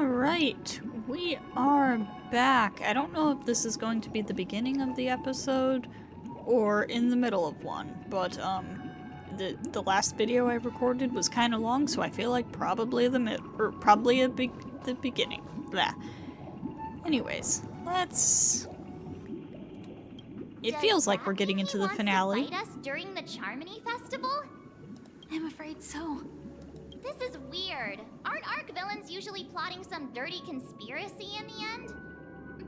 Alright, we are back. I don't know if this is going to be the beginning of the episode or in the middle of one, but the last video I recorded was kind of long, so I feel like probably the beginning. Blah. Anyways, let's. It feels like we're getting into the finale. Wants to fight us during the Harmony Festival? I'm afraid so. This is weird. Aren't Arc villains usually plotting some dirty conspiracy in the end?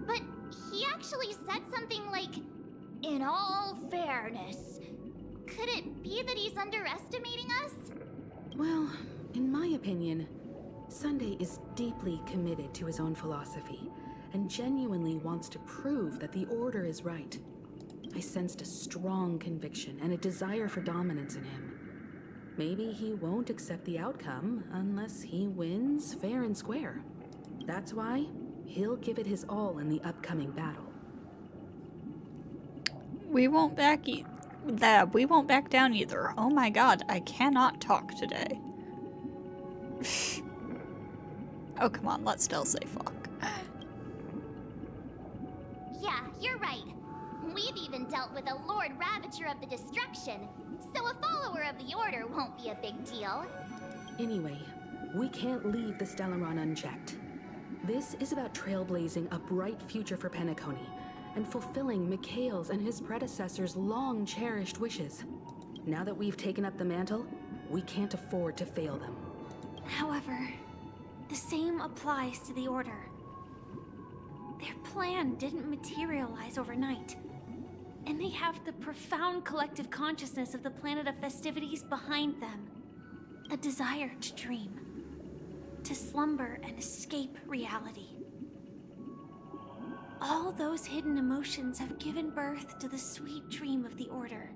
But he actually said something like, "In all fairness." Could it be that he's underestimating us? Well, in my opinion, Sunday is deeply committed to his own philosophy and genuinely wants to prove that the Order is right. I sensed a strong conviction and a desire for dominance in him. Maybe he won't accept the outcome unless he wins fair and square. That's why he'll give it his all in the upcoming battle. We won't back down either. Oh my god, I cannot talk today. Oh, come on, let's still say fuck. Yeah, you're right. We've even dealt with a Lord Ravager of the Destruction, so a follower of the Order won't be a big deal. Anyway, we can't leave the Stellaron unchecked. This is about trailblazing a bright future for Penacony and fulfilling Mikhail's and his predecessors' long-cherished wishes. Now that we've taken up the mantle, we can't afford to fail them. However, the same applies to the Order. Their plan didn't materialize overnight, and they have the profound collective consciousness of the planet of festivities behind them. A desire to dream, to slumber and escape reality. All those hidden emotions have given birth to the sweet dream of the Order.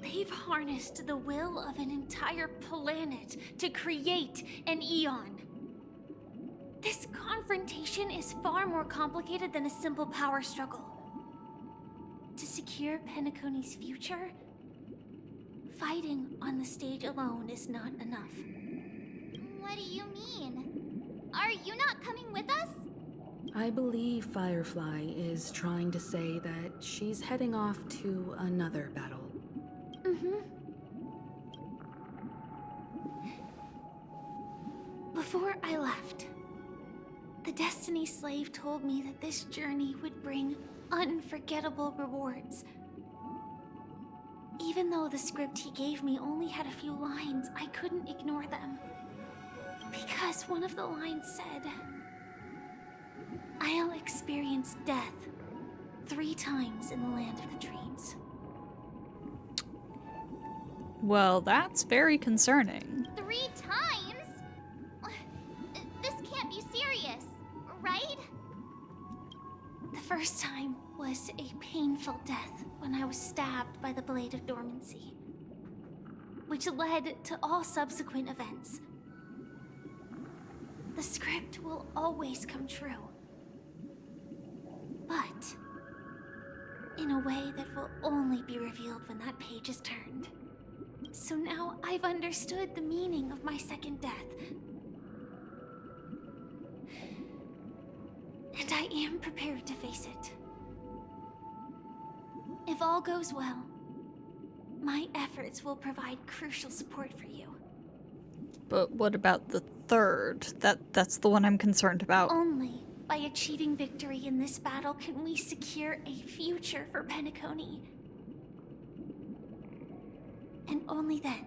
They've harnessed the will of an entire planet to create an Eon. This confrontation is far more complicated than a simple power struggle. To secure Penacony's future, fighting on the stage alone is not enough. What do you mean? Are you not coming with us? I believe Firefly is trying to say that she's heading off to another battle. Before I left, the Destiny Slave told me that this journey would bring unforgettable rewards. Even though the script he gave me only had a few lines, I couldn't ignore them. Because one of the lines said, "I'll experience death 3 times in the land of the dreams." Well, that's very concerning. 3 times? This can't be serious, right? The first time was a painful death when I was stabbed by the Blade of Dormancy, which led to all subsequent events. The script will always come true, but in a way that will only be revealed when that page is turned. So now I've understood the meaning of my second death. And I am prepared to face it. If all goes well, my efforts will provide crucial support for you. But what about the third? That's the one I'm concerned about. Only by achieving victory in this battle can we secure a future for Penacony. And only then,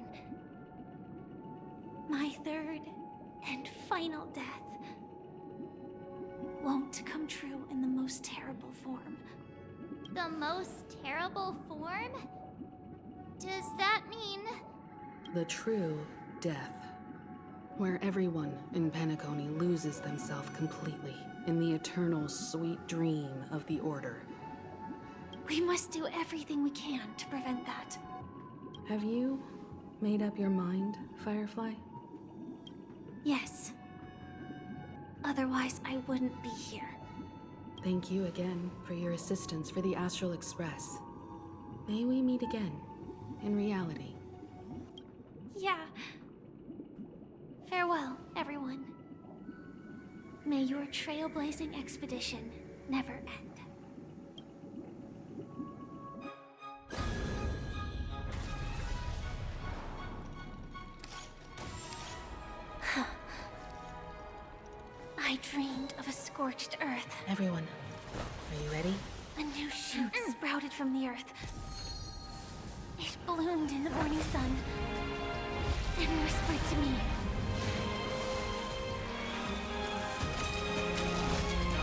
my third and final death won't come true in the most terrible form. The most terrible form? Does that mean... The true death, where everyone in Penacony loses themselves completely in the eternal sweet dream of the Order. We must do everything we can to prevent that. Have you made up your mind, Firefly? Yes. Otherwise, I wouldn't be here. Thank you again for your assistance for the Astral Express. May we meet again, in reality. Yeah. Farewell, everyone. May your trailblazing expedition never end. I dreamed of a scorched earth. Everyone, are you ready? A new shoot sprouted from the earth. It bloomed in the morning sun and whispered to me.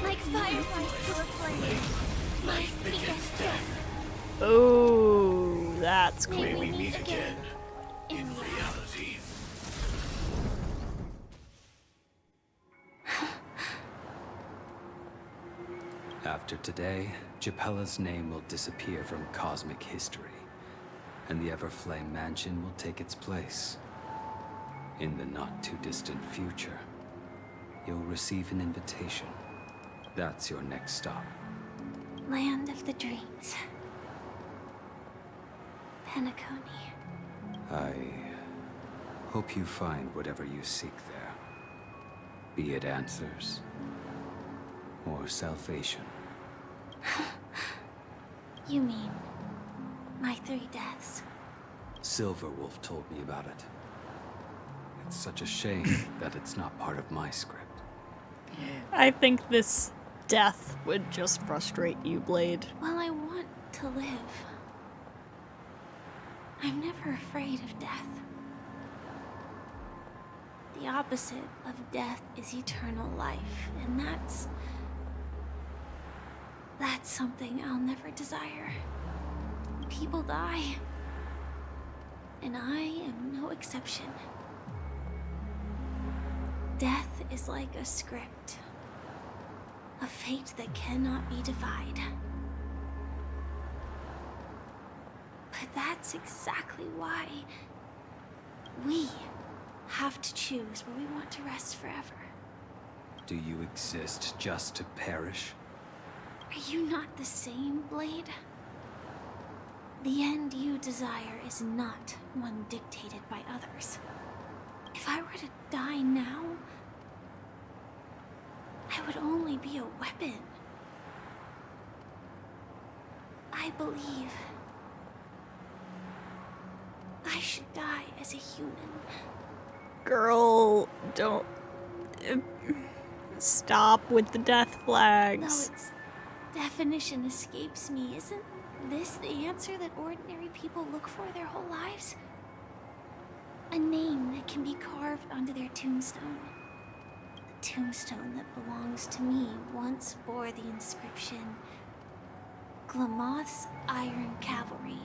Like fireflies to a flame, life begets death. Oh, that's cool. May we meet again in Reality. After today, Japella's name will disappear from cosmic history, and the Everflame Mansion will take its place. In the not-too-distant future, you'll receive an invitation. That's your next stop. Land of the dreams. Penacony. I hope you find whatever you seek there. Be it answers or salvation. You mean my 3 deaths? Silverwolf told me about it. It's such a shame that it's not part of my script. I think this death would just frustrate you, Blade. Well, I want to live. I'm never afraid of death. The opposite of death is eternal life, and that's something I'll never desire. People die, and I am no exception. Death is like a script, a fate that cannot be defied. But that's exactly why we have to choose where we want to rest forever. Do you exist just to perish? Are you not the same, Blade? The end you desire is not one dictated by others. If I were to die now, I would only be a weapon. I believe I should die as a human. Girl, don't... Stop with the death Though flags. its definition escapes me, isn't this the answer that ordinary people look for their whole lives? A name that can be carved onto their tombstone. The tombstone that belongs to me once bore the inscription, Glamoth's Iron Cavalry.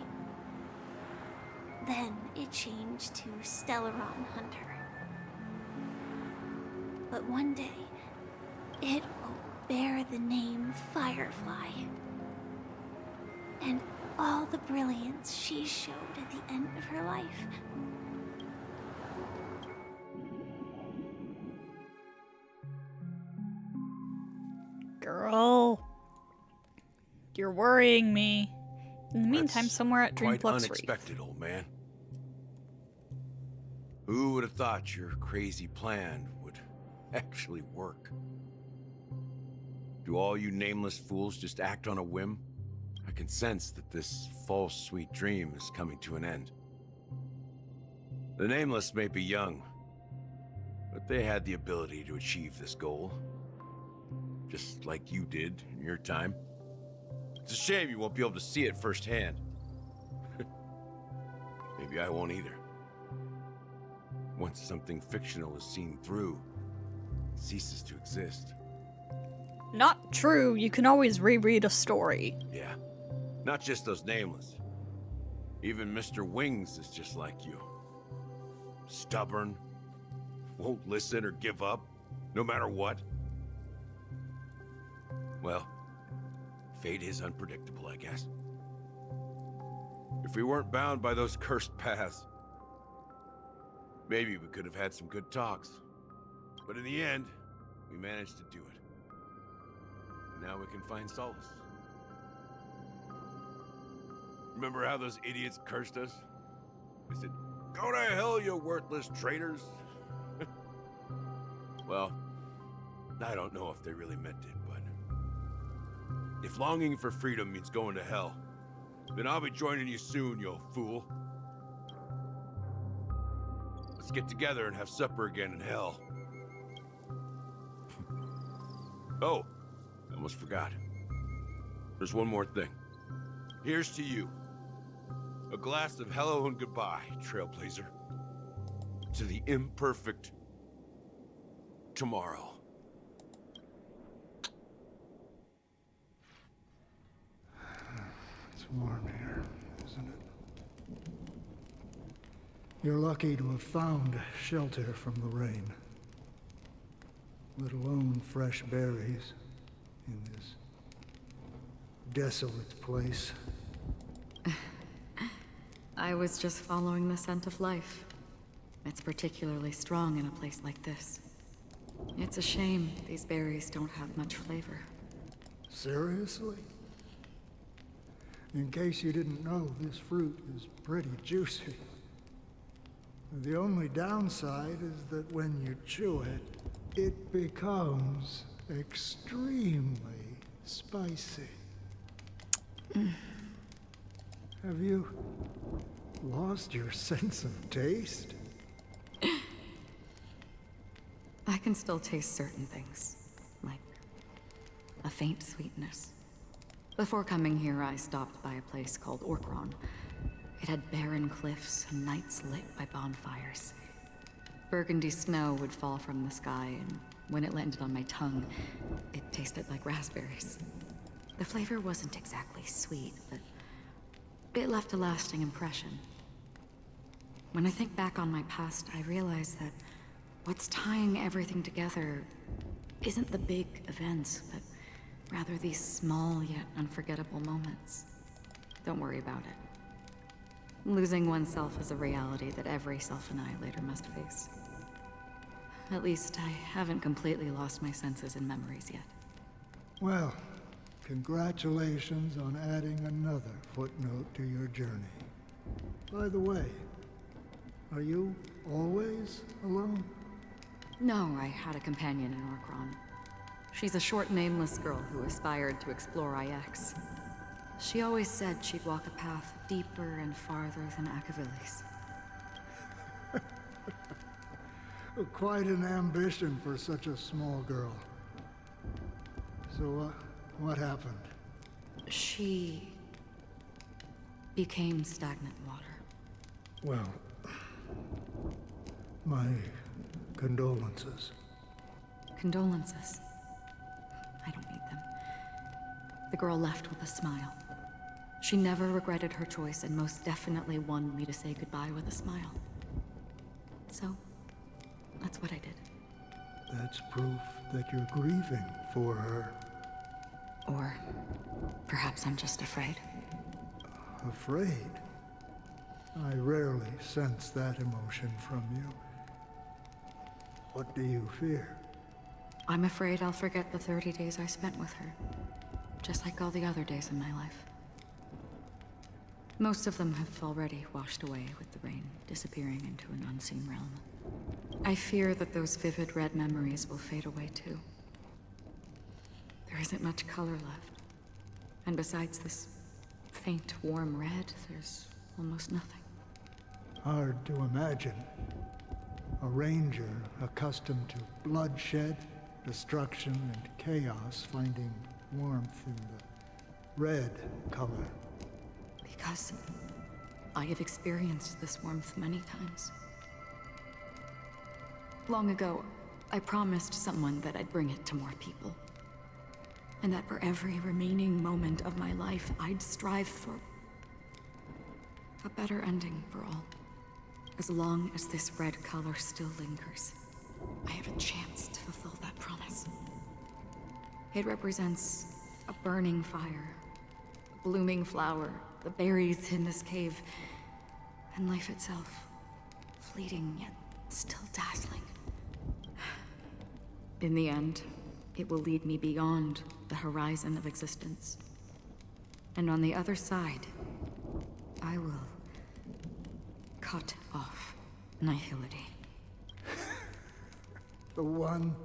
Then it changed to Stellaron Hunter. But one day, it will bear the name Firefly. And all the brilliance she showed at the end of her life. Girl. You're worrying me. In the meantime, That's somewhere at quite Dreamflux Reef. unexpected, old man. Who would have thought your crazy plan would actually work? Do all you nameless fools just act on a whim? I can sense that this false sweet dream is coming to an end. The nameless may be young, but they had the ability to achieve this goal. Just like you did in your time. It's a shame you won't be able to see it firsthand. Maybe I won't either. Once something fictional is seen through, it ceases to exist. Not true. You can always reread a story. Yeah, not just those nameless. Even Mr. Wings is just like you. Stubborn, won't listen or give up, no matter what. Well, fate is unpredictable, I guess. If we weren't bound by those cursed paths, maybe we could have had some good talks. But in the end, we managed to do it. Now we can find solace. Remember how those idiots cursed us? They said, "Go to hell, you worthless traitors." Well, I don't know if they really meant it, but... if longing for freedom means going to hell, then I'll be joining you soon, you old fool. Let's get together and have supper again in hell. Oh, I almost forgot. There's one more thing. Here's to you. A glass of hello and goodbye, Trailblazer. To the imperfect tomorrow. It's warm here, isn't it? You're lucky to have found shelter from the rain. Let alone fresh berries in this desolate place. I was just following the scent of life. It's particularly strong in a place like this. It's a shame these berries don't have much flavor. Seriously? In case you didn't know, this fruit is pretty juicy. The only downside is that when you chew it, it becomes extremely spicy. Have you lost your sense of taste? I can still taste certain things, like a faint sweetness. Before coming here, I stopped by a place called Orkron. It had barren cliffs and nights lit by bonfires. Burgundy snow would fall from the sky, and when it landed on my tongue, it tasted like raspberries. The flavor wasn't exactly sweet, but it left a lasting impression. When I think back on my past, I realize that what's tying everything together isn't the big events, but rather these small yet unforgettable moments. Don't worry about it. Losing oneself is a reality that every self-annihilator must face. At least I haven't completely lost my senses and memories yet. Well, congratulations on adding another footnote to your journey. By the way, are you always alone? No, I had a companion in Orkron. She's a short, nameless girl who aspired to explore IX. She always said she'd walk a path deeper and farther than Akavili's. Quite an ambition for such a small girl. So, what happened? She became stagnant water. Well, my condolences. Condolences. I don't need them. The girl left with a smile. She never regretted her choice and most definitely wanted me to say goodbye with a smile. So, that's what I did. That's proof that you're grieving for her. Or perhaps I'm just afraid. Afraid? I rarely sense that emotion from you. What do you fear? I'm afraid I'll forget the 30 days I spent with her. Just like all the other days in my life. Most of them have already washed away with the rain, disappearing into an unseen realm. I fear that those vivid red memories will fade away too. There isn't much color left. And besides this faint, warm red, there's almost nothing. Hard to imagine. A ranger accustomed to bloodshed, destruction, and chaos finding warmth in the red color. Because I have experienced this warmth many times. Long ago, I promised someone that I'd bring it to more people. And that for every remaining moment of my life, I'd strive for a better ending for all. As long as this red color still lingers, I have a chance to fulfill that promise. It represents a burning fire, a blooming flower, the berries in this cave, and life itself, fleeting yet still dazzling. In the end, it will lead me beyond the horizon of existence. And on the other side, I will cut off nihility. The one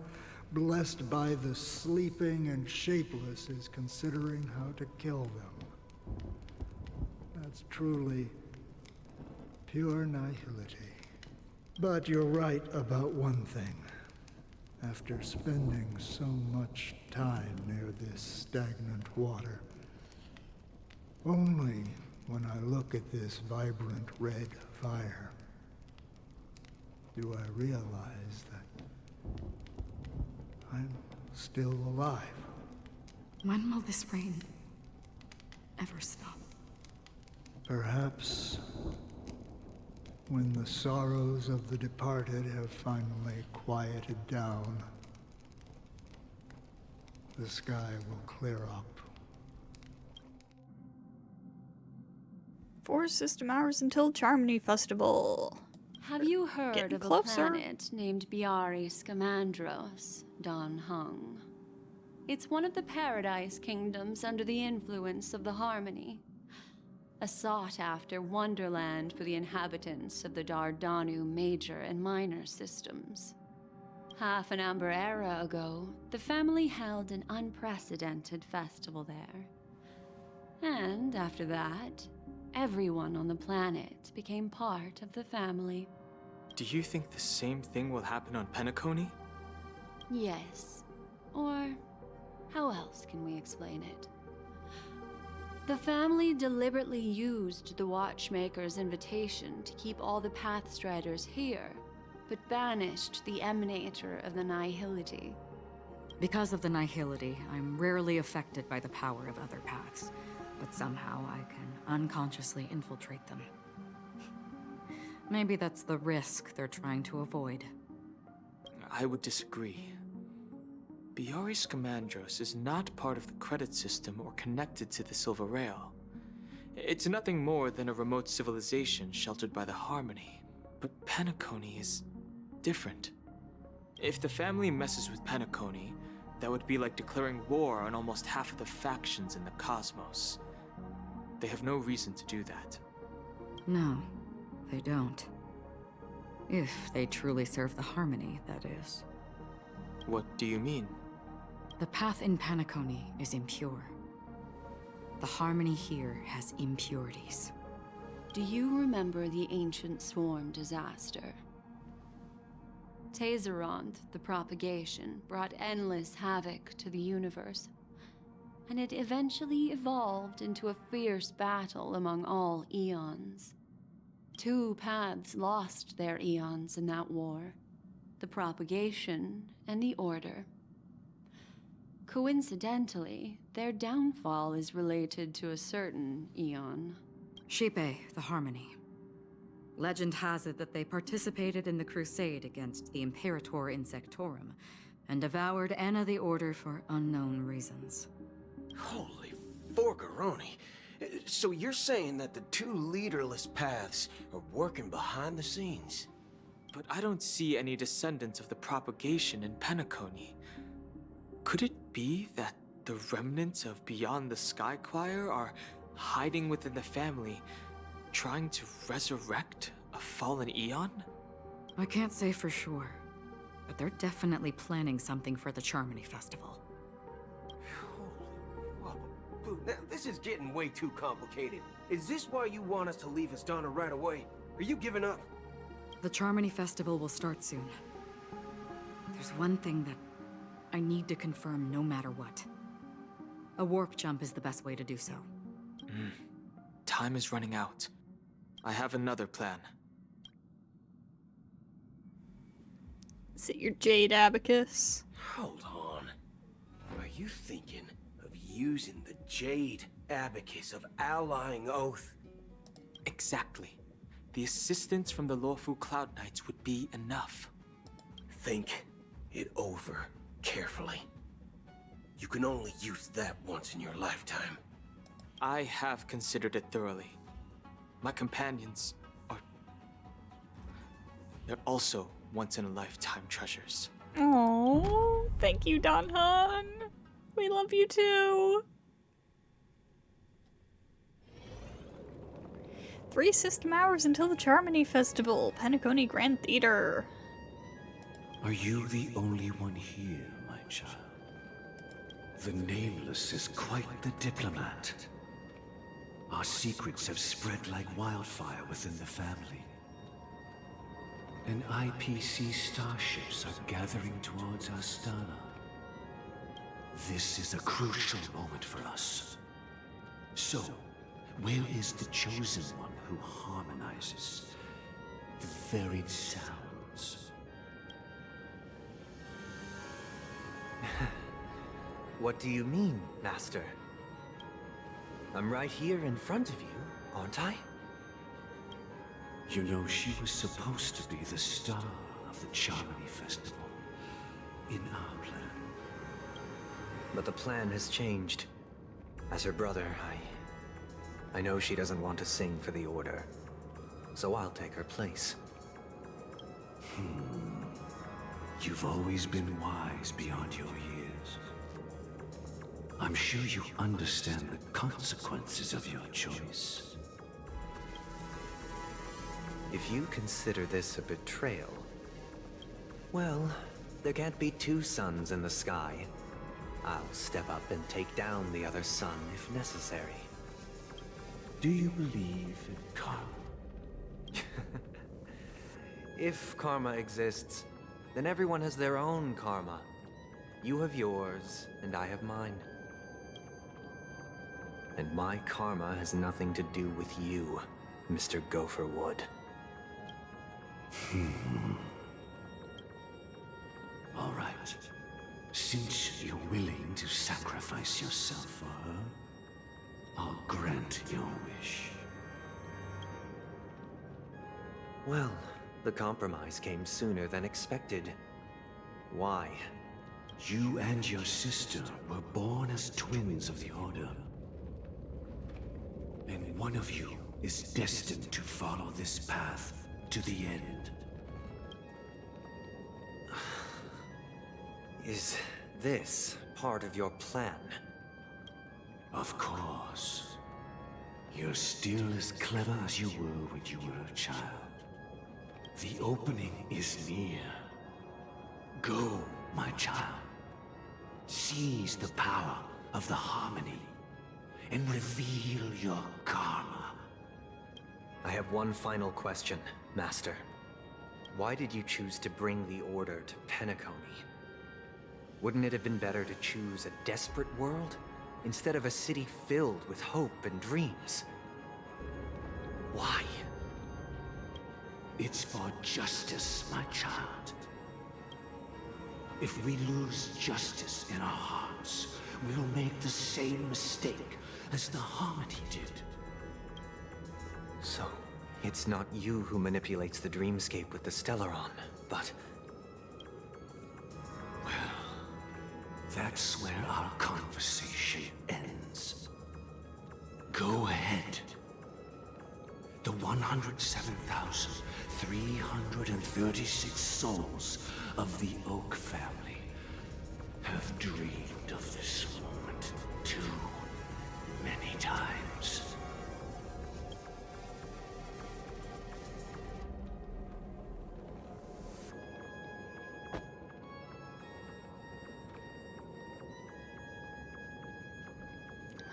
blessed by the sleeping and shapeless is considering how to kill them. That's truly pure nihility. But you're right about one thing. After spending so much time near this stagnant water, only when I look at this vibrant red fire do I realize that I'm still alive. When will this rain ever stop? Perhaps when the sorrows of the departed have finally quieted down, the sky will clear up. 4 system hours until Charmony Festival. Have you heard Getting of closer. a planet named Biari Scamandros, Don Hung? It's one of the Paradise Kingdoms under the influence of the Harmony. A sought-after wonderland for the inhabitants of the Dardanu major and minor systems. Half an Amber era ago, the family held an unprecedented festival there. And after that, everyone on the planet became part of the family. Do you think the same thing will happen on Penacony? Yes. Or how else can we explain it? The family deliberately used the Watchmaker's invitation to keep all the Pathstriders here, but banished the Emanator of the Nihility. Because of the Nihility, I'm rarely affected by the power of other paths, but somehow I can unconsciously infiltrate them. Maybe that's the risk they're trying to avoid. I would disagree. Biari Scamandros is not part of the credit system or connected to the Silver Rail. It's nothing more than a remote civilization sheltered by the Harmony. But Penacony is different. If the family messes with Penacony, that would be like declaring war on almost half of the factions in the cosmos. They have no reason to do that. No, they don't. If they truly serve the Harmony, that is. What do you mean? The path in Penacony is impure. The Harmony here has impurities. Do you remember the Ancient Swarm disaster? Tazerond, the propagation, brought endless havoc to the universe, and it eventually evolved into a fierce battle among all eons. 2 paths lost their eons in that war, the propagation and the Order. Coincidentally, their downfall is related to a certain eon. Shipe, the Harmony. Legend has it that they participated in the crusade against the Imperator Insectorum, and devoured Anna the Order for unknown reasons. Holy forgaroni. So you're saying that the 2 leaderless paths are working behind the scenes? But I don't see any descendants of the propagation in Penacony. Could it be that the remnants of Beyond the Sky Choir are hiding within the family, trying to resurrect a fallen eon? I can't say for sure, but they're definitely planning something for the Charmony Festival. Holy whoa, now, this is getting way too complicated. Is this why you want us to leave Astana right away? Are you giving up? The Charmony Festival will start soon. There's one thing that I need to confirm no matter what. A warp jump is the best way to do so. Time is running out. I have another plan. Is it your Jade Abacus? Hold on. Are you thinking of using the Jade Abacus of Allying Oath? Exactly. The assistance from the Lawful Cloud Knights would be enough. Think it over carefully. You can only use that once in your lifetime. I have considered it thoroughly. My companions are... they're also once-in-a-lifetime treasures. Oh, thank you, Don Hun. We love you too. 3 system hours until the Charmony Festival, Penacony Grand Theater. Are you the only one here, my child? The Nameless is quite the diplomat. Our secrets have spread like wildfire within the family. And IPC starships are gathering towards Astana. This is a crucial moment for us. So, where is the chosen one who harmonizes the varied sounds? What do you mean, Master? I'm right here in front of you, aren't I? You know, she was supposed to be the star of the Charmony Festival in our plan. But the plan has changed. As her brother, I know she doesn't want to sing for the Order, so I'll take her place. You've always been wise beyond your years. I'm sure you understand the consequences of your choice. If you consider this a betrayal, well, there can't be two suns in the sky. I'll step up and take down the other sun if necessary. Do you believe in karma? If karma exists, then everyone has their own karma. You have yours, and I have mine. And my karma has nothing to do with you, Mr. Gopherwood. All right. Since you're willing to sacrifice yourself for her, I'll grant your wish. Well, the compromise came sooner than expected. Why? You and your sister were born as twins of the Order. And one of you is destined to follow this path to the end. Is this part of your plan? Of course. You're still as clever as you were when you were a child. The opening is near. Go, my child. Seize the power of the harmony and reveal your karma. I have one final question, Master. Why did you choose to bring the Order to Penacony? Wouldn't it have been better to choose a desperate world instead of a city filled with hope and dreams? Why? It's for justice, my child. If we lose justice in our hearts, we'll make the same mistake as the Harmony did. So, it's not you who manipulates the dreamscape with the Stellaron, but... That's where our conversation ends. Go ahead. The 107,336 souls of the Oak family have dreamed of this moment too many times.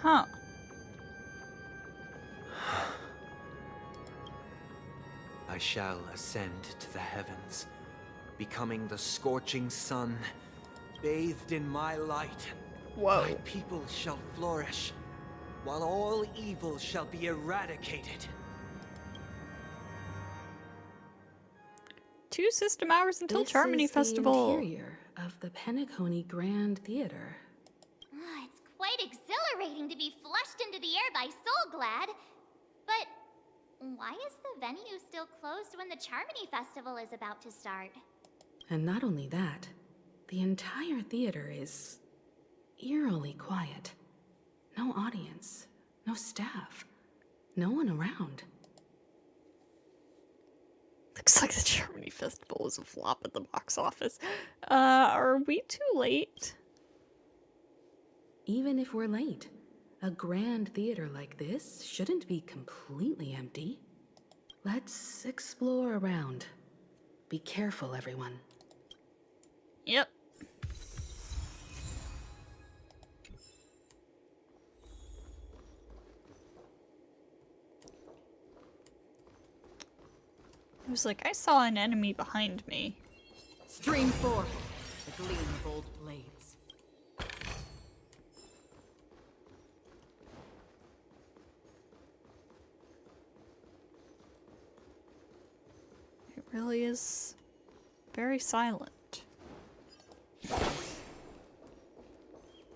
Huh. I shall ascend to the heavens, becoming the scorching sun, bathed in my light. Whoa. My people shall flourish, while all evil shall be eradicated. 2 system hours until Charmony This is Festival. the interior of the Penacony Grand Theater. It's quite exhilarating to be flushed into the air by Soulglad. But why is the venue still closed when the Charmony Festival is about to start? And not only that, the entire theater is eerily quiet. No audience, no staff, no one around. Looks like the Charmony Festival was a flop at the box office. Are we too late? Even if we're late, a grand theater like this shouldn't be completely empty. Let's explore around. Be careful, everyone. Yep. I was like, I saw an enemy behind me. Stream forth the gleam of old blades. It really is very silent.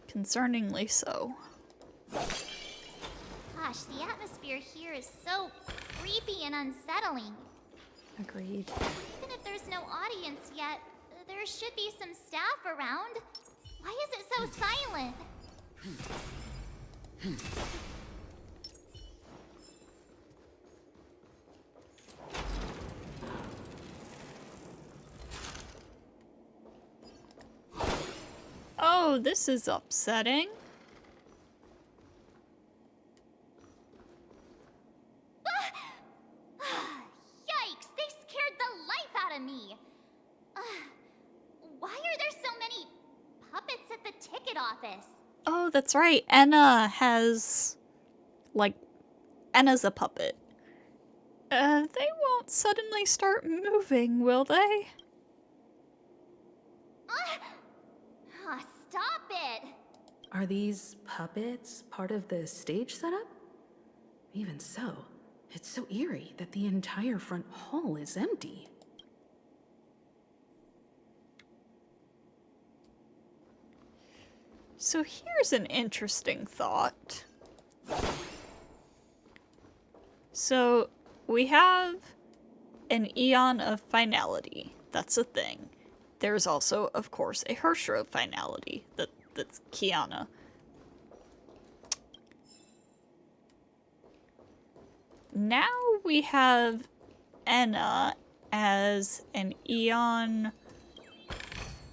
Concerningly so. Gosh, the atmosphere here is so creepy and unsettling. Agreed. Even if there's no audience yet, there should be some staff around. Why is it so silent? Oh, this is upsetting. Yikes, they scared the life out of me. Why are there so many puppets at the ticket office? Oh, that's right. Enna has... like, Enna's a puppet. They won't suddenly start moving, will they? Stop it! Are these puppets part of the stage setup? Even so, it's so eerie that the entire front hall is empty. So here's an interesting thought. So we have an Eon of Finality. That's a thing. There's also, of course, a HSR of Finality. That's Kiana. Now we have Enna as an Eon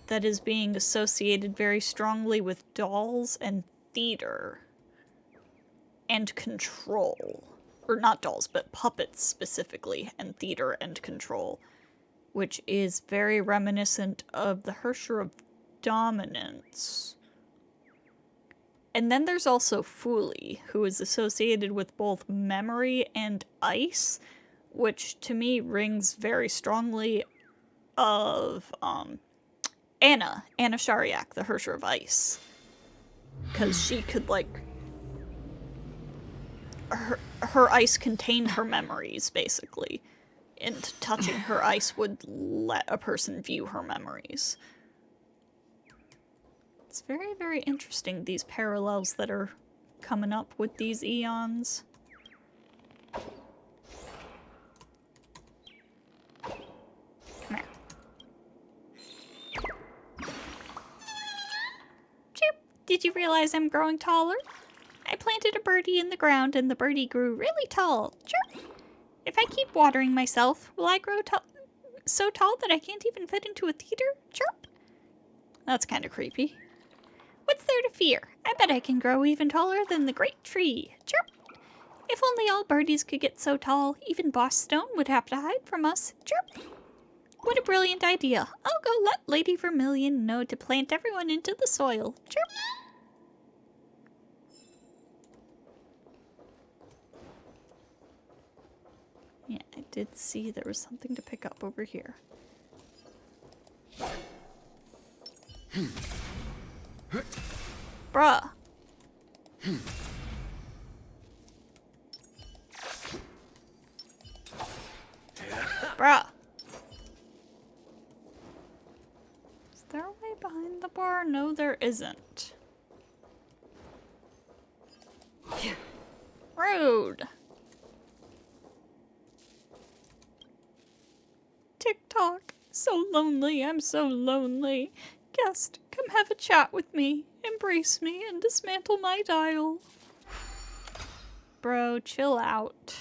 that is being associated very strongly with dolls and theater. And control. Or not dolls, but puppets specifically, and theater and control. Which is very reminiscent of the HSR of Dominance. And then there's also Fuli, who is associated with both memory and ice, which to me rings very strongly of Anna Shariak, the HSR of Ice. Because she could, like... Her ice contained her memories, basically. And touching her ice would let a person view her memories. It's very, very interesting, these parallels that are coming up with these eons. Come here. Chirp! Did you realize I'm growing taller? I planted a birdie in the ground and the birdie grew really tall. Chirp! If I keep watering myself, will I grow so tall that I can't even fit into a theater? Chirp! That's kind of creepy. What's there to fear? I bet I can grow even taller than the great tree. Chirp! If only all birdies could get so tall, even Boss Stone would have to hide from us. Chirp! What a brilliant idea. I'll go let Lady Vermilion know to plant everyone into the soil. Chirp! Yeah, I did see there was something to pick up over here. Bruh. Bruh. Is there a way behind the bar? No, there isn't. Rude. TikTok. So lonely, I'm so lonely. Guest, come have a chat with me, embrace me, and dismantle my dial. Bro, chill out.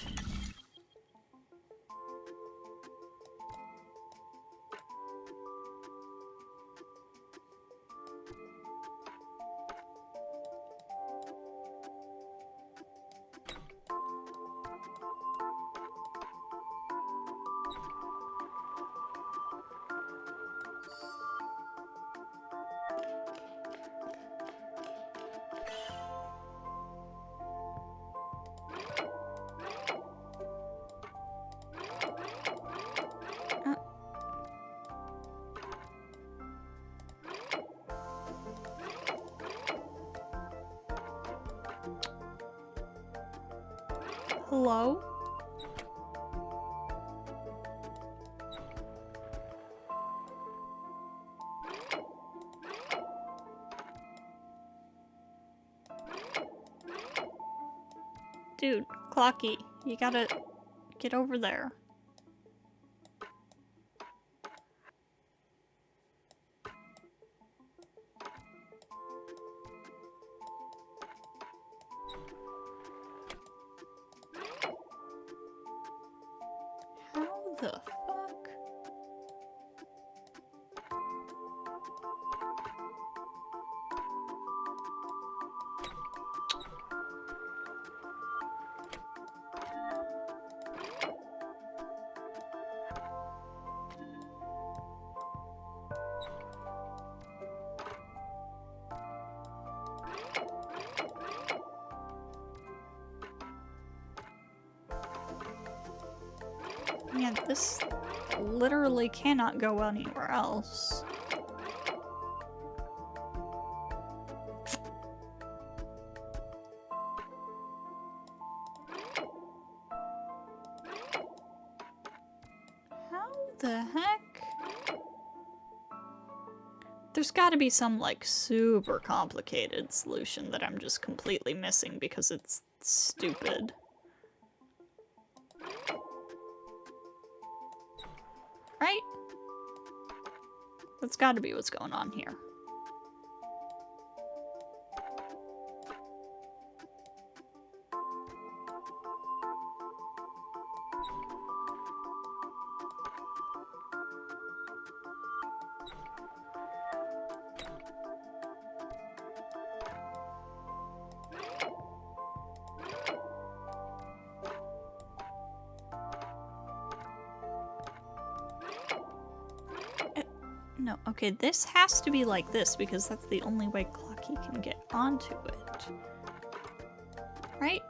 Hello? Dude, Clocky, you gotta get over there. How the fuck? Yeah, this literally cannot go anywhere else. How the heck? There's gotta be some, like, super complicated solution that I'm just completely missing because it's stupid. Right? That's gotta be what's going on here. No, okay, this has to be like this because that's the only way Clocky can get onto it. Right?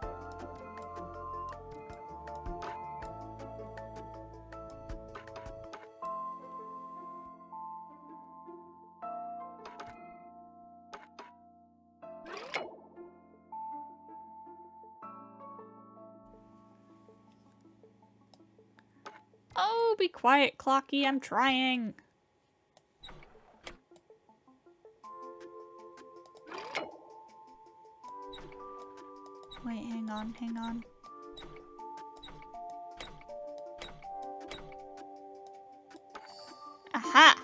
Oh, be quiet, Clocky, I'm trying. Wait, hang on, hang on. Aha!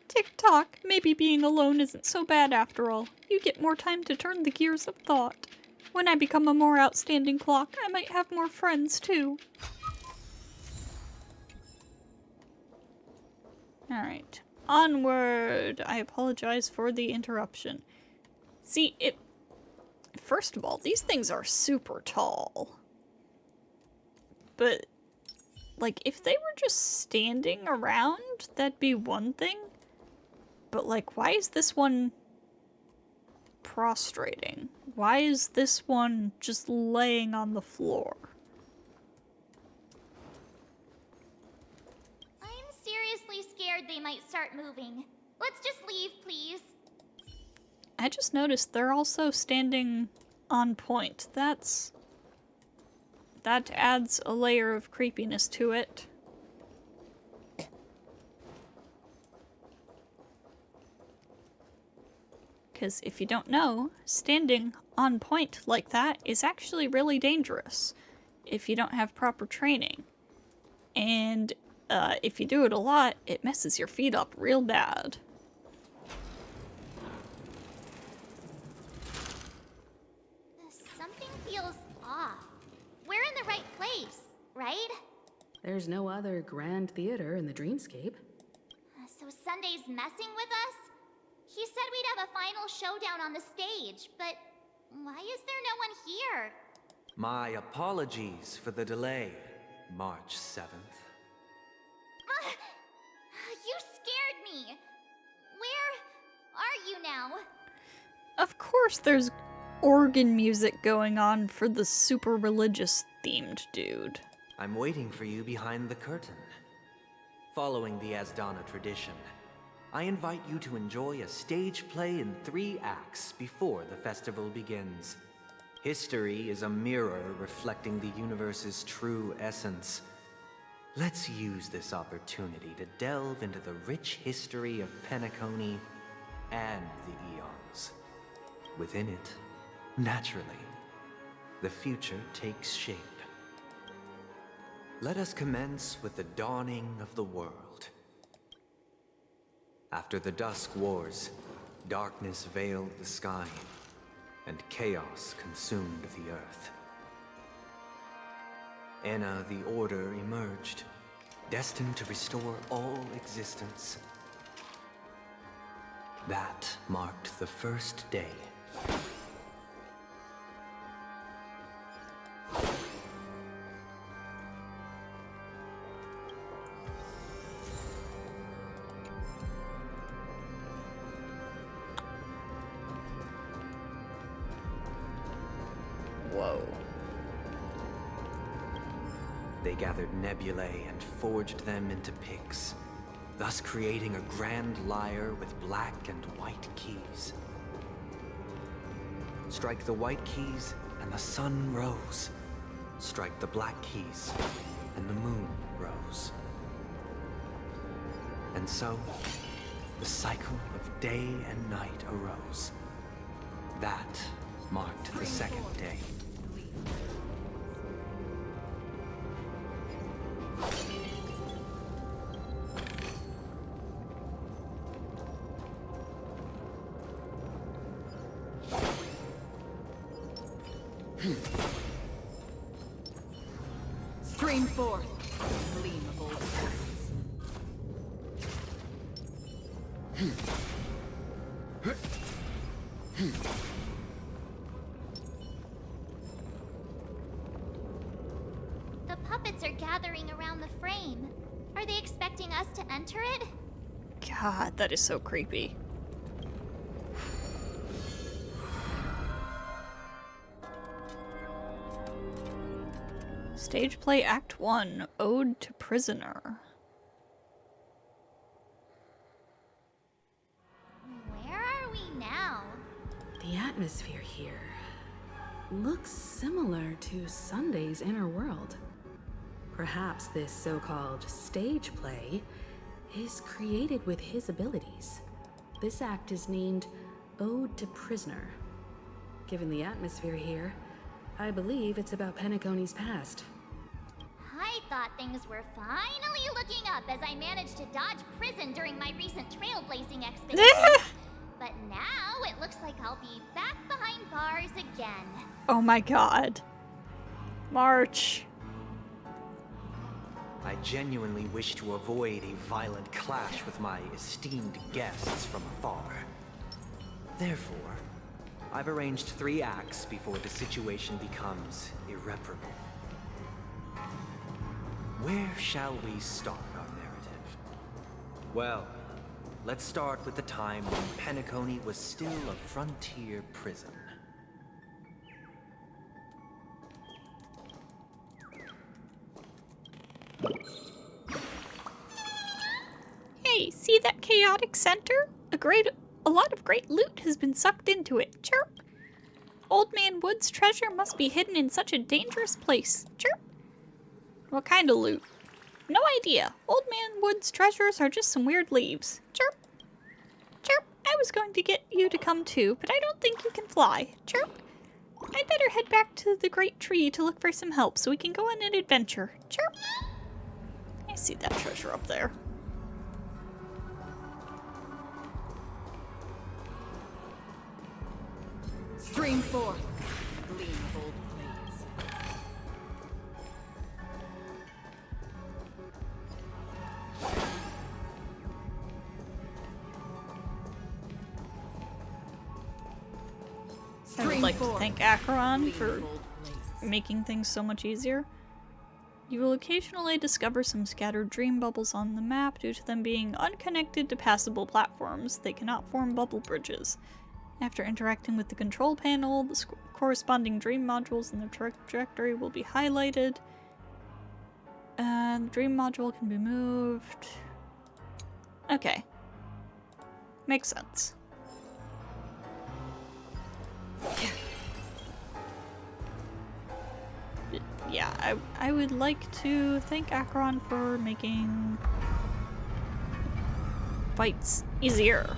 Tick-tock, maybe being alone isn't so bad after all. You get more time to turn the gears of thought. When I become a more outstanding clock, I might have more friends, too. Alright. Onward! I apologize for the interruption. See, first of all, these things are super tall. But, like, if they were just standing around, that'd be one thing. But, like, why is this one prostrating? Why is this one just laying on the floor? I'm seriously scared they might start moving. Let's just leave, please. I just noticed they're also standing on point. That adds a layer of creepiness to it. Because if you don't know, standing on point like that is actually really dangerous if you don't have proper training. And if you do it a lot, it messes your feet up real bad. Something feels off. We're in the right place, right? There's no other grand theater in the dreamscape. So Sunday's messing with us? He said we'd have a final showdown on the stage, but why is there no one here? My apologies for the delay, March 7th. You scared me! Where are you now? Of course there's organ music going on for the super religious themed dude. I'm waiting for you behind the curtain. Following the Asdana tradition, I invite you to enjoy a stage play in 3 acts before the festival begins. History is a mirror reflecting the universe's true essence. Let's use this opportunity to delve into the rich history of Penacony and the eons. Within it, naturally, the future takes shape. Let us commence with the dawning of the world. After the Dusk Wars, darkness veiled the sky, and chaos consumed the earth. Enna the Order emerged, destined to restore all existence. That marked the first day. Whoa. They gathered nebulae and forged them into picks, thus creating a grand lyre with black and white keys. Strike the white keys, and the sun rose. Strike the black keys, and the moon rose. And so, the cycle of day and night arose. That marked the second day. Stream forth, gleam of old paths. The puppets are gathering around the frame. Are they expecting us to enter it? God, that is so creepy. Stage play Act 1, Ode to Prisoner. Where are we now? The atmosphere here looks similar to Sunday's inner world. Perhaps this so-called stage play is created with his abilities. This act is named Ode to Prisoner. Given the atmosphere here, I believe it's about Penacony's past. I thought things were finally looking up as I managed to dodge prison during my recent trailblazing expedition. But now it looks like I'll be back behind bars again. Oh my god. March. I genuinely wish to avoid a violent clash with my esteemed guests from afar. Therefore, I've arranged 3 acts before the situation becomes irreparable. Where shall we start our narrative? Well, let's start with the time when Penacony was still a frontier prison. Hey, see that chaotic center? A lot of great loot has been sucked into it. Chirp. Old Man Wood's treasure must be hidden in such a dangerous place. Chirp. What kind of loot? No idea. Old Man Wood's treasures are just some weird leaves. Chirp. Chirp. I was going to get you to come too, but I don't think you can fly. Chirp. I'd better head back to the great tree to look for some help so we can go on an adventure. Chirp. I see that treasure up there. Stream forth, gleam of old blades. I would like to thank Acheron for making things so much easier. You will occasionally discover some scattered dream bubbles on the map due to them being unconnected to passable platforms. They cannot form bubble bridges. After interacting with the control panel, the corresponding dream modules and their trajectory will be highlighted. And the dream module can be moved. Okay. Makes sense. Yeah, I would like to thank Acheron for making fights easier.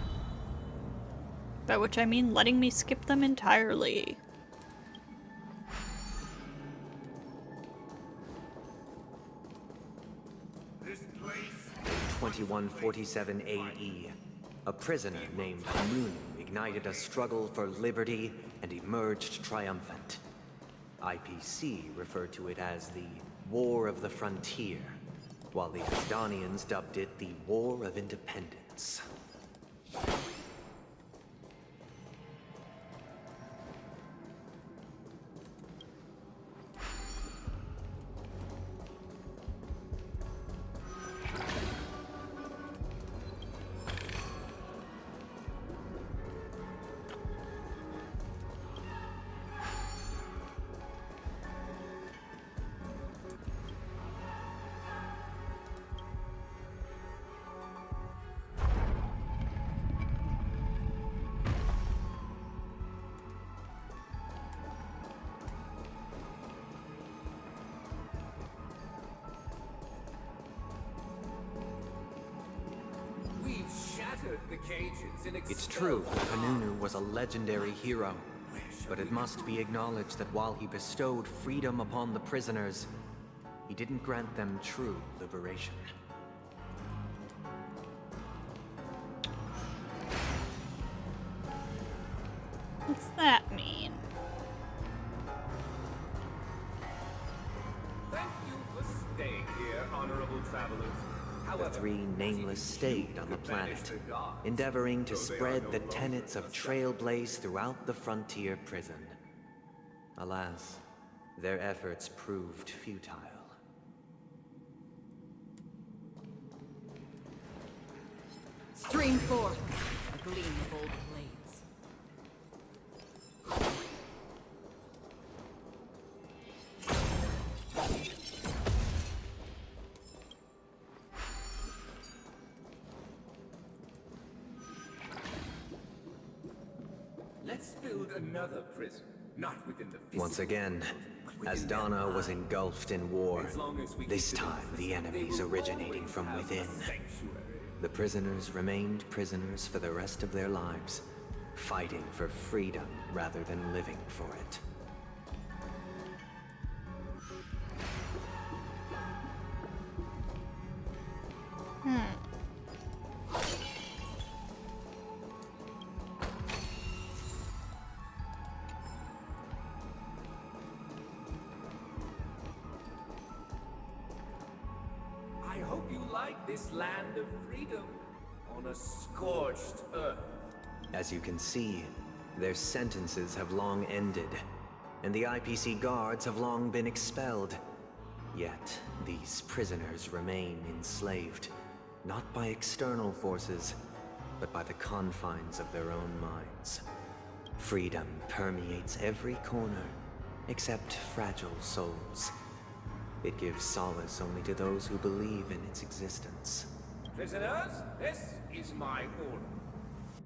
By which I mean letting me skip them entirely. 2147 AE, a prisoner named Moon ignited a struggle for liberty and emerged triumphant. IPC referred to it as the War of the Frontier, while the Ashdanians dubbed it the War of Independence. It's true, Penunu was a legendary hero, but it must be acknowledged that while he bestowed freedom upon the prisoners, he didn't grant them true liberation. What's that mean? Thank you for staying here, honorable travelers. The three nameless stayed on the planet, endeavoring to spread the tenets of Trailblaze throughout the frontier prison. Alas, their efforts proved futile. Stream forth, a gleam of old blades. Let's build another prison, not within the physical, Once again, as Dana was engulfed in war, this time the enemies originating from within. The prisoners remained prisoners for the rest of their lives, fighting for freedom rather than living for it. I hope you like this land of freedom on a scorched earth. As you can see, their sentences have long ended, and the IPC guards have long been expelled. Yet, these prisoners remain enslaved, not by external forces, but by the confines of their own minds. Freedom permeates every corner, except fragile souls. It gives solace only to those who believe in its existence. Prisoners, this is my order.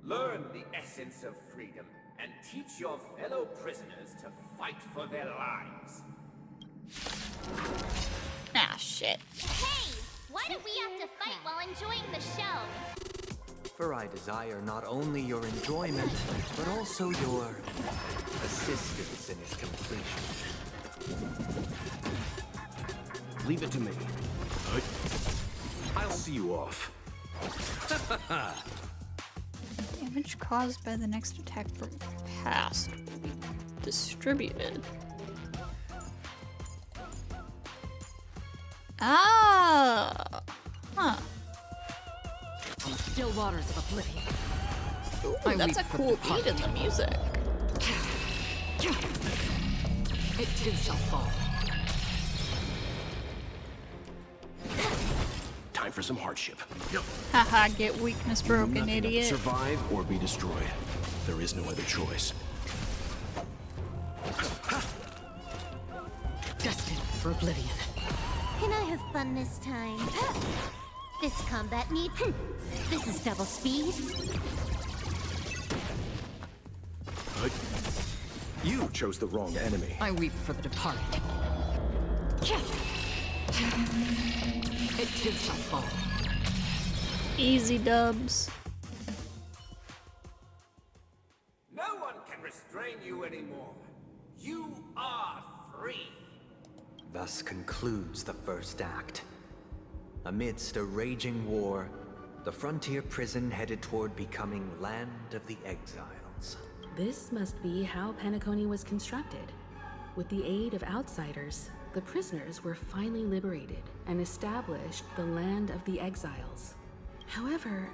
Learn the essence of freedom and teach your fellow prisoners to fight for their lives. Ah, shit. Hey! Why do we have to fight while enjoying the show? For I desire not only your enjoyment, but also your assistance in its completion. Leave it to me. I'll see you off. Damage caused by the next attack from past will be distributed. Ah! Huh. On still waters of oblivion. Ooh, that's a cool beat in the music. It too shall fall. Time for some hardship. Haha, get weakness broken, Nothing but idiot. survive or be destroyed. There is no other choice. Destined for oblivion. can I have fun this time? This combat needs... This is double speed. You chose the wrong enemy. I weep for the departed. It too shall fall. Easy dubs. No one can restrain you anymore. You are free. Thus concludes the first act. Amidst a raging war, the frontier prison headed toward becoming Land of the Exiles. This must be how Penacony was constructed. With the aid of outsiders, the prisoners were finally liberated and established the Land of the Exiles. However,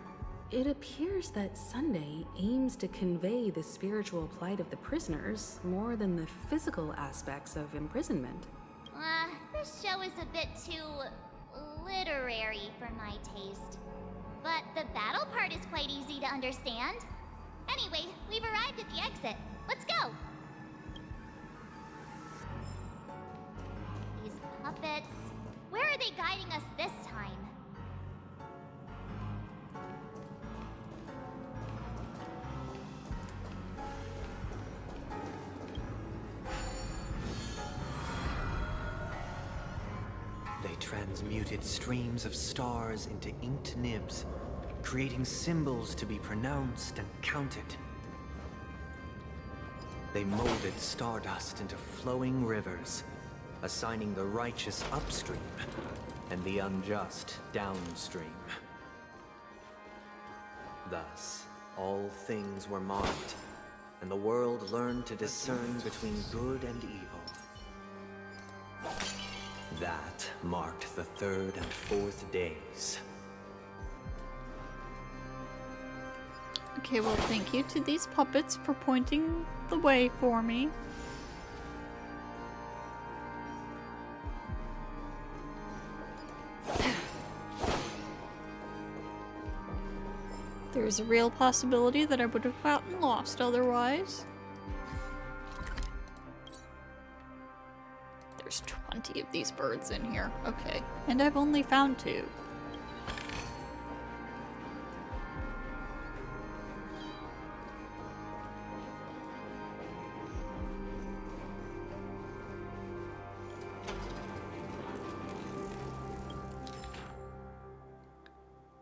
it appears that Sunday aims to convey the spiritual plight of the prisoners more than the physical aspects of imprisonment. This show is a bit too literary for my taste. But the battle part is quite easy to understand. Anyway, we've arrived at the exit. Let's go! These puppets... Where are they guiding us this time? They transmuted streams of stars into inked nibs, creating symbols to be pronounced and counted. They molded stardust into flowing rivers, assigning the righteous upstream and the unjust downstream. Thus, all things were marked, and the world learned to discern between good and evil. That marked the third and fourth days. Okay, well, thank you to these puppets for pointing the way for me. There's a real possibility that I would have gotten lost otherwise. There's 20 of these birds in here. Okay. And I've only found 2.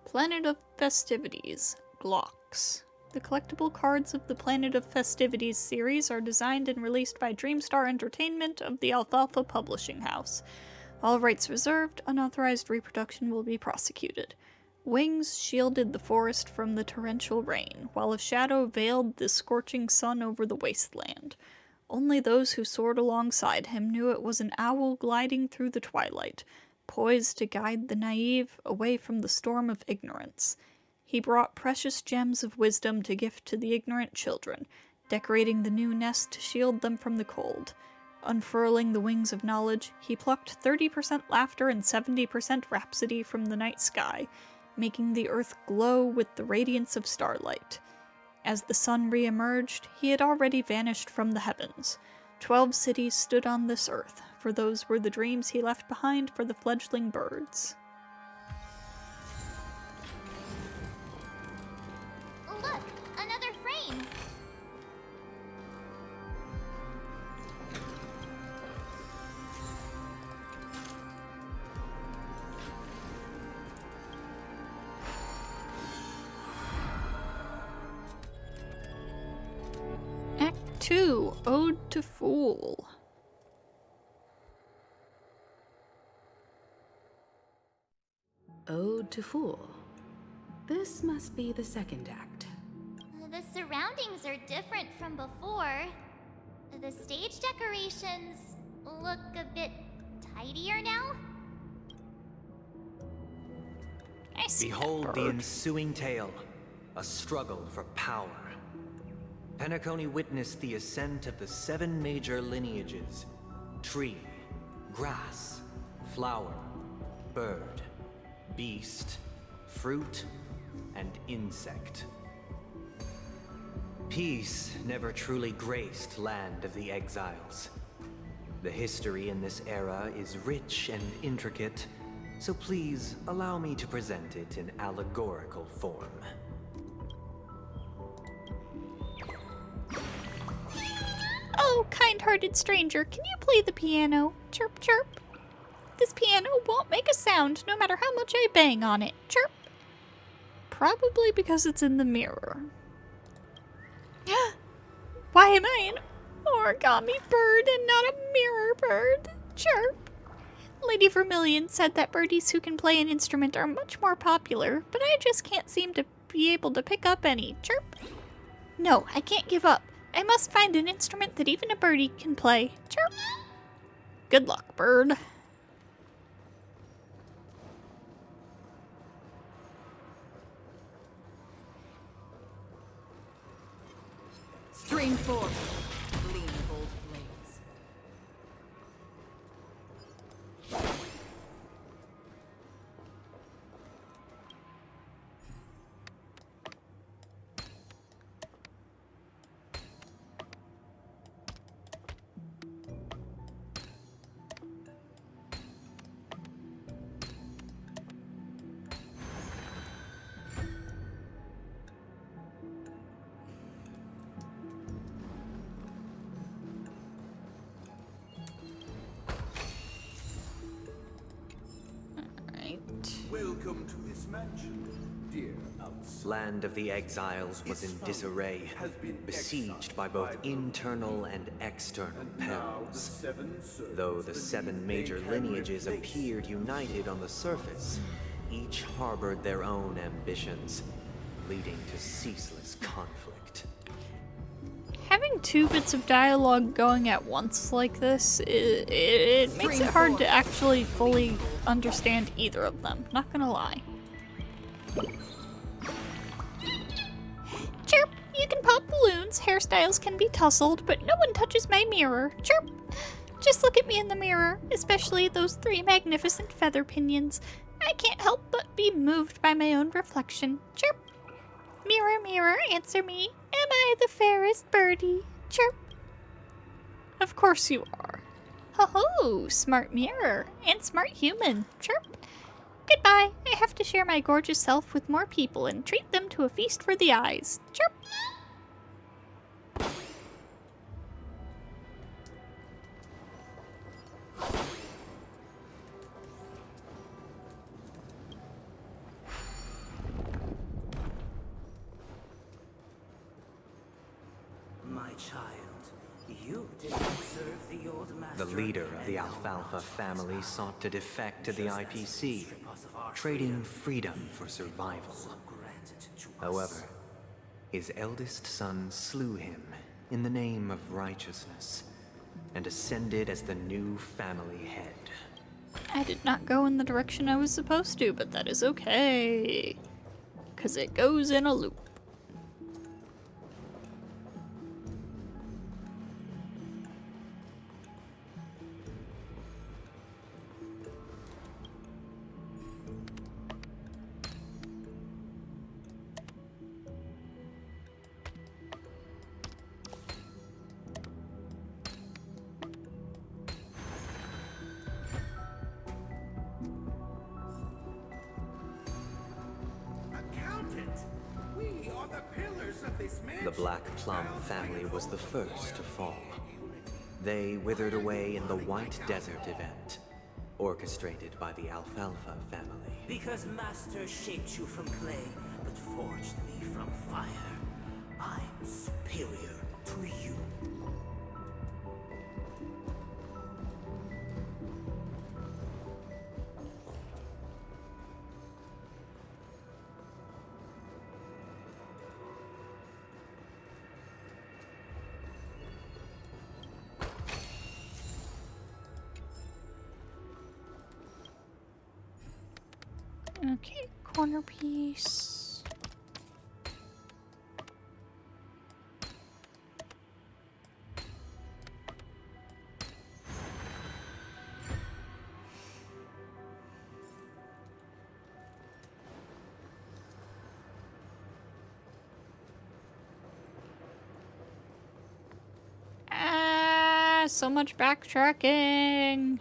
Planet of Festivities, Glocks. The collectible cards of the Planet of Festivities series are designed and released by Dreamstar Entertainment of the Alfalfa Publishing House. All rights reserved, unauthorized reproduction will be prosecuted. Wings shielded the forest from the torrential rain, while a shadow veiled the scorching sun over the wasteland. Only those who soared alongside him knew it was an owl gliding through the twilight, poised to guide the naive away from the storm of ignorance. He brought precious gems of wisdom to gift to the ignorant children, decorating the new nest to shield them from the cold. Unfurling the wings of knowledge, he plucked 30% laughter and 70% rhapsody from the night sky, making the earth glow with the radiance of starlight. As the sun re-emerged, he had already vanished from the heavens. 12 cities stood on this earth, for those were the dreams he left behind for the fledgling birds. Look! Another frame! Act 2, Ode to Fool. Ode to Fool. This must be the second act. The surroundings are different from before. The stage decorations look a bit tidier now. I see Behold the ensuing tale, a struggle for power. Penacony witnessed the ascent of the 7 major lineages: tree, grass, flower, bird, beast, fruit, and insect. Peace never truly graced Land of the Exiles. The history in this era is rich and intricate, so please allow me to present it in allegorical form. Oh, kind-hearted stranger, can you play the piano? Chirp, chirp. This piano won't make a sound no matter how much I bang on it. Chirp. Probably because it's in the mirror. Why am I an origami bird and not a mirror bird? Chirp. Lady Vermilion said that birdies who can play an instrument are much more popular, but I just can't seem to be able to pick up any. Chirp. No, I can't give up. I must find an instrument that even a birdie can play. Chirp. Good luck, bird. Strange force. Gleam bold blades. Welcome to this mansion, dear outsider. Land of the Exiles was in disarray, besieged by both internal and external perils. Though the 7 major lineages appeared united on the surface, each harbored their own ambitions, leading to ceaseless conflict. Having 2 bits of dialogue going at once like this, it makes it hard to actually fully understand either of them, not gonna lie. Chirp! You can pop balloons, hairstyles can be tussled, but no one touches my mirror. Chirp! Just look at me in the mirror, especially those 3 magnificent feather pinions. I can't help but be moved by my own reflection. Chirp! Mirror, mirror, answer me. Am I the fairest birdie? Chirp. Of course you are. Ho-ho, smart mirror and smart human. Chirp. Goodbye. I have to share my gorgeous self with more people and treat them to a feast for the eyes. Chirp. My child, you didn't serve the old master. The leader of the Alfalfa family sought to defect to the IPC, trading freedom for survival. However, his eldest son slew him in the name of righteousness and ascended as the new family head. I did not go in the direction I was supposed to, but that is okay. 'Cause it goes in a loop. The Black Plum family was the first to fall. They withered away in the White Desert event, orchestrated by the Alfalfa family. Because Master shaped you from clay, but forged me from fire. I'm superior to you. Okay, corner piece. Ah, so much backtracking.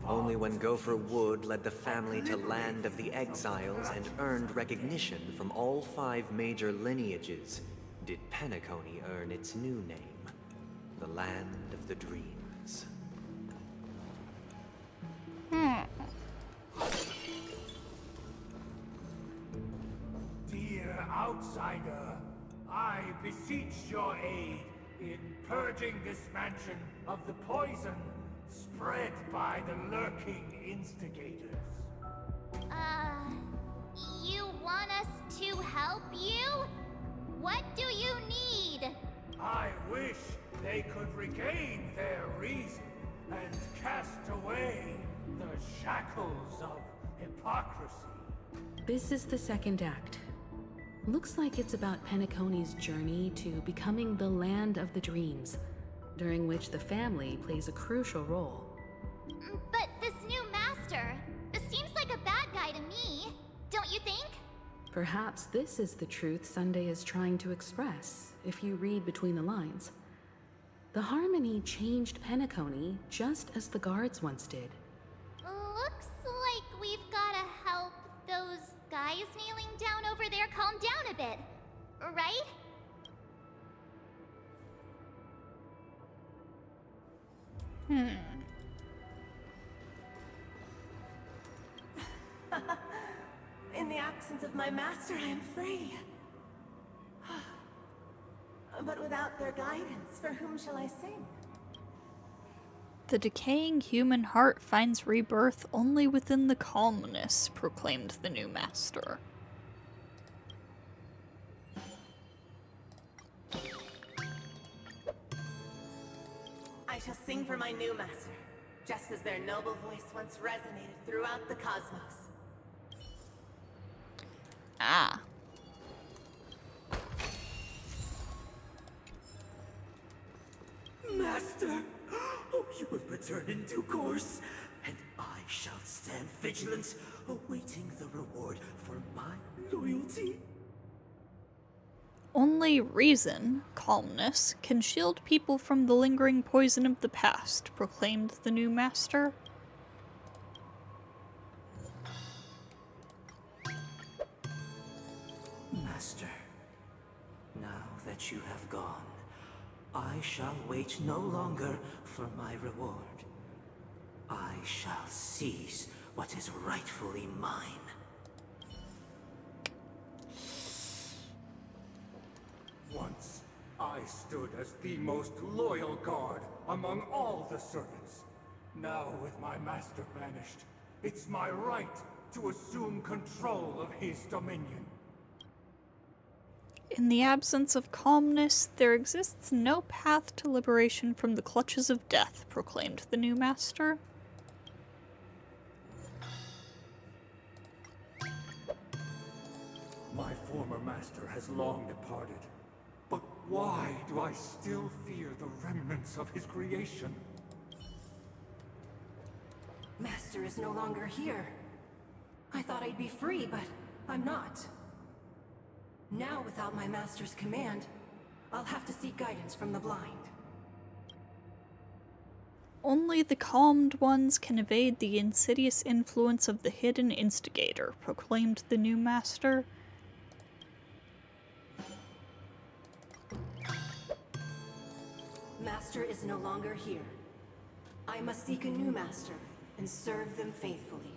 Only when Gopher Wood led the family to Land of the Exiles and earned recognition from all 5 major lineages did Penacony earn its new name, the Land of the Dreams. Dear outsider, I beseech your aid in purging this mansion of the poison spread by the lurking instigators. You want us to help you? What do you need? I wish they could regain their reason and cast away the shackles of hypocrisy. This is the second act. Looks like it's about Penacony's journey to becoming the Land of the Dreams, during which the family plays a crucial role. But this new master seems like a bad guy to me, don't you think? Perhaps this is the truth Sunday is trying to express, if you read between the lines. The Harmony changed Penacony just as the guards once did. Looks like we've gotta help those guys kneeling down over there calm down a bit, right? In the absence of my master, I am free. But without their guidance, for whom shall I sing? The decaying human heart finds rebirth only within the calmness, proclaimed the new master. I shall sing for my new master, just as their noble voice once resonated throughout the cosmos. Ah. Master! Oh, you will return in due course, and I shall stand vigilant, awaiting the reward for my loyalty. Only reason, calmness, can shield people from the lingering poison of the past, proclaimed the new master. Master, now that you have gone, I shall wait no longer for my reward. I shall seize what is rightfully mine. Once, I stood as the most loyal guard among all the servants. Now, with my master banished, it's my right to assume control of his dominion. In the absence of calmness, there exists no path to liberation from the clutches of death, proclaimed the new master. My former master has long departed. But why do I still fear the remnants of his creation? Master is no longer here. I thought I'd be free, but I'm not. Now, without my master's command, I'll have to seek guidance from the blind. Only the calmed ones can evade the insidious influence of the hidden instigator, proclaimed the new master. Master is no longer here. I must seek a new master and serve them faithfully.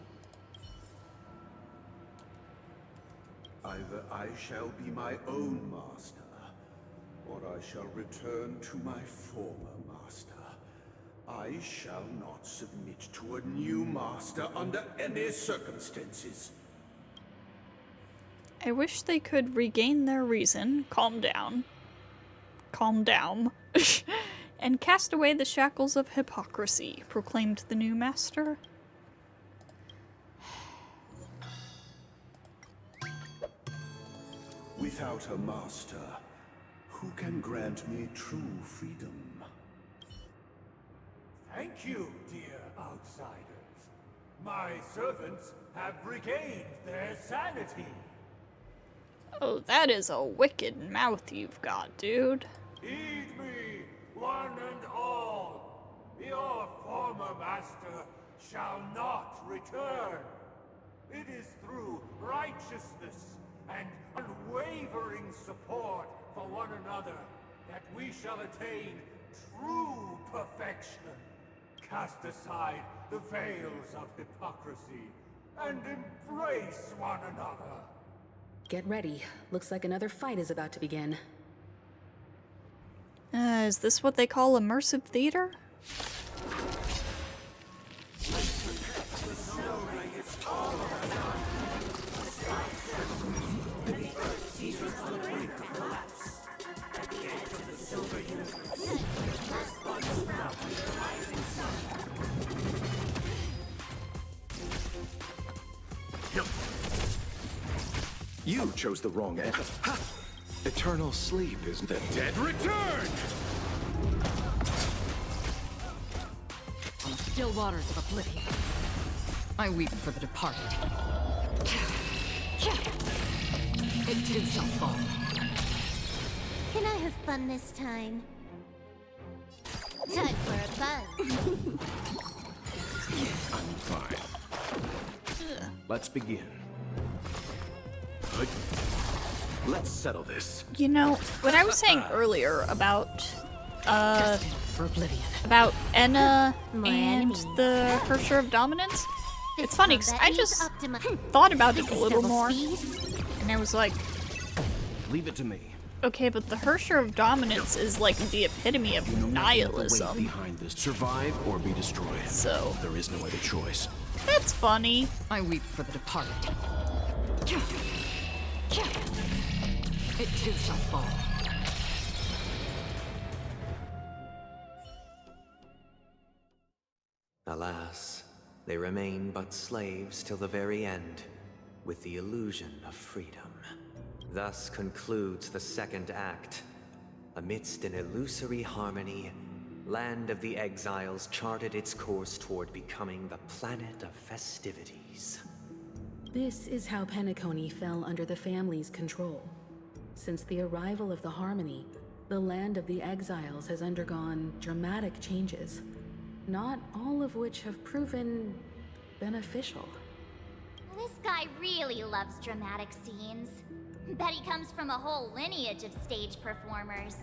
Either I shall be my own master, or I shall return to my former master. I shall not submit to a new master under any circumstances. I wish they could regain their reason, calm down, and cast away the shackles of hypocrisy, proclaimed the new master. Without a master, who can grant me true freedom? Thank you, dear outsiders. My servants have regained their sanity. Oh, that is a wicked mouth you've got, dude. Heed me, one and all. Your former master shall not return. It is through righteousness and unwavering support for one another that we shall attain true perfection. Cast aside the veils of hypocrisy and embrace one another. Get ready. Looks like another fight is about to begin. Is this what they call immersive theater? You chose the wrong end. Eternal sleep is the dead return! On the still waters of oblivion, I weep for the departed. It too shall fall. Can I have fun this time? Time for a buzz. I'm fine. Let's begin. Let's settle this. You know, what I was saying earlier about, for oblivion. about Enna My and enemies. the Harsher of Dominance, This it's funny because combat I needs just optima- thought about it This a is little double more, speed. and I was like, Leave it to me. okay, but the Harsher of Dominance is like the epitome of The weight nihilism, behind this. Survive or be destroyed. so There is no other choice. that's funny. I weep for the departed. It too shall fall. Alas, they remain but slaves till the very end, with the illusion of freedom. Thus concludes the second act. Amidst an illusory harmony, Land of the Exiles charted its course toward becoming the planet of festivities. This is how Penacony fell under the family's control. Since the arrival of the Harmony, the Land of the Exiles has undergone dramatic changes, not all of which have proven beneficial. This guy really loves dramatic scenes. Bet he comes from a whole lineage of stage performers.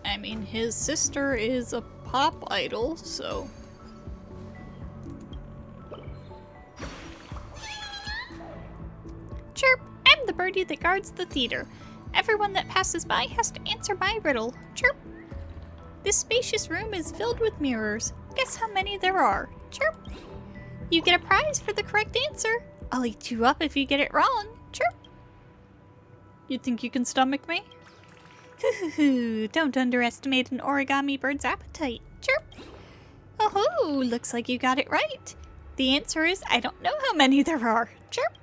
I mean, his sister is a pop idol, so... Chirp! I'm the birdie that guards the theater. Everyone that passes by has to answer my riddle. Chirp! This spacious room is filled with mirrors. Guess how many there are. Chirp! You get a prize for the correct answer. I'll eat you up if you get it wrong. Chirp! You think you can stomach me? Hoo-hoo-hoo, don't underestimate an origami bird's appetite. Chirp! Oh-ho, looks like you got it right. The answer is, I don't know how many there are. Chirp!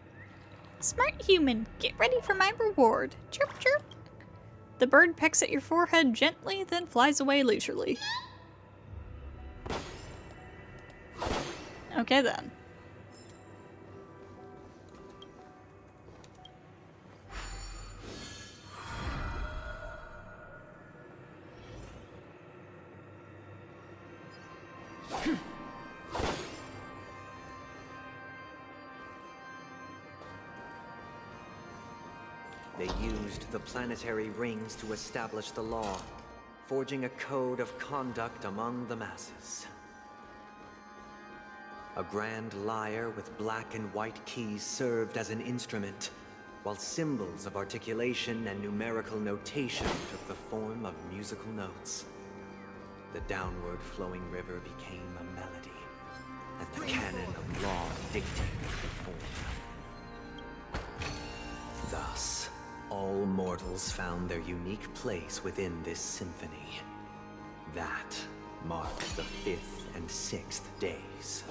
Smart human, get ready for my reward. Chirp, chirp. The bird pecks at your forehead gently, then flies away leisurely. Okay then. They used the planetary rings to establish the law, forging a code of conduct among the masses. A grand lyre with black and white keys served as an instrument, while symbols of articulation and numerical notation took the form of musical notes. The downward flowing river became a melody, and the canon of law dictated the form. Thus, all mortals found their unique place within this symphony. That marked the 5th and 6th days.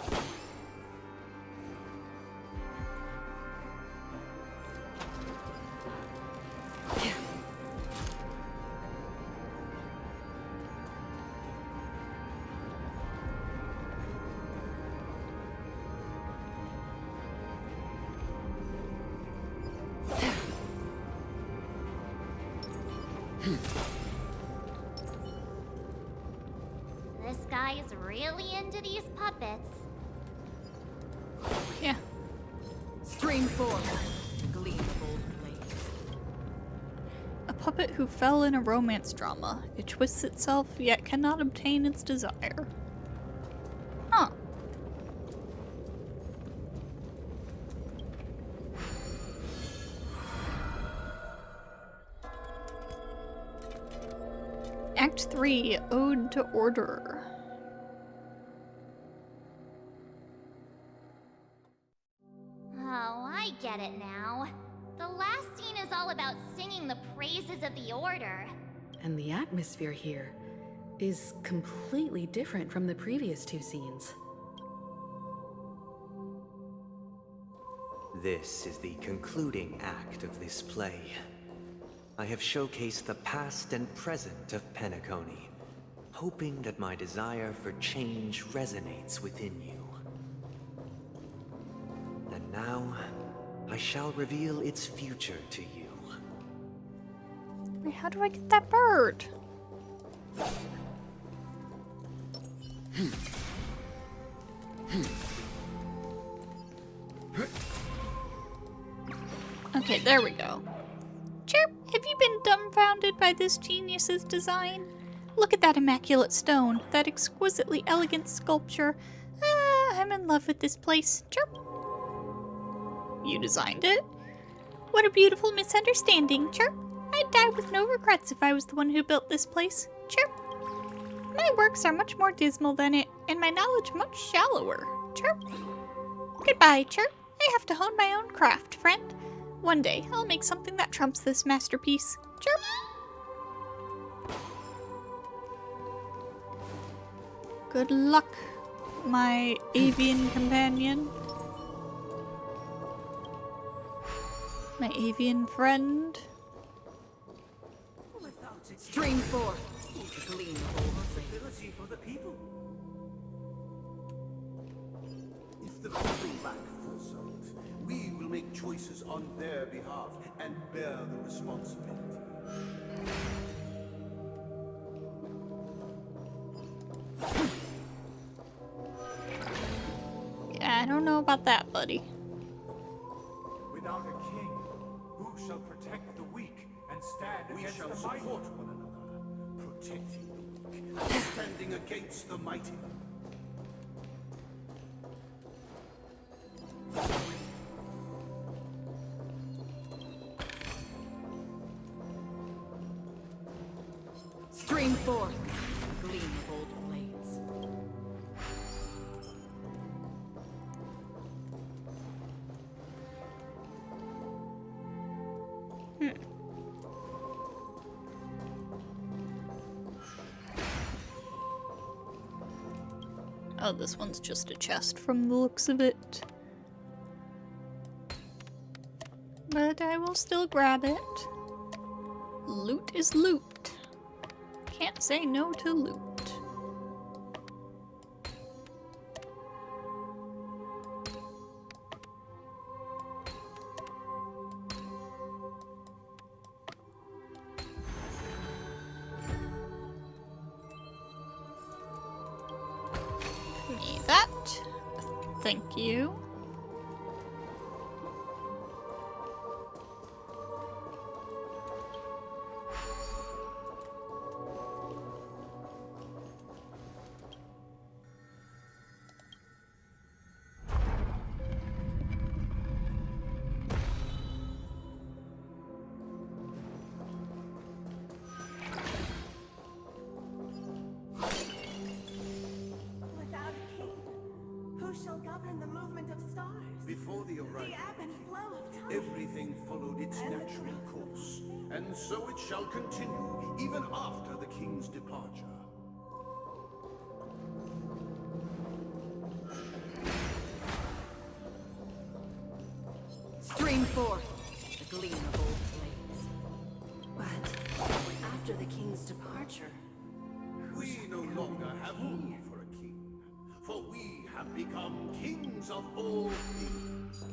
This guy is really into these puppets. Yeah. Stream 4. Gleam of old blades. A puppet who fell in a romance drama. It twists itself, yet cannot obtain its desire. Huh. Act 3, Ode to Order. Oh, I get it now. The last scene is all about singing the praises of the Order. And the atmosphere here is completely different from the previous 2 scenes. This is the concluding act of this play. I have showcased the past and present of Penacony, hoping that my desire for change resonates within you. And now, I shall reveal its future to you. Wait, how do I get that bird? Okay, there we go. Chirp, have you been dumbfounded by this genius's design? Look at that immaculate stone, that exquisitely elegant sculpture. Ah, I'm in love with this place. Chirp. You designed it? What a beautiful misunderstanding. Chirp. I'd die with no regrets if I was the one who built this place. Chirp. My works are much more dismal than it, and my knowledge much shallower. Chirp. Goodbye, Chirp. I have to hone my own craft, friend. One day, I'll make something that trumps this masterpiece. Chirp. Good luck, my avian companion. My avian friend. Stream 4. Gleam of old blades. For the people. If the people lack foresight, we will make choices on their behalf and bear the responsibility. Yeah, I don't know about that, buddy. Without a king, who shall protect the weak and stand against the mighty? We shall support one another, protecting the weak and standing against the mighty. Stream 4. Gleam of old blades. Oh, this one's just a chest from the looks of it. But I will still grab it. Loot is loot. Can't say no to loot. Give me that. Thank you. Without a king, who shall govern the movement of stars? Before the The arrival, ebb and flow of time. everything followed its natural course, and so it shall continue even after the king's departure. Stream 4. The gleam of old blades. But after the king's departure, We no longer have need for a king, for we have become kings of all things.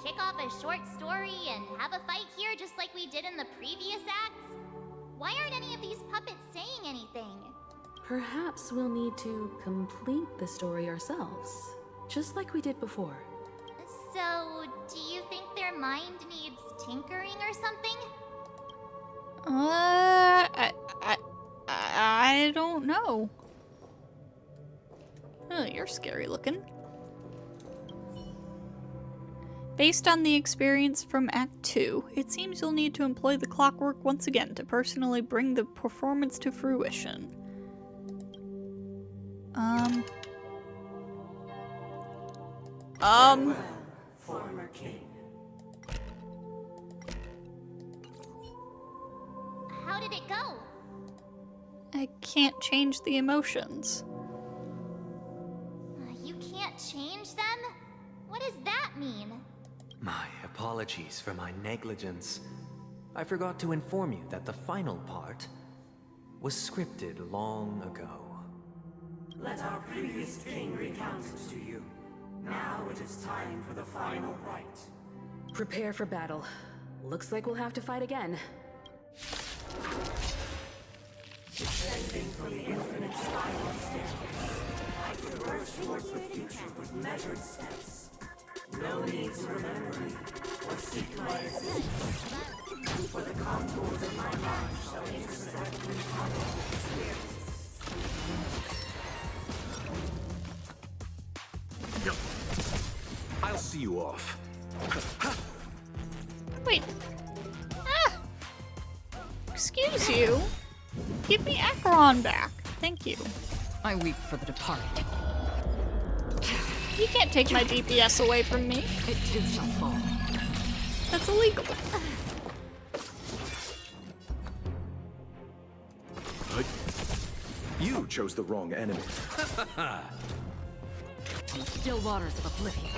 kick off a short story and have a fight here just like we did in the previous acts? Why aren't any of these puppets saying anything? Perhaps we'll need to complete the story ourselves, just like we did before. So, do you think their mind needs tinkering or something? I don't know. Oh, you're scary looking. Based on the experience from Act 2, it seems you'll need to employ the clockwork once again to personally bring the performance to fruition. Former king. How did it go? I can't change the emotions. You can't change them? What does that mean? My apologies for my negligence. I forgot to inform you that the final part was scripted long ago. Let our previous king recount it to you. Now it is time for the final rite. Prepare for battle. Looks like we'll have to fight again. Descending from the infinite spiral staircase, I converge towards the future with measured steps. No need to remember me or seek my existence, for the contours of my mind shall intersect with harmonious spirits. I'll see you off. Wait. Ah! Excuse you. Give me Acheron back. Thank you. I weep for the departed. You can't take my DPS away from me. It too shall fall. That's illegal. You chose the wrong enemy. On the still waters of oblivion.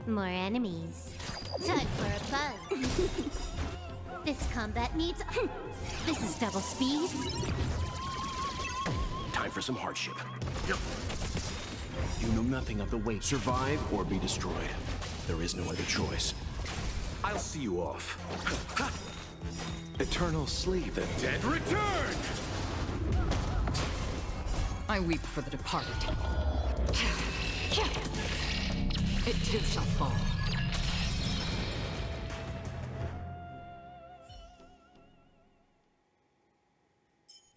More enemies. Time for a buzz. This combat needs... This is double speed. Time for some hardship. You know nothing of the way. Survive or be destroyed. There is no other choice. I'll see you off. Eternal sleep. The dead return! I weep for the departed. It too shall fall.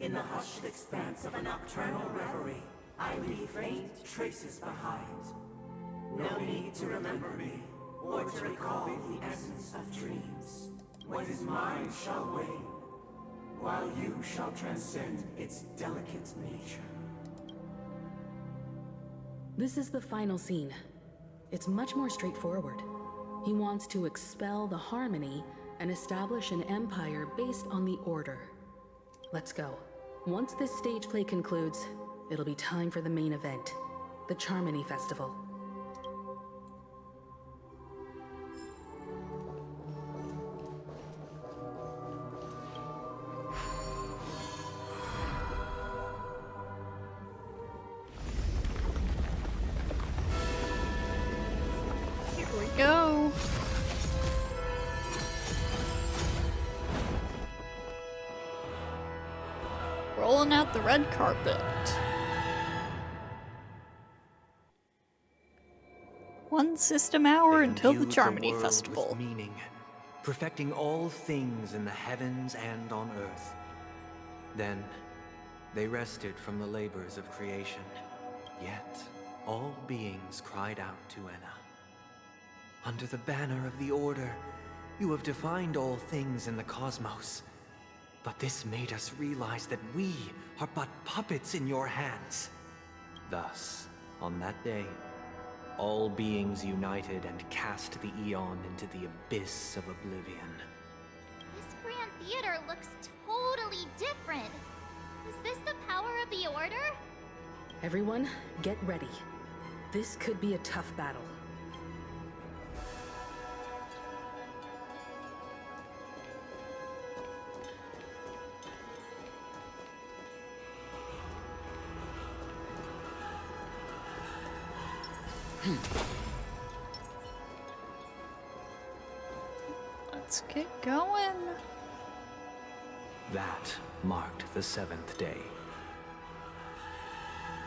In the hushed expanse of a nocturnal reverie, I leave faint traces behind. No need to remember me, or to recall the essence of dreams. What is mine shall wane, while you shall transcend its delicate nature. This is the final scene. It's much more straightforward. He wants to expel the Harmony and establish an empire based on the Order. Let's go. Once this stage play concludes, it'll be time for the main event, the Charmony Festival. Here we go. Rolling out the red carpet. One system hour until the Charmony Festival. With meaning, perfecting all things in the heavens and on earth. Then they rested from the labors of creation. Yet all beings cried out to Enna. Under the banner of the Order, you have defined all things in the cosmos. But this made us realize that we are but puppets in your hands. Thus, on that day, all beings united and cast the Eon into the abyss of oblivion. This Grand Theater looks totally different. Is this the power of the Order? Everyone, get ready. This could be a tough battle. Let's get going. That marked the 7th day.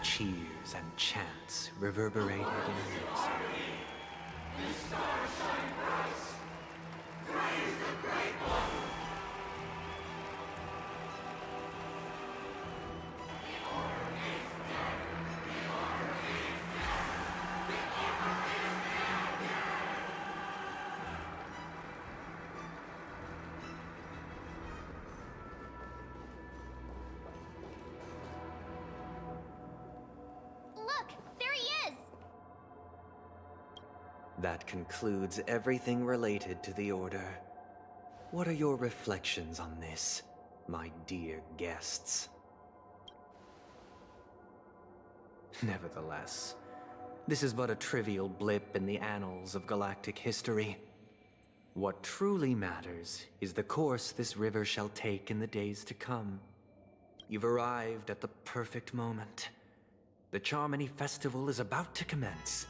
Cheers and chants reverberated in unison. The stars shine bright. Praise the Great One. Look, there he is! That concludes everything related to the Order. What are your reflections on this, my dear guests? Nevertheless, this is but a trivial blip in the annals of galactic history. What truly matters is the course this river shall take in the days to come. You've arrived at the perfect moment. The Charmony Festival is about to commence,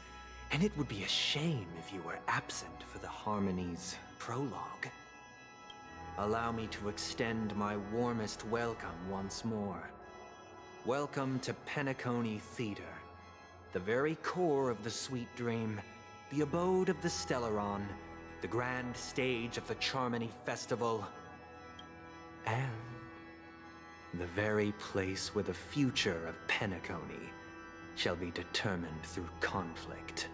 and it would be a shame if you were absent for the Harmony's prologue. Allow me to extend my warmest welcome once more. Welcome to Penacony Theater, the very core of the Sweet Dream, the abode of the Stellaron, the grand stage of the Charmony Festival, and the very place where the future of Penacony shall be determined through conflict.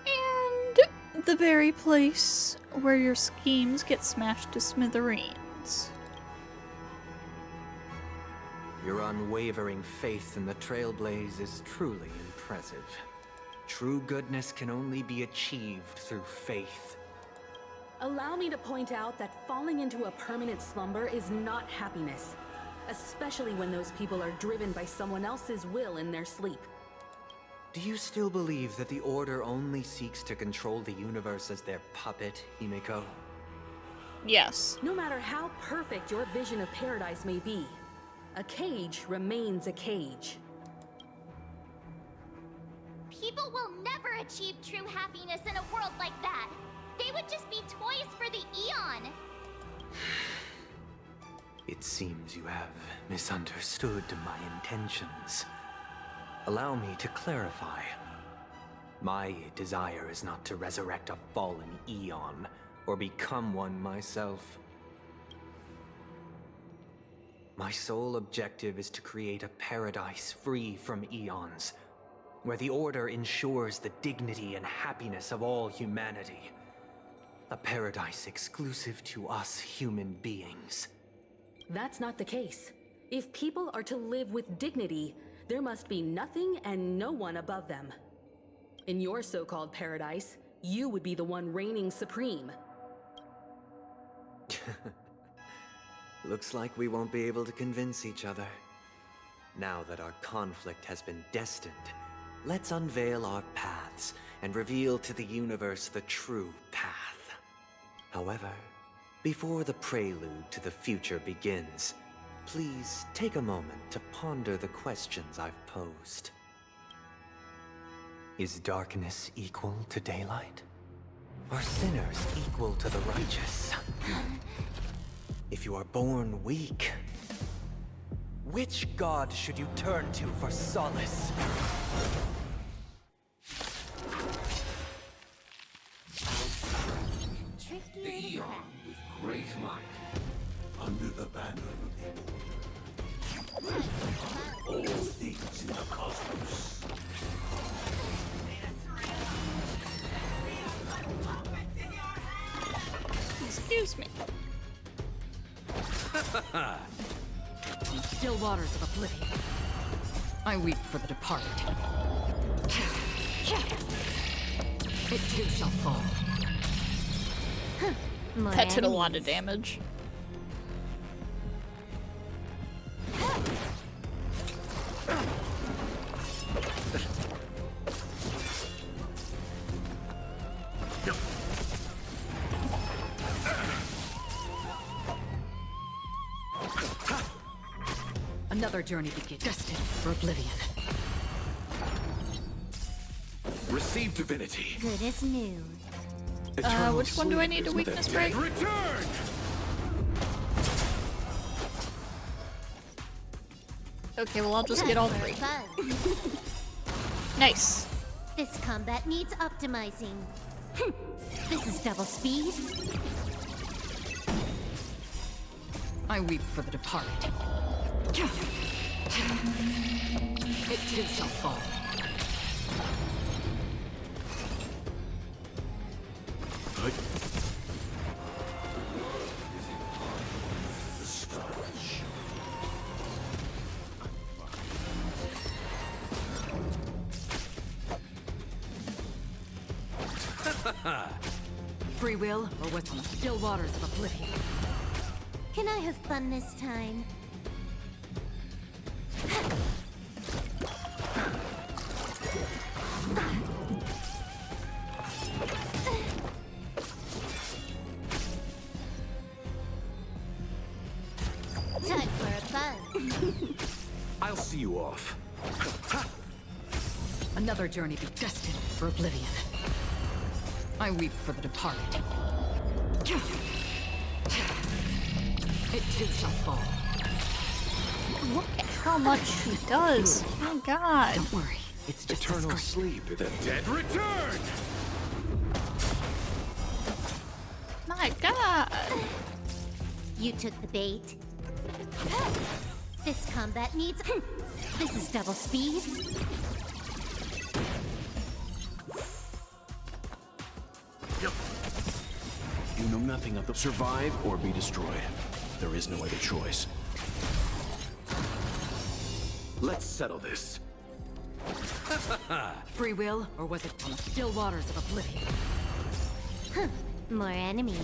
And the very place where your schemes get smashed to smithereens. Your unwavering faith in the Trailblaze is truly impressive. True goodness can only be achieved through faith. Allow me to point out that falling into a permanent slumber is not happiness, especially when those people are driven by someone else's will in their sleep. Do you still believe that the Order only seeks to control the universe as their puppet, Himiko? Yes. No matter how perfect your vision of paradise may be, a cage remains a cage. People will never achieve true happiness in a world like that. They would just be toys for the Eon. It seems you have misunderstood my intentions. Allow me to clarify. My desire is not to resurrect a fallen Eon, or become one myself. My sole objective is to create a paradise free from Eons, where the Order ensures the dignity and happiness of all humanity. A paradise exclusive to us human beings. That's not the case. If people are to live with dignity, there must be nothing and no one above them. In your so-called paradise, you would be the one reigning supreme. Looks like we won't be able to convince each other. Now that our conflict has been destined, let's unveil our paths and reveal to the universe the true path. However, before the prelude to the future begins, please take a moment to ponder the questions I've posed. Is darkness equal to daylight? Are sinners equal to the righteous? If you are born weak, which god should you turn to for solace? The Eon with great might, under the banner of the Order. All things in the cosmos. Excuse me. In still waters of oblivion, I weep for the departed. It too shall fall. That did a lot of damage. Another journey begins, destined for oblivion. Receive divinity. Good as new. Which one do I need to weakness break? Return! Okay, well I'll just get all three. Nice. This combat needs optimizing. This is double speed. I weep for the departed. It too shall fall. Free will, or what's on the still waters of oblivion? Can I have fun this time? Time for a fun. I'll see you off. Another journey be destined for oblivion. I weep for the departed. It too shall fall. Look at how much she does. Oh god. Don't worry, it's just eternal sleep. The dead return! My god. You took the bait. This combat needs... This is double speed. You know nothing of the survive or be destroyed. There is no other choice. Let's settle this. Free will, or was it on the still waters of oblivion? More enemies.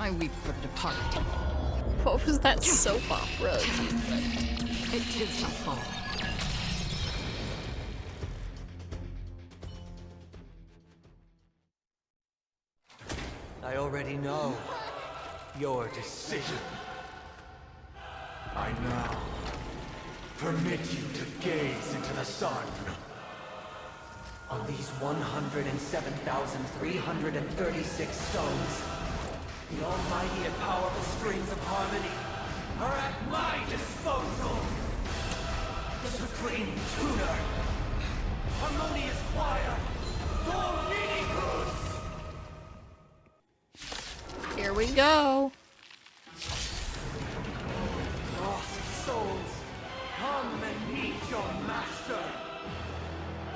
I weep for the departed. What was that soap opera? It too shall fall. I already know your decision. I now permit you to gaze into the sun. On these 107,336 stones, the almighty and powerful strings of harmony are at my disposal. The supreme tuner, harmonious choir, Domination. Here we go. Lost souls, come and meet your master.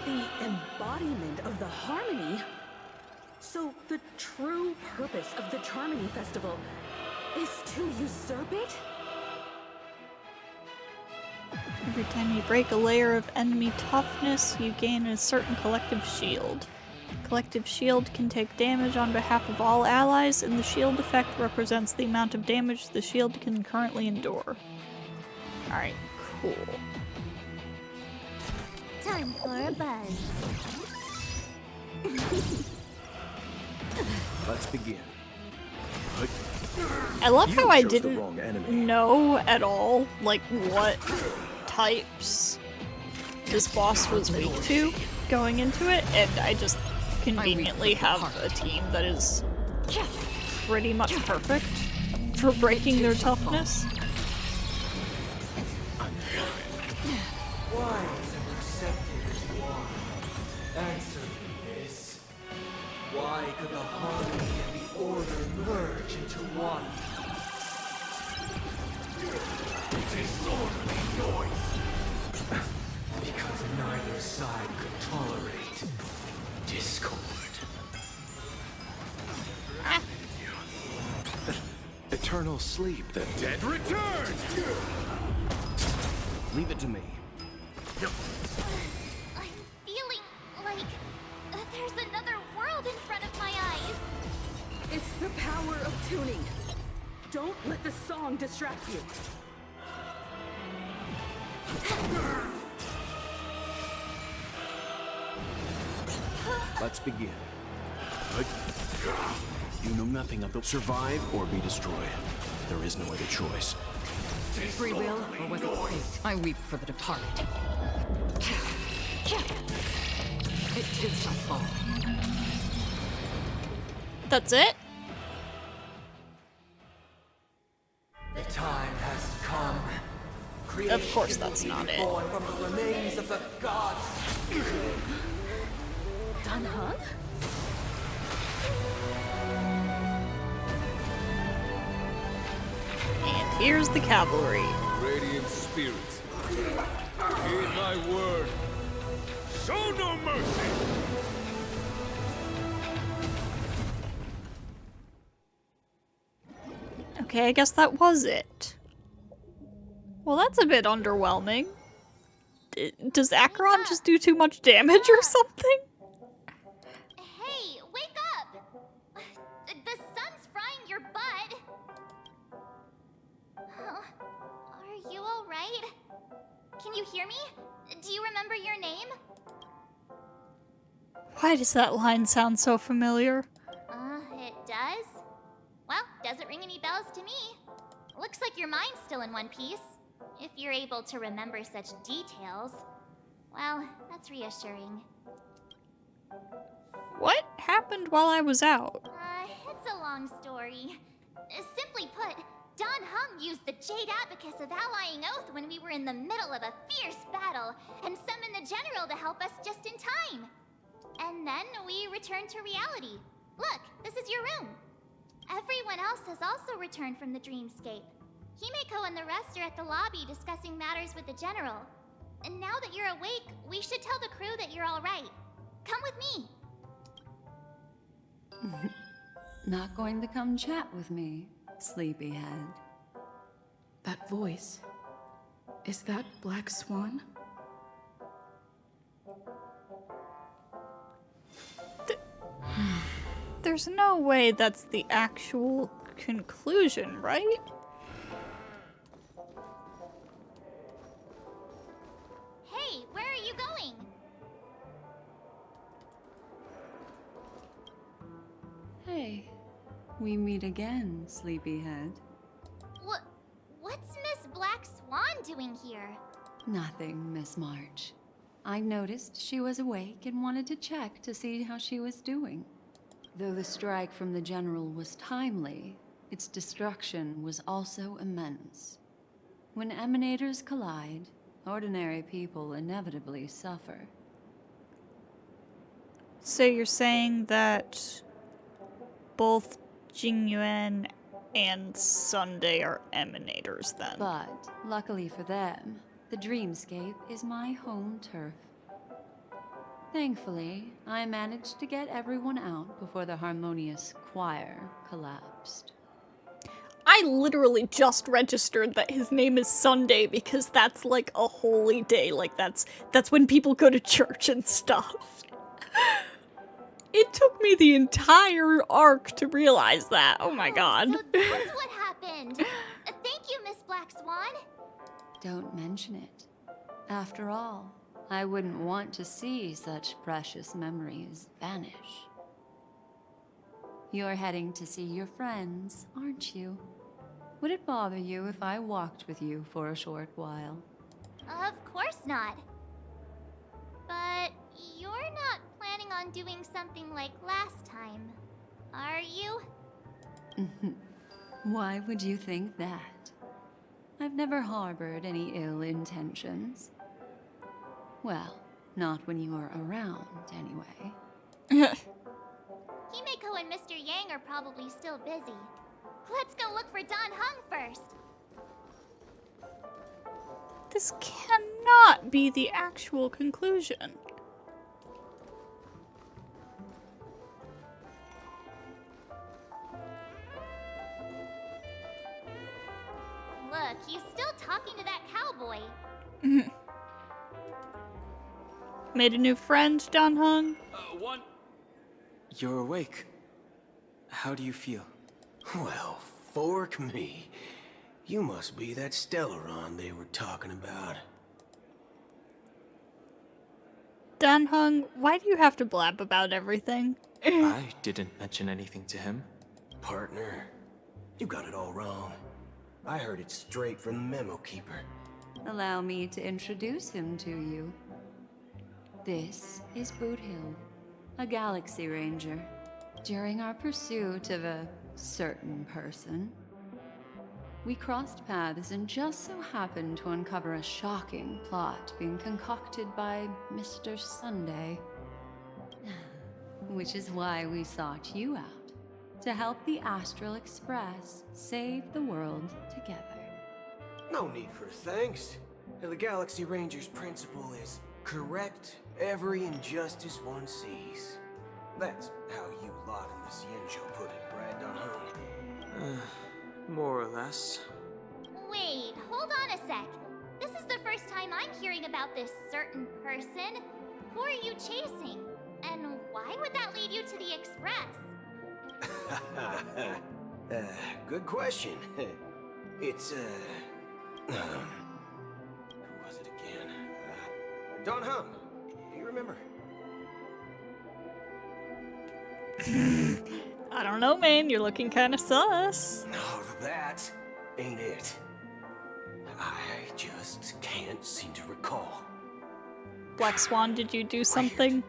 The embodiment of the harmony? So the true purpose of the Charmony Festival is to usurp it? Every time you break a layer of enemy toughness, you gain a certain collective shield. Collective shield can take damage on behalf of all allies, and the shield effect represents the amount of damage the shield can currently endure. Alright, cool. Time for a buzz. Let's begin. I love how I chose the didn't wrong enemy. know at all, like, what types this boss was weak to going into it, and I just conveniently have a team that is pretty much perfect for breaking their toughness. Why is it accepted as one? Answer me this. Why could the harmony and the order merge into one? Disorderly noise! Because neither side could tolerate discord. Eternal sleep. The dead return! Leave it to me. I'm feeling like there's another world in front of my eyes. It's the power of tuning. Don't let the song distract you. Let's begin. You know nothing of the survive or be destroyed. There is no other choice. Free will, or was it fate? I weep for the departed. It too shall fall. That's it? The time has come. Of course that's not it. Born from the remains of the gods. Dan Heng? And here's the cavalry. Radiant spirits, heed my word. Show no mercy! Okay, I guess that was it. Well, that's a bit underwhelming. Does Acheron just do too much damage or something? Hey, wake up! The sun's frying your butt! Are you alright? Can you hear me? Do you remember your name? Why does that line sound so familiar? It does? Well, doesn't ring any bells to me. Looks like your mind's still in one piece. If you're able to remember such details. Well, that's reassuring. What happened while I was out? It's a long story. Simply put, Dan Heng used the Jade Abacus of Allying Oath when we were in the middle of a fierce battle, and summoned the general to help us just in time. And then we returned to reality. Look, this is your room. Everyone else has also returned from the dreamscape. Himeko and the rest are at the lobby discussing matters with the general. And now that you're awake, we should tell the crew that you're alright. Come with me. Not going to come chat with me, sleepyhead. That voice. Is that Black Swan? There's no way that's the actual conclusion, right? Hey, where are you going? Hey, we meet again, sleepyhead. What's Miss Black Swan doing here? Nothing, Miss March. I noticed she was awake and wanted to check to see how she was doing. Though the strike from the general was timely, its destruction was also immense. When emanators collide, ordinary people inevitably suffer. So you're saying that both Jingyuan and Sunday are emanators then? But, luckily for them, the dreamscape is my home turf. Thankfully, I managed to get everyone out before the Harmonious choir collapsed. I literally just registered that his name is Sunday because that's like a holy day. Like that's when people go to church and stuff. It took me the entire arc to realize that. Oh my god. So that's what happened. Thank you, Miss Black Swan. Don't mention it. After all, I wouldn't want to see such precious memories vanish. You're heading to see your friends, aren't you? Would it bother you if I walked with you for a short while? Of course not. But you're not planning on doing something like last time, are you? Why would you think that? I've never harbored any ill intentions. Well, not when you are around, anyway. Himeko and Mr. Yang are probably still busy. Let's go look for Dan Heng first. This cannot be the actual conclusion. Look, he's still talking to that cowboy. Made a new friend, Dan Heng? You're awake. How do you feel? Well, fork me. You must be that Stellaron they were talking about. Dan Heng, why do you have to blab about everything? I didn't mention anything to him. Partner, you got it all wrong. I heard it straight from the memo keeper. Allow me to introduce him to you. This is Boot Hill, a galaxy ranger. During our pursuit of a certain person, we crossed paths and just so happened to uncover a shocking plot being concocted by Mr. Sunday. Which is why we sought you out, to help the Astral Express save the world together. No need for thanks. The Galaxy Ranger's principle is correct every injustice one sees. That's how you lot in the Cienjo put it, right, Don? More or less. Wait, hold on a sec. This is the first time I'm hearing about this certain person. Who are you chasing? And why would that lead you to the Express? Good question. It's, who was it again? Don Hum. Do you remember? I don't know, man. You're looking kind of sus. No, that ain't it. I just can't seem to recall. Black Swan, did you do something?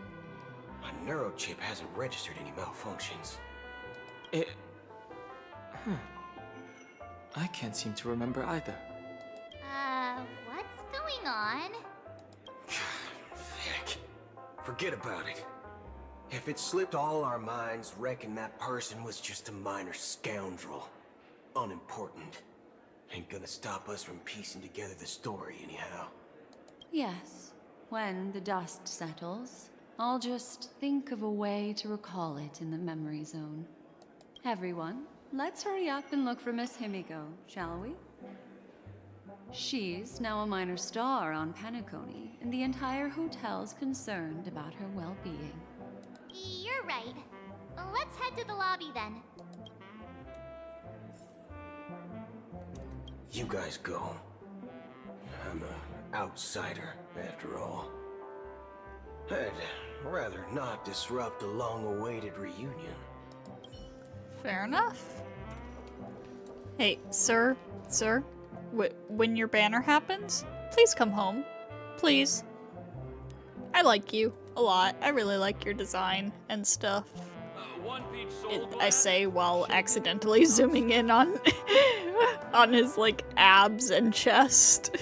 My neurochip hasn't registered any malfunctions. I can't seem to remember either. What's going on? Heck, forget about it. If it slipped all our minds, reckon that person was just a minor scoundrel. Unimportant. Ain't gonna stop us from piecing together the story anyhow. Yes, when the dust settles, I'll just think of a way to recall it in the memory zone. Everyone, let's hurry up and look for Miss Himiko, shall we? She's now a minor star on Penacony, and the entire hotel's concerned about her well-being. You're right. Let's head to the lobby then. You guys go. I'm an outsider, after all. I'd rather not disrupt a long-awaited reunion. Fair enough. Hey, sir, when your banner happens, please come home. Please. I like you a lot. I really like your design and stuff. I say while accidentally zooming in on on his like abs and chest.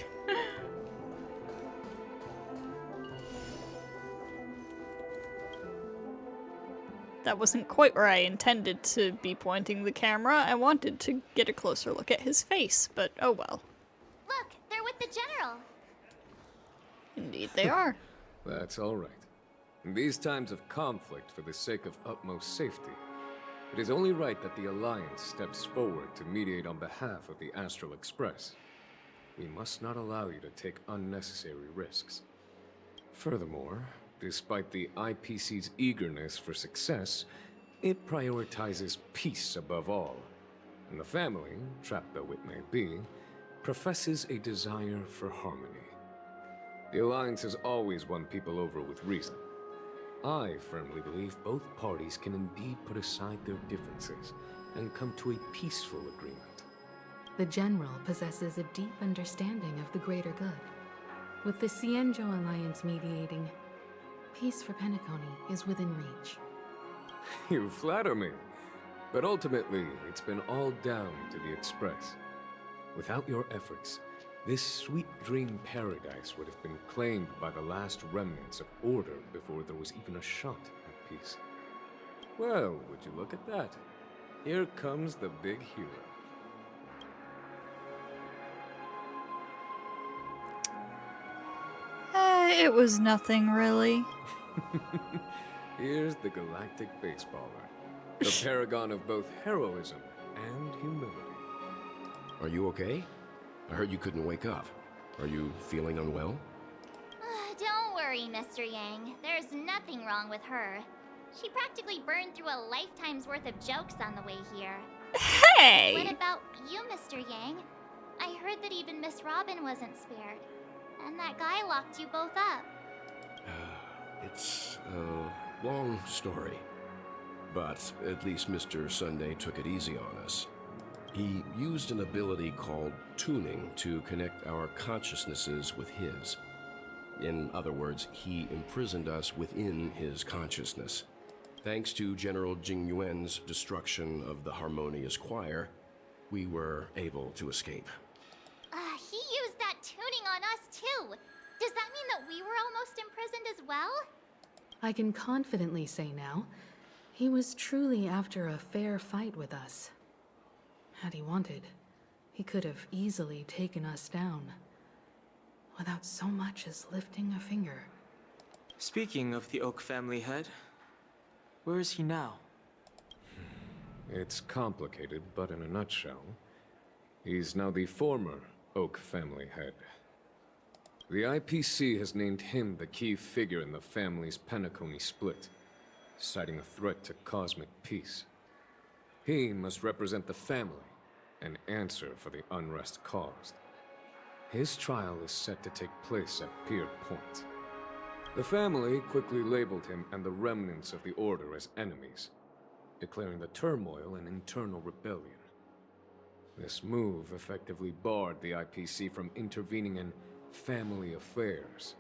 That wasn't quite where I intended to be pointing the camera. I wanted to get a closer look at his face, but oh well. Look, they're with the General. Indeed they are. That's all right. In these times of conflict, for the sake of utmost safety, it is only right that the Alliance steps forward to mediate on behalf of the Astral Express. We must not allow you to take unnecessary risks. Furthermore, despite the IPC's eagerness for success, it prioritizes peace above all. And the family, trapped though it may be, professes a desire for harmony. The Alliance has always won people over with reason. I firmly believe both parties can indeed put aside their differences and come to a peaceful agreement. The General possesses a deep understanding of the greater good. With the Cienjo Alliance mediating, peace for Penacony is within reach. You flatter me. But ultimately, it's been all down to the Express. Without your efforts, this sweet dream paradise would have been claimed by the last remnants of order before there was even a shot at peace. Well, would you look at that? Here comes the big hero. It was nothing really. Here's the galactic baseballer, the paragon of both heroism and humility. Are you okay? I heard you couldn't wake up. Are you feeling unwell? Don't worry, Mr. Yang. There's nothing wrong with her. She practically burned through a lifetime's worth of jokes on the way here. Hey! What about you, Mr. Yang? I heard that even Miss Robin wasn't spared. And that guy locked you both up. It's a long story. But at least Mr. Sunday took it easy on us. He used an ability called tuning to connect our consciousnesses with his. In other words, he imprisoned us within his consciousness. Thanks to General Jing Yuan's destruction of the Harmonious Choir, we were able to escape. He used that tuning on us too. Does that mean that we were almost imprisoned as well? I can confidently say now, he was truly after a fair fight with us. Had he wanted, he could have easily taken us down, without so much as lifting a finger. Speaking of the Oak family head, where is he now? It's complicated, but in a nutshell, he's now the former Oak family head. The IPC has named him the key figure in the family's Penacony split, citing a threat to cosmic peace. He must represent the family and answer for the unrest caused. His trial is set to take place at Pier Point. The family quickly labeled him and the remnants of the Order as enemies, declaring the turmoil an internal rebellion. This move effectively barred the IPC from intervening in family affairs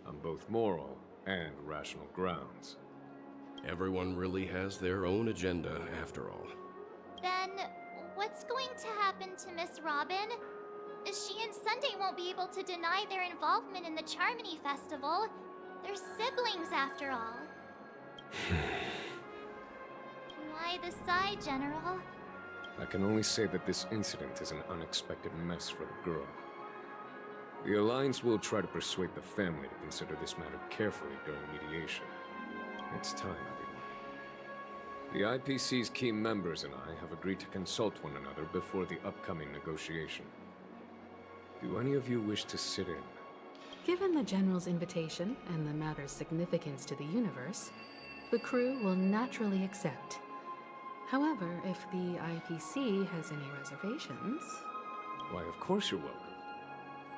on both moral and rational grounds. Everyone really has their own agenda, after all. Then, what's going to happen to Miss Robin? She and Sunday won't be able to deny their involvement in the Charmony Festival. They're siblings, after all. Why the sigh, General? I can only say that this incident is an unexpected mess for the girl. The Alliance will try to persuade the family to consider this matter carefully during mediation. It's time, everyone. The IPC's key members and I have agreed to consult one another before the upcoming negotiation. Do any of you wish to sit in? Given the General's invitation and the matter's significance to the universe, the crew will naturally accept. However, if the IPC has any reservations... Why, of course you're welcome.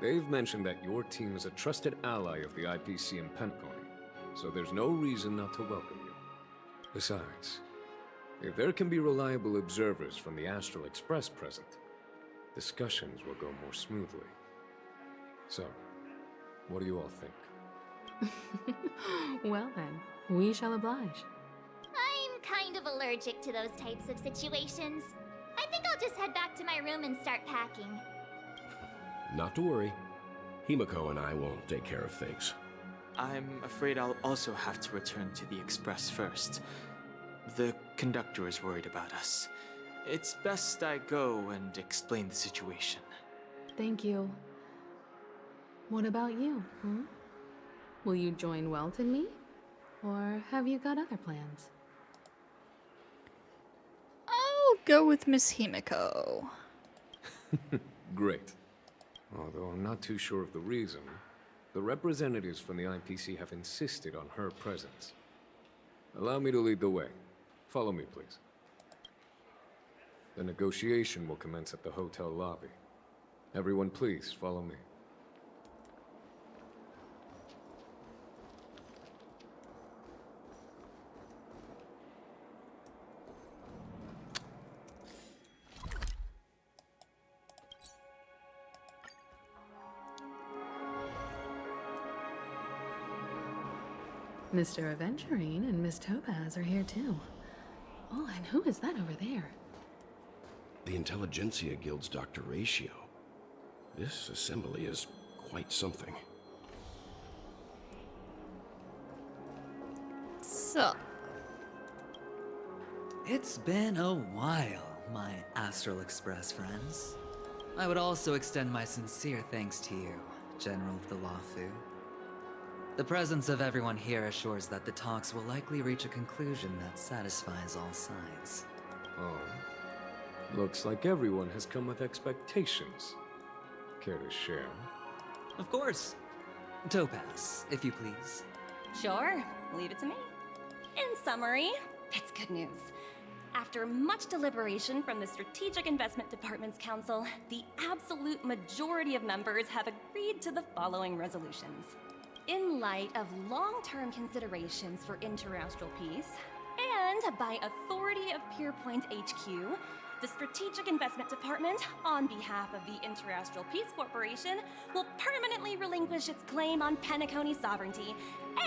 They've mentioned that your team is a trusted ally of the IPC in Penacony, so there's no reason not to welcome you. Besides, if there can be reliable observers from the Astral Express present, discussions will go more smoothly. So, what do you all think? Well then, we shall oblige. I'm kind of allergic to those types of situations. I think I'll just head back to my room and start packing. Not to worry. Himiko and I will take care of things. I'm afraid I'll also have to return to the Express first. The conductor is worried about us. It's best I go and explain the situation. Thank you. What about you, Will you join Welt and me? Or have you got other plans? I'll go with Miss Himiko. Great. Although I'm not too sure of the reason, the representatives from the IPC have insisted on her presence. Allow me to lead the way. Follow me, please. The negotiation will commence at the hotel lobby. Everyone, please follow me. Mr. Aventurine and Miss Topaz are here too. Oh, and who is that over there? The Intelligentsia Guild's Dr. Ratio. This assembly is quite something. So. It's been a while, my Astral Express friends. I would also extend my sincere thanks to you, General of the Lawfu. The presence of everyone here assures that the talks will likely reach a conclusion that satisfies all sides. Oh. Looks like everyone has come with expectations. Care to share? Of course. Topaz, if you please. Sure, leave it to me. In summary, it's good news. After much deliberation from the Strategic Investment Department's Council, the absolute majority of members have agreed to the following resolutions. In light of long-term considerations for interastral peace, and by authority of Pierpoint HQ, the Strategic Investment Department, on behalf of the Interastral Peace Corporation, will permanently relinquish its claim on Penacony sovereignty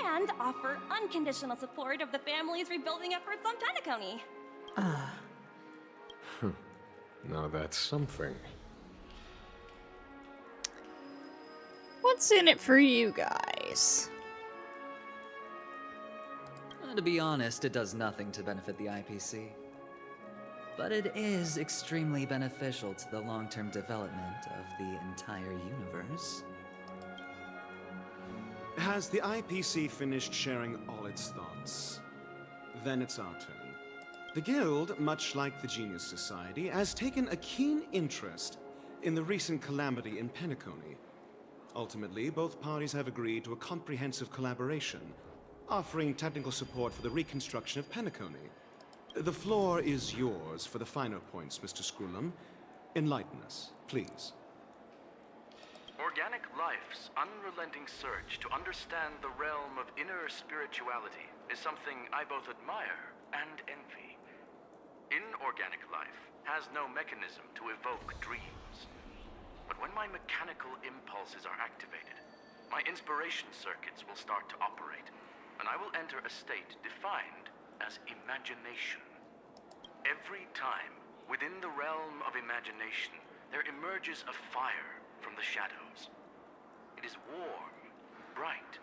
and offer unconditional support of the family's rebuilding efforts on Penacony. Now that's something. What's in it for you guys? To be honest, it does nothing to benefit the IPC. But it is extremely beneficial to the long-term development of the entire universe. Has the IPC finished sharing all its thoughts? Then it's our turn. The Guild, much like the Genius Society, has taken a keen interest in the recent calamity in Penacony. Ultimately, both parties have agreed to a comprehensive collaboration, offering technical support for the reconstruction of Penacony. The floor is yours for the finer points, Mr. Screwlum. Enlighten us, please. Organic life's unrelenting search to understand the realm of inner spirituality is something I both admire and envy. Inorganic life has no mechanism to evoke dreams. But when my mechanical impulses are activated, my inspiration circuits will start to operate, and I will enter a state defined as imagination. Every time, within the realm of imagination, there emerges a fire from the shadows. It is warm, bright.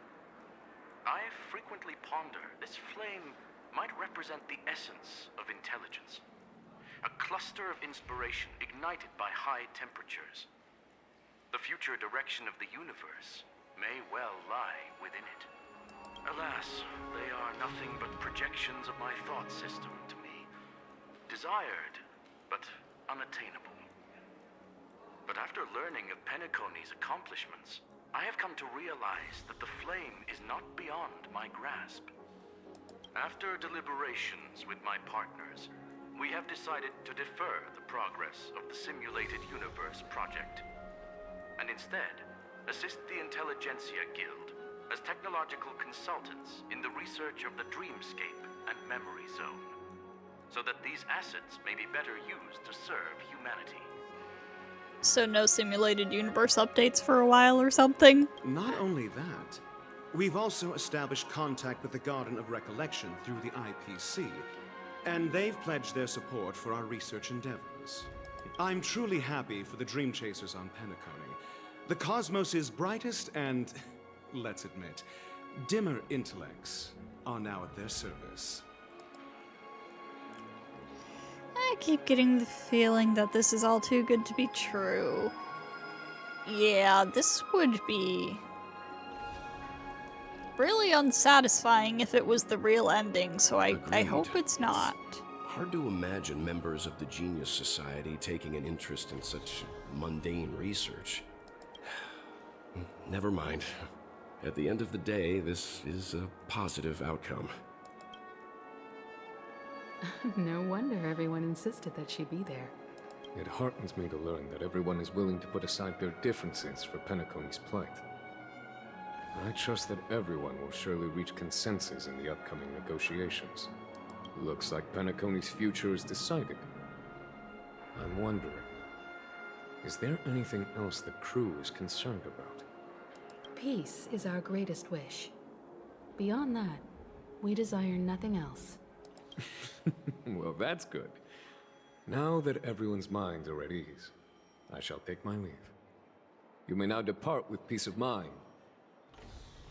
I frequently ponder this flame might represent the essence of intelligence. A cluster of inspiration ignited by high temperatures. The future direction of the universe may well lie within it. Alas, they are nothing but projections of my thought system to me. Desired, but unattainable. But after learning of Penacony's accomplishments, I have come to realize that the flame is not beyond my grasp. After deliberations with my partners, we have decided to defer the progress of the Simulated Universe project, and instead assist the Intelligentsia Guild as technological consultants in the research of the Dreamscape and Memory Zone, so that these assets may be better used to serve humanity. So no simulated universe updates for a while or something? Not only that, we've also established contact with the Garden of Recollection through the IPC, and they've pledged their support for our research endeavors. I'm truly happy for the Dream Chasers on Penacony. The cosmos' brightest and, let's admit, dimmer intellects are now at their service. I keep getting the feeling that this is all too good to be true. Yeah, this would be really unsatisfying if it was the real ending, so I hope it's not. Hard to imagine members of the Genius Society taking an interest in such mundane research. Never mind. At the end of the day, this is a positive outcome. No wonder everyone insisted that she be there. It heartens me to learn that everyone is willing to put aside their differences for Penacony's plight. I trust that everyone will surely reach consensus in the upcoming negotiations. Looks like Penacony's future is decided. I'm wondering, is there anything else the crew is concerned about? Peace is our greatest wish. Beyond that, we desire nothing else. Well, that's good. Now that everyone's minds are at ease, I shall take my leave. You may now depart with peace of mind.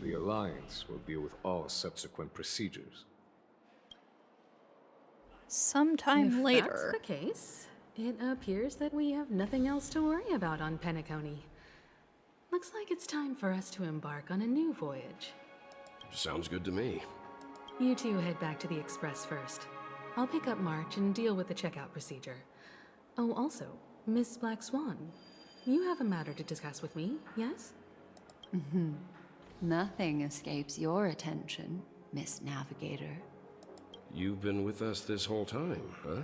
The Alliance will deal with all subsequent procedures. Sometime later. If that's the case, it appears that we have nothing else to worry about on Penacony. Looks like it's time for us to embark on a new voyage. Sounds good to me. You two head back to the Express first. I'll pick up March and deal with the checkout procedure. Oh, also, Miss Black Swan, you have a matter to discuss with me, yes? Nothing escapes your attention, Miss Navigator. You've been with us this whole time, huh?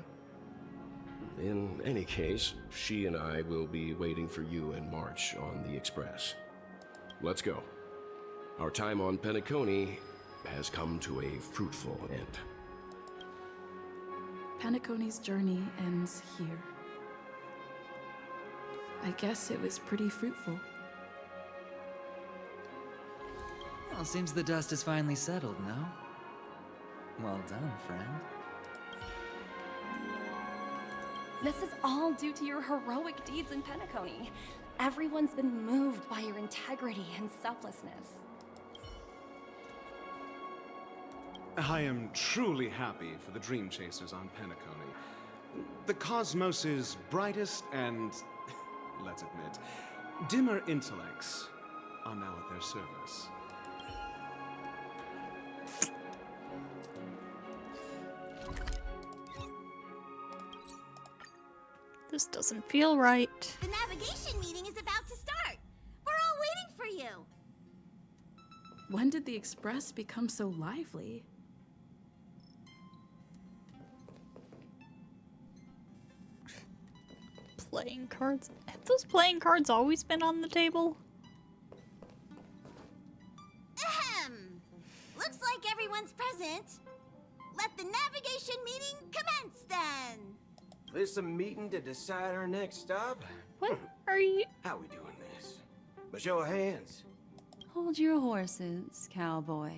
In any case, she and I will be waiting for you in March on the Express. Let's go. Our time on Penacony has come to a fruitful end. Penacony's journey ends here. I guess it was pretty fruitful. Well, seems the dust is finally settled, no? Well done, friend. This is all due to your heroic deeds in Penacony. Everyone's been moved by your integrity and selflessness. I am truly happy for the Dream Chasers on Penacony. The cosmos's brightest and, let's admit, dimmer intellects are now at their service. This doesn't feel right. The navigation meeting is about to start. We're all waiting for you. When did the Express become so lively? Playing cards? Have those playing cards always been on the table? Ahem. Looks like everyone's present. Let the navigation meeting commence then. This a meeting to decide our next stop? What are you? How we doing this? By show of hands. Hold your horses, cowboy.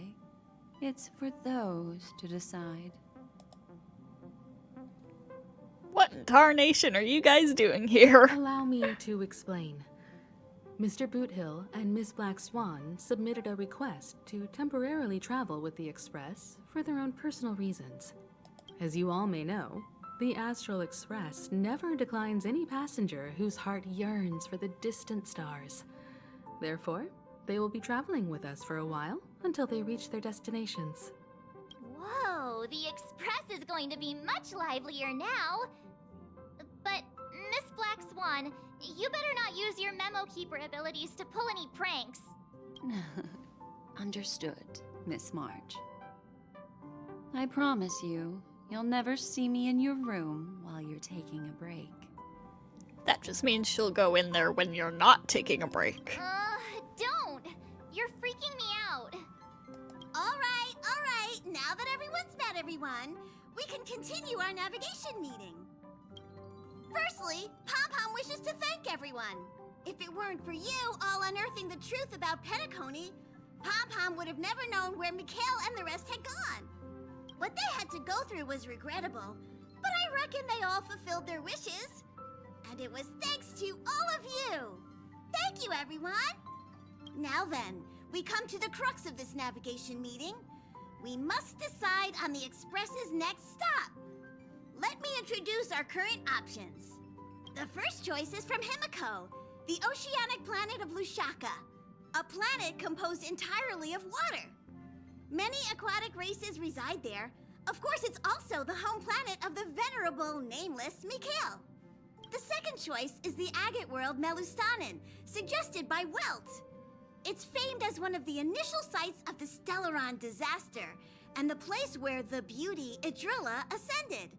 It's for those to decide. What in tarnation are you guys doing here? Allow me to explain. Mr. Boothill and Miss Black Swan submitted a request to temporarily travel with the Express for their own personal reasons. As you all may know, the Astral Express never declines any passenger whose heart yearns for the distant stars. Therefore, they will be traveling with us for a while until they reach their destinations. Whoa, the Express is going to be much livelier now. But, Miss Black Swan, you better not use your Memo Keeper abilities to pull any pranks. Understood, Miss March. I promise you, you'll never see me in your room while you're taking a break. That just means she'll go in there when you're not taking a break. Don't! You're freaking me out. All right. Now that everyone's met everyone, we can continue our navigation meeting. Firstly, Pom-Pom wishes to thank everyone. If it weren't for you all unearthing the truth about Penacony, Pom-Pom would have never known where Mikhail and the rest had gone. What they had to go through was regrettable, but I reckon they all fulfilled their wishes. And it was thanks to all of you. Thank you, everyone. Now then, we come to the crux of this navigation meeting. We must decide on the Express's next stop. Let me introduce our current options. The first choice is from Himiko, the oceanic planet of Lushaka, a planet composed entirely of water. Many aquatic races reside there. Of course, it's also the home planet of the venerable, nameless Mikhail. The second choice is the agate world Melustanen, suggested by Welt. It's famed as one of the initial sites of the Stellaron disaster, and the place where the beauty Idrilla ascended.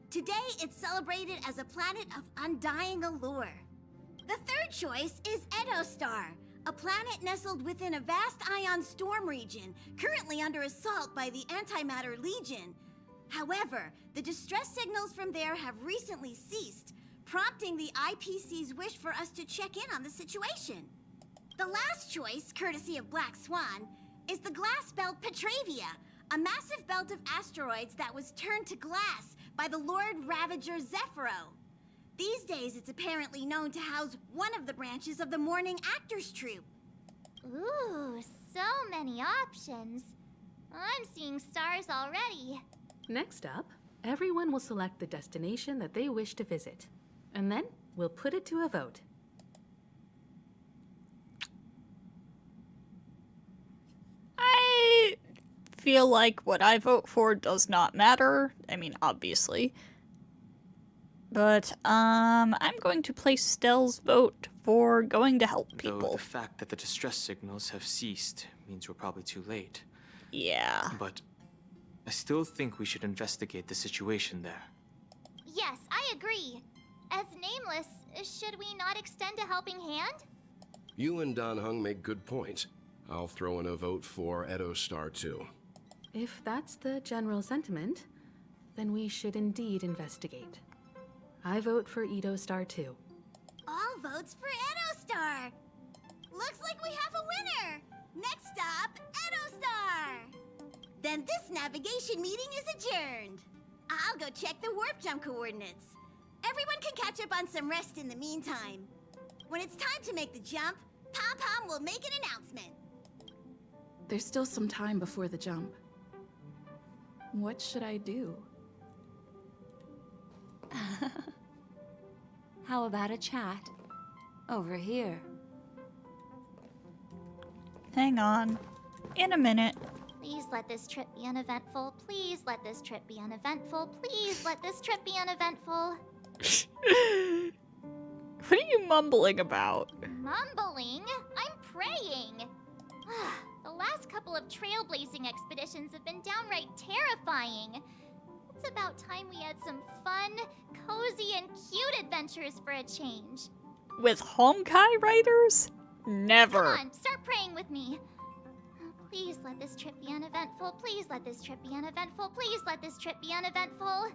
Today, it's celebrated as a planet of undying allure. The third choice is Edostar, a planet nestled within a vast ion storm region, currently under assault by the Antimatter Legion. However, the distress signals from there have recently ceased, prompting the IPC's wish for us to check in on the situation. The last choice, courtesy of Black Swan, is the glass belt Petravia, a massive belt of asteroids that was turned to glass by the Lord Ravager Zephyro. These days, it's apparently known to house one of the branches of the Morning Actors Troupe. Ooh, so many options. I'm seeing stars already. Next up, everyone will select the destination that they wish to visit. And then, we'll put it to a vote. I feel like what I vote for does not matter. I mean, obviously. But, I'm going to place Stell's vote for going to help people. Though the fact that the distress signals have ceased means we're probably too late. Yeah. But I still think we should investigate the situation there. Yes, I agree. As Nameless, should we not extend a helping hand? You and Dan Heng make good points. I'll throw in a vote for Edostar too. If that's the general sentiment, then we should indeed investigate. I vote for Edo Star 2. All votes for Edo Star. Looks like we have a winner. Next stop, Edo Star. Then this navigation meeting is adjourned. I'll go check the warp jump coordinates. Everyone can catch up on some rest in the meantime. When it's time to make the jump, Pom-Pom will make an announcement. There's still some time before the jump. What should I do? How about a chat? Over here. Hang on. In a minute. Please let this trip be uneventful. Please let this trip be uneventful. Please let this trip be uneventful. What are you mumbling about? Mumbling? I'm praying. The last couple of trailblazing expeditions have been downright terrifying. It's about time we had some fun, cozy, and cute adventures for a change. With Honkai writers? Never. Come on, start praying with me. Please let this trip be uneventful. Please let this trip be uneventful. Please let this trip be uneventful.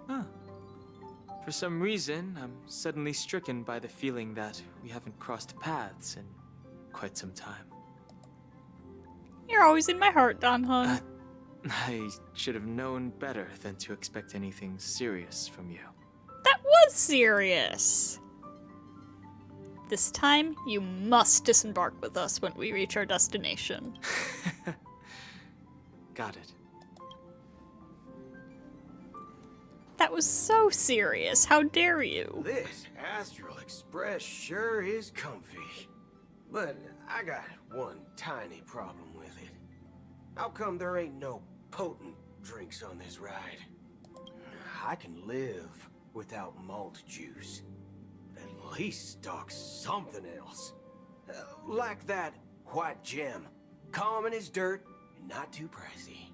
Huh. For some reason, I'm suddenly stricken by the feeling that we haven't crossed paths in quite some time. You're always in my heart, Dan Hung. I should have known better than to expect anything serious from you. That was serious. This time, you must disembark with us when we reach our destination. Got it. That was so serious. How dare you? This Astral Express sure is comfy. But I got one tiny problem with it. How come there ain't no potent drinks on this ride? I can live without malt juice. At least stock something else. Like that white gem. Common as dirt and not too pricey.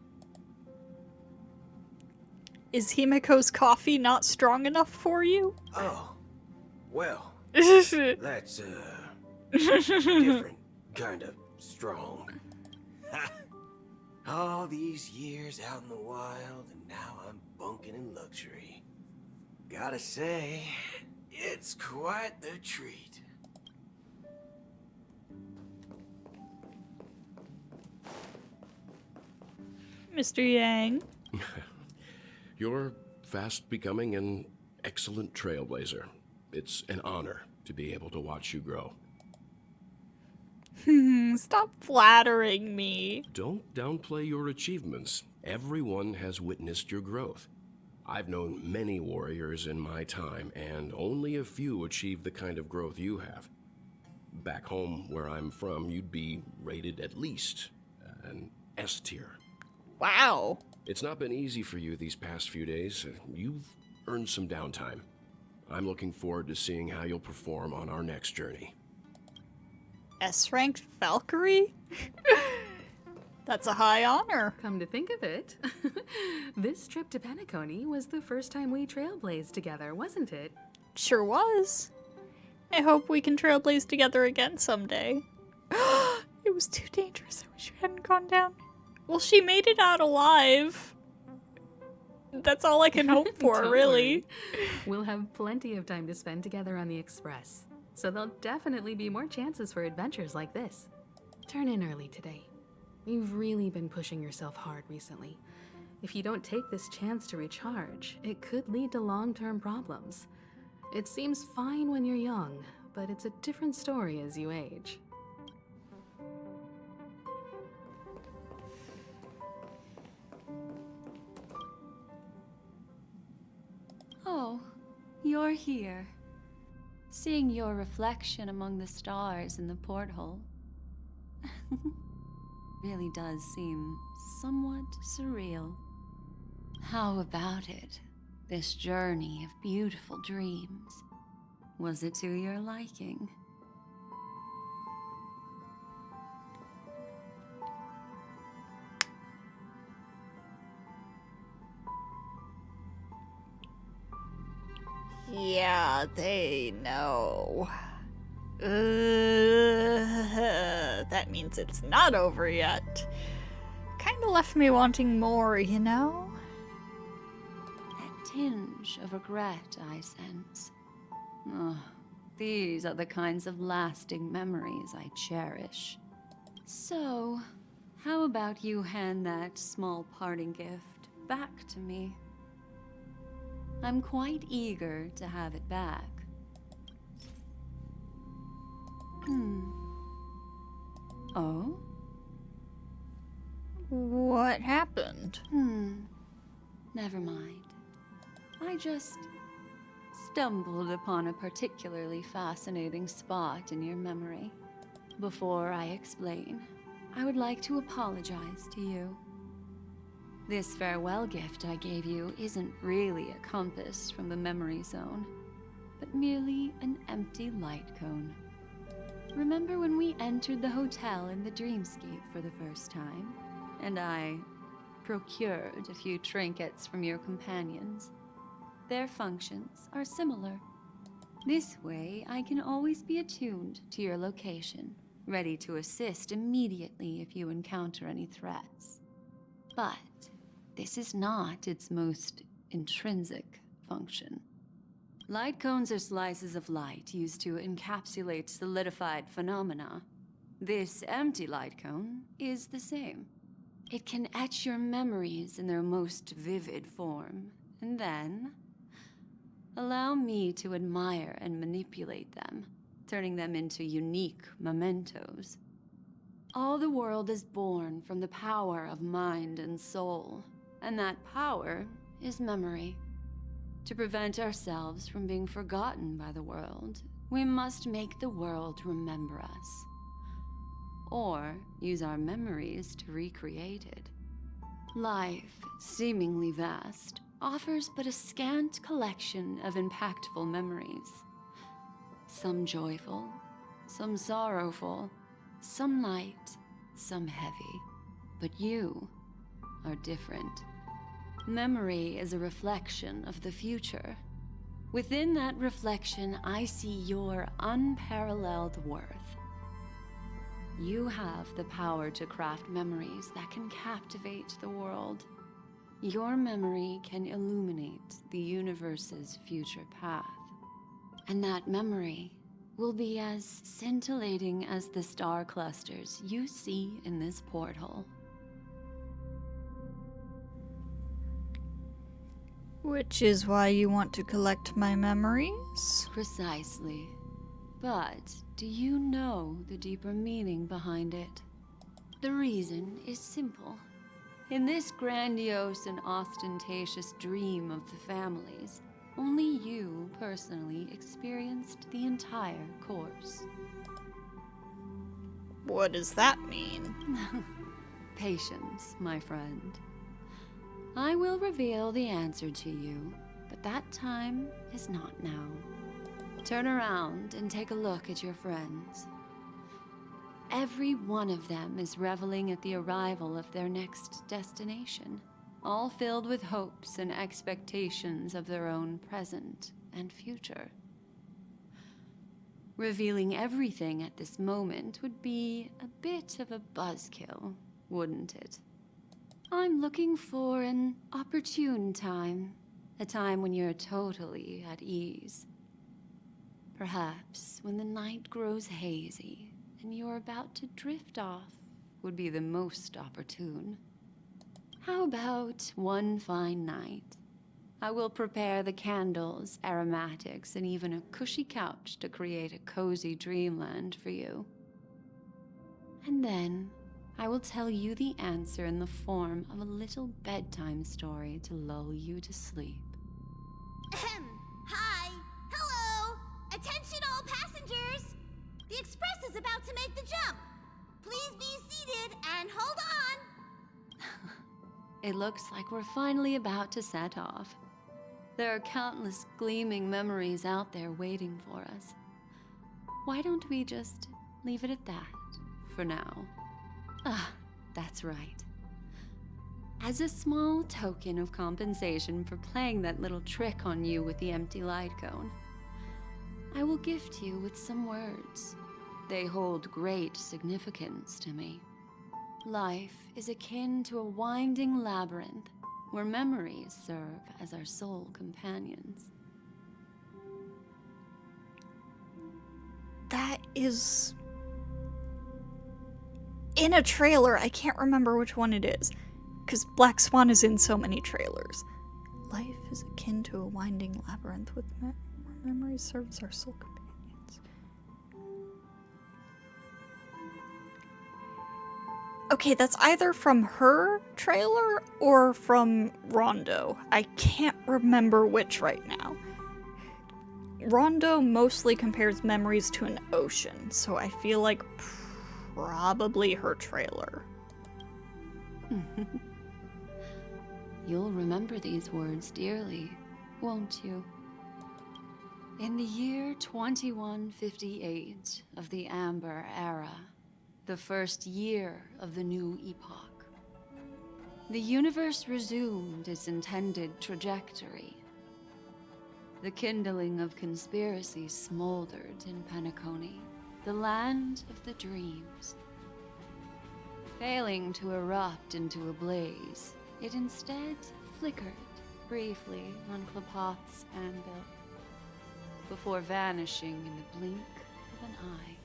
Is Himiko's coffee not strong enough for you? Oh. Well. That's, different kind of strong. All these years out in the wild, and now I'm bunking in luxury. Gotta say, it's quite the treat. Mr. Yang. You're fast becoming an excellent trailblazer. It's an honor to be able to watch you grow. Stop flattering me. Don't downplay your achievements. Everyone has witnessed your growth. I've known many warriors in my time, and only a few achieve the kind of growth you have. Back home, where I'm from, you'd be rated at least an S tier. Wow. It's not been easy for you these past few days. You've earned some downtime. I'm looking forward to seeing how you'll perform on our next journey. S-ranked Valkyrie? That's a high honor. Come to think of it, this trip to Penacony was the first time we trailblazed together, wasn't it? Sure was. I hope we can trailblaze together again someday. It was too dangerous. I wish you hadn't gone down. Well, she made it out alive. That's all I can hope for, Don't really. worry. We'll have plenty of time to spend together on the Express, so there'll definitely be more chances for adventures like this. Turn in early today. You've really been pushing yourself hard recently. If you don't take this chance to recharge, it could lead to long-term problems. It seems fine when you're young, but it's a different story as you age. Oh, you're here. Seeing your reflection among the stars in the porthole really does seem somewhat surreal. How about it? This journey of beautiful dreams. Was it to your liking? Yeah, they know. That means it's not over yet. Kinda left me wanting more, you know? That tinge of regret I sense. Oh, these are the kinds of lasting memories I cherish. So, how about you hand that small parting gift back to me? I'm quite eager to have it back. Oh? What happened? Never mind. I just stumbled upon a particularly fascinating spot in your memory. Before I explain, I would like to apologize to you. This farewell gift I gave you isn't really a compass from the memory zone, but merely an empty light cone. Remember when we entered the hotel in the dreamscape for the first time, and I procured a few trinkets from your companions? Their functions are similar. This way, I can always be attuned to your location, ready to assist immediately if you encounter any threats. But this is not its most intrinsic function. Light cones are slices of light used to encapsulate solidified phenomena. This empty light cone is the same. It can etch your memories in their most vivid form, and then allow me to admire and manipulate them, turning them into unique mementos. All the world is born from the power of mind and soul, and that power is memory. To prevent ourselves from being forgotten by the world, we must make the world remember us, or use our memories to recreate it. Life, seemingly vast, offers but a scant collection of impactful memories. Some joyful, some sorrowful, some light, some heavy. But you are different. Memory is a reflection of the future. Within that reflection, I see your unparalleled worth. You have the power to craft memories that can captivate the world. Your memory can illuminate the universe's future path. And that memory will be as scintillating as the star clusters you see in this porthole. Which is why you want to collect my memories? Precisely. But do you know the deeper meaning behind it? The reason is simple. In this grandiose and ostentatious dream of the families, only you personally experienced the entire course. What does that mean? Patience, my friend. I will reveal the answer to you, but that time is not now. Turn around and take a look at your friends. Every one of them is reveling at the arrival of their next destination, all filled with hopes and expectations of their own present and future. Revealing everything at this moment would be a bit of a buzzkill, wouldn't it? I'm looking for an opportune time, a time when you're totally at ease. Perhaps when the night grows hazy and you're about to drift off would be the most opportune. How about one fine night? I will prepare the candles, aromatics, and even a cushy couch to create a cozy dreamland for you. And then I will tell you the answer in the form of a little bedtime story to lull you to sleep. Hi! Hello! Attention all passengers! The express is about to make the jump. Please be seated and hold on! It looks like we're finally about to set off. There are countless gleaming memories out there waiting for us. Why don't we just leave it at that for now? Ah, that's right. As a small token of compensation for playing that little trick on you with the empty light cone, I will gift you with some words. They hold great significance to me. Life is akin to a winding labyrinth where memories serve as our sole companions. That is in a trailer. I can't remember which one it is, because Black Swan is in so many trailers. Life is akin to a winding labyrinth where memories serve as our sole companions. Okay, that's either from her trailer or from Rondo. I can't remember which right now. Rondo mostly compares memories to an ocean, so I feel like probably her trailer. You'll remember these words dearly, won't you? In the year 2158 of the Amber Era, the first year of the new epoch, the universe resumed its intended trajectory. The kindling of conspiracy smoldered in Penacony, the land of the dreams. Failing to erupt into a blaze, it instead flickered briefly on Klapoth's anvil, before vanishing in the blink of an eye.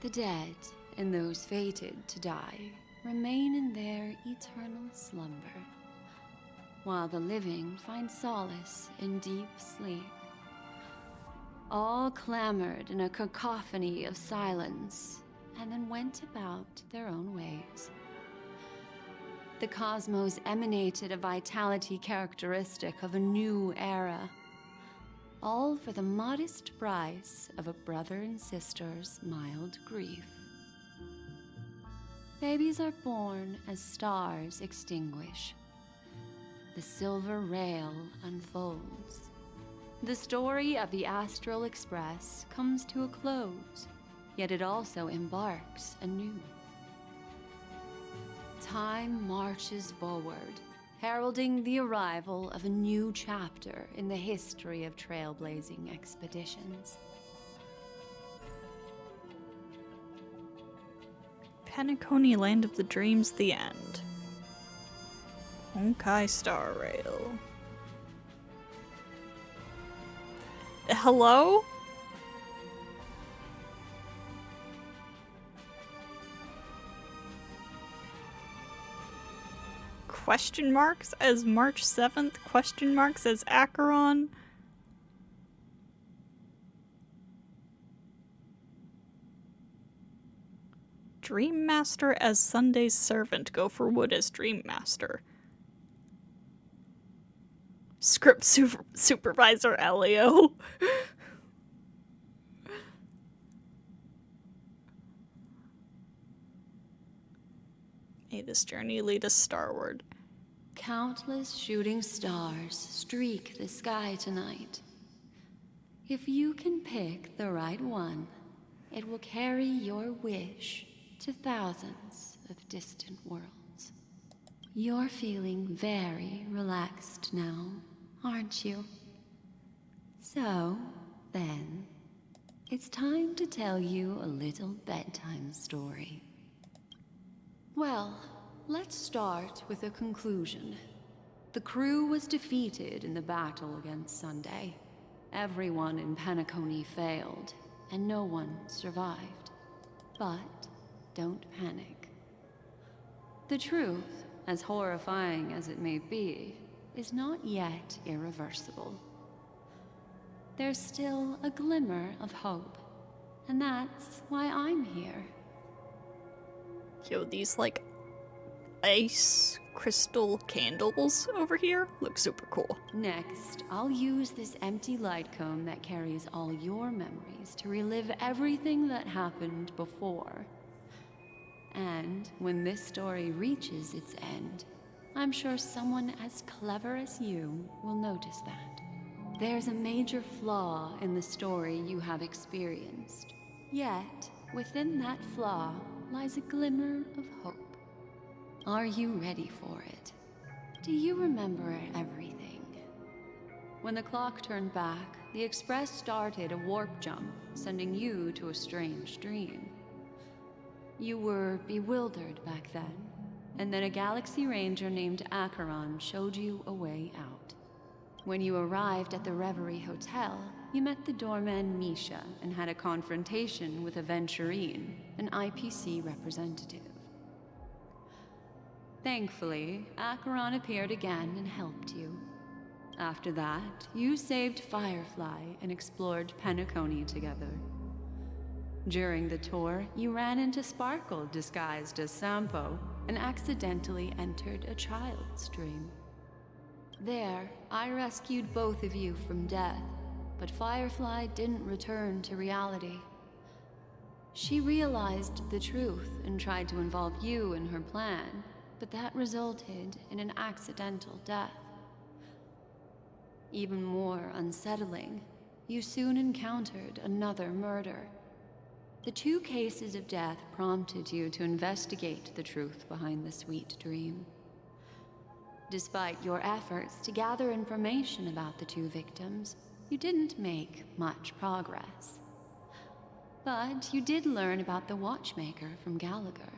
The dead and those fated to die remain in their eternal slumber, while the living find solace in deep sleep. All clamored in a cacophony of silence, and then went about their own ways. The cosmos emanated a vitality characteristic of a new era, all for the modest price of a brother and sister's mild grief. Babies are born as stars extinguish. The silver rail unfolds. The story of the Astral Express comes to a close, yet it also embarks anew. Time marches forward, heralding the arrival of a new chapter in the history of trailblazing expeditions. Penacony, Land of the Dreams, the end. Honkai Star Rail. Hello? Question marks as March 7th? Question marks as Acheron? Dream Master as Sunday's servant. Go for Wood as Dream Master. Script Supervisor Elio. May this journey lead us starward. Countless shooting stars streak the sky tonight. If you can pick the right one, it will carry your wish to thousands of distant worlds. You're feeling very relaxed now, aren't you? So, then, it's time to tell you a little bedtime story. Well, let's start with a conclusion. The crew was defeated in the battle against Sunday. Everyone in Penacony failed, and no one survived. But don't panic. The truth, as horrifying as it may be, is not yet irreversible. There's still a glimmer of hope, and that's why I'm here. Yo, these like ice crystal candles over here look super cool. Next, I'll use this empty light cone that carries all your memories to relive everything that happened before. And when this story reaches its end, I'm sure someone as clever as you will notice that. There's a major flaw in the story you have experienced. Yet, within that flaw lies a glimmer of hope. Are you ready for it? Do you remember everything? When the clock turned back, the Express started a warp jump, sending you to a strange dream. You were bewildered back then, and then a Galaxy Ranger named Acheron showed you a way out. When you arrived at the Reverie Hotel, you met the doorman Misha and had a confrontation with Aventurine, an IPC representative. Thankfully, Acheron appeared again and helped you. After that, you saved Firefly and explored Penacony together. During the tour, you ran into Sparkle disguised as Sampo and accidentally entered a child's dream. There, I rescued both of you from death, but Firefly didn't return to reality. She realized the truth and tried to involve you in her plan, but that resulted in an accidental death. Even more unsettling, you soon encountered another murder. The 2 cases of death prompted you to investigate the truth behind the sweet dream. Despite your efforts to gather information about the 2 victims, you didn't make much progress. But you did learn about the Watchmaker from Gallagher.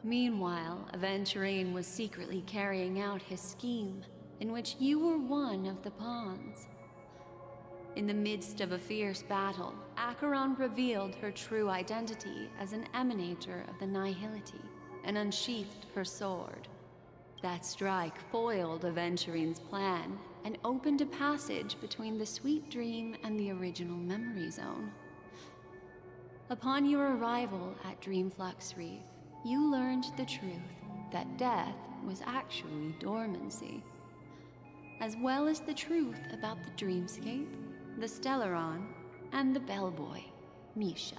Meanwhile, Aventurine was secretly carrying out his scheme, in which you were one of the pawns. In the midst of a fierce battle, Acheron revealed her true identity as an emanator of the Nihility and unsheathed her sword. That strike foiled Aventurine's plan and opened a passage between the Sweet Dream and the original Memory Zone. Upon your arrival at Dreamflux Reef, you learned the truth that death was actually dormancy, as well as the truth about the Dreamscape, the Stellaron, and the bellboy, Misha.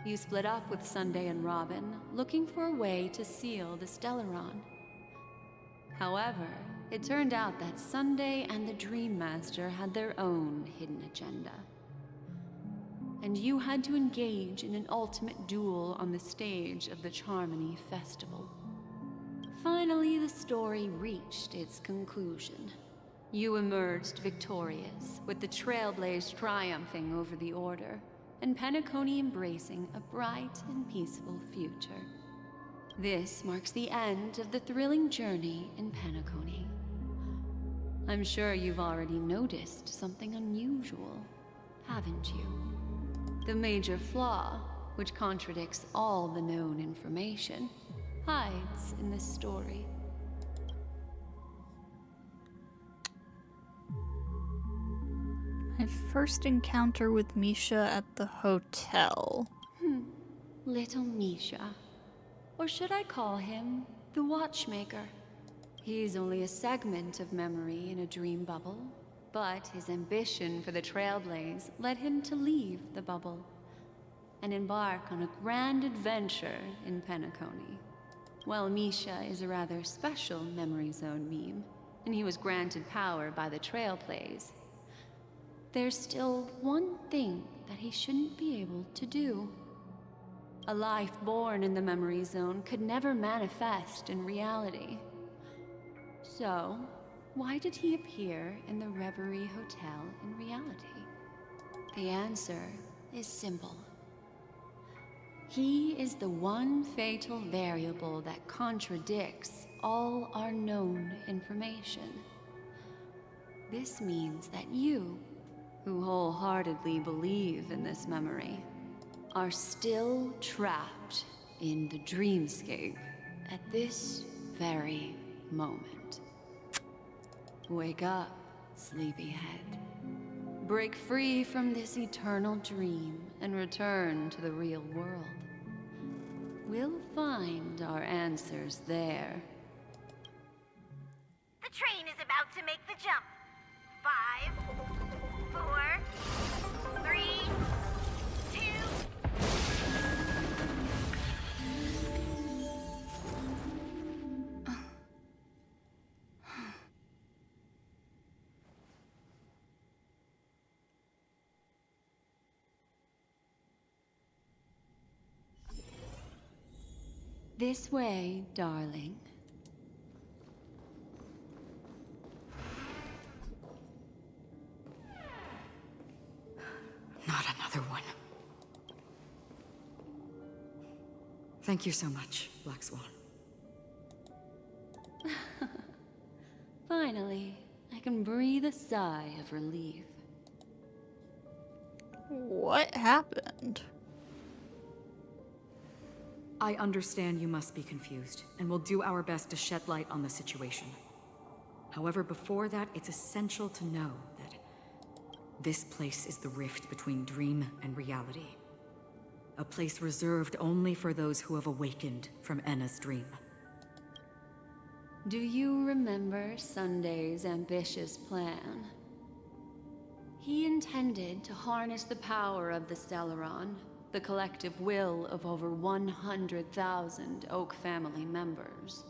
You split up with Sunday and Robin, looking for a way to seal the Stellaron. However, it turned out that Sunday and the Dream Master had their own hidden agenda. And you had to engage in an ultimate duel on the stage of the Harmony Festival. Finally, the story reached its conclusion. You emerged victorious, with the Trailblaze triumphing over the Order, and Penacony embracing a bright and peaceful future. This marks the end of the thrilling journey in Penacony. I'm sure you've already noticed something unusual, haven't you? The major flaw, which contradicts all the known information, hides in this story. My first encounter with Misha at the hotel. Little Misha. Or should I call him the Watchmaker? He's only a segment of memory in a dream bubble, but his ambition for the Trailblaze led him to leave the bubble and embark on a grand adventure in Penacony. Well, Misha is a rather special Memory Zone meme, and he was granted power by the Trailblaze. There's still one thing that he shouldn't be able to do. A life born in the Memory Zone could never manifest in reality. So, why did he appear in the Reverie Hotel in reality? The answer is simple. He is the one fatal variable that contradicts all our known information. This means that you, who wholeheartedly believe in this memory, are still trapped in the dreamscape at this very moment. Wake up, sleepyhead. Break free from this eternal dream and return to the real world. We'll find our answers there. The train is about to make the jump. 5, 4, 3, 2... This way, darling. Not another one. Thank you so much, Black Swan. Finally, I can breathe a sigh of relief. What happened? I understand you must be confused, and we'll do our best to shed light on the situation. However, before that, it's essential to know that this place is the rift between dream and reality. A place reserved only for those who have awakened from Enna's dream. Do you remember Sunday's ambitious plan? He intended to harness the power of the Stellaron, the collective will of over 100,000 Oak family members,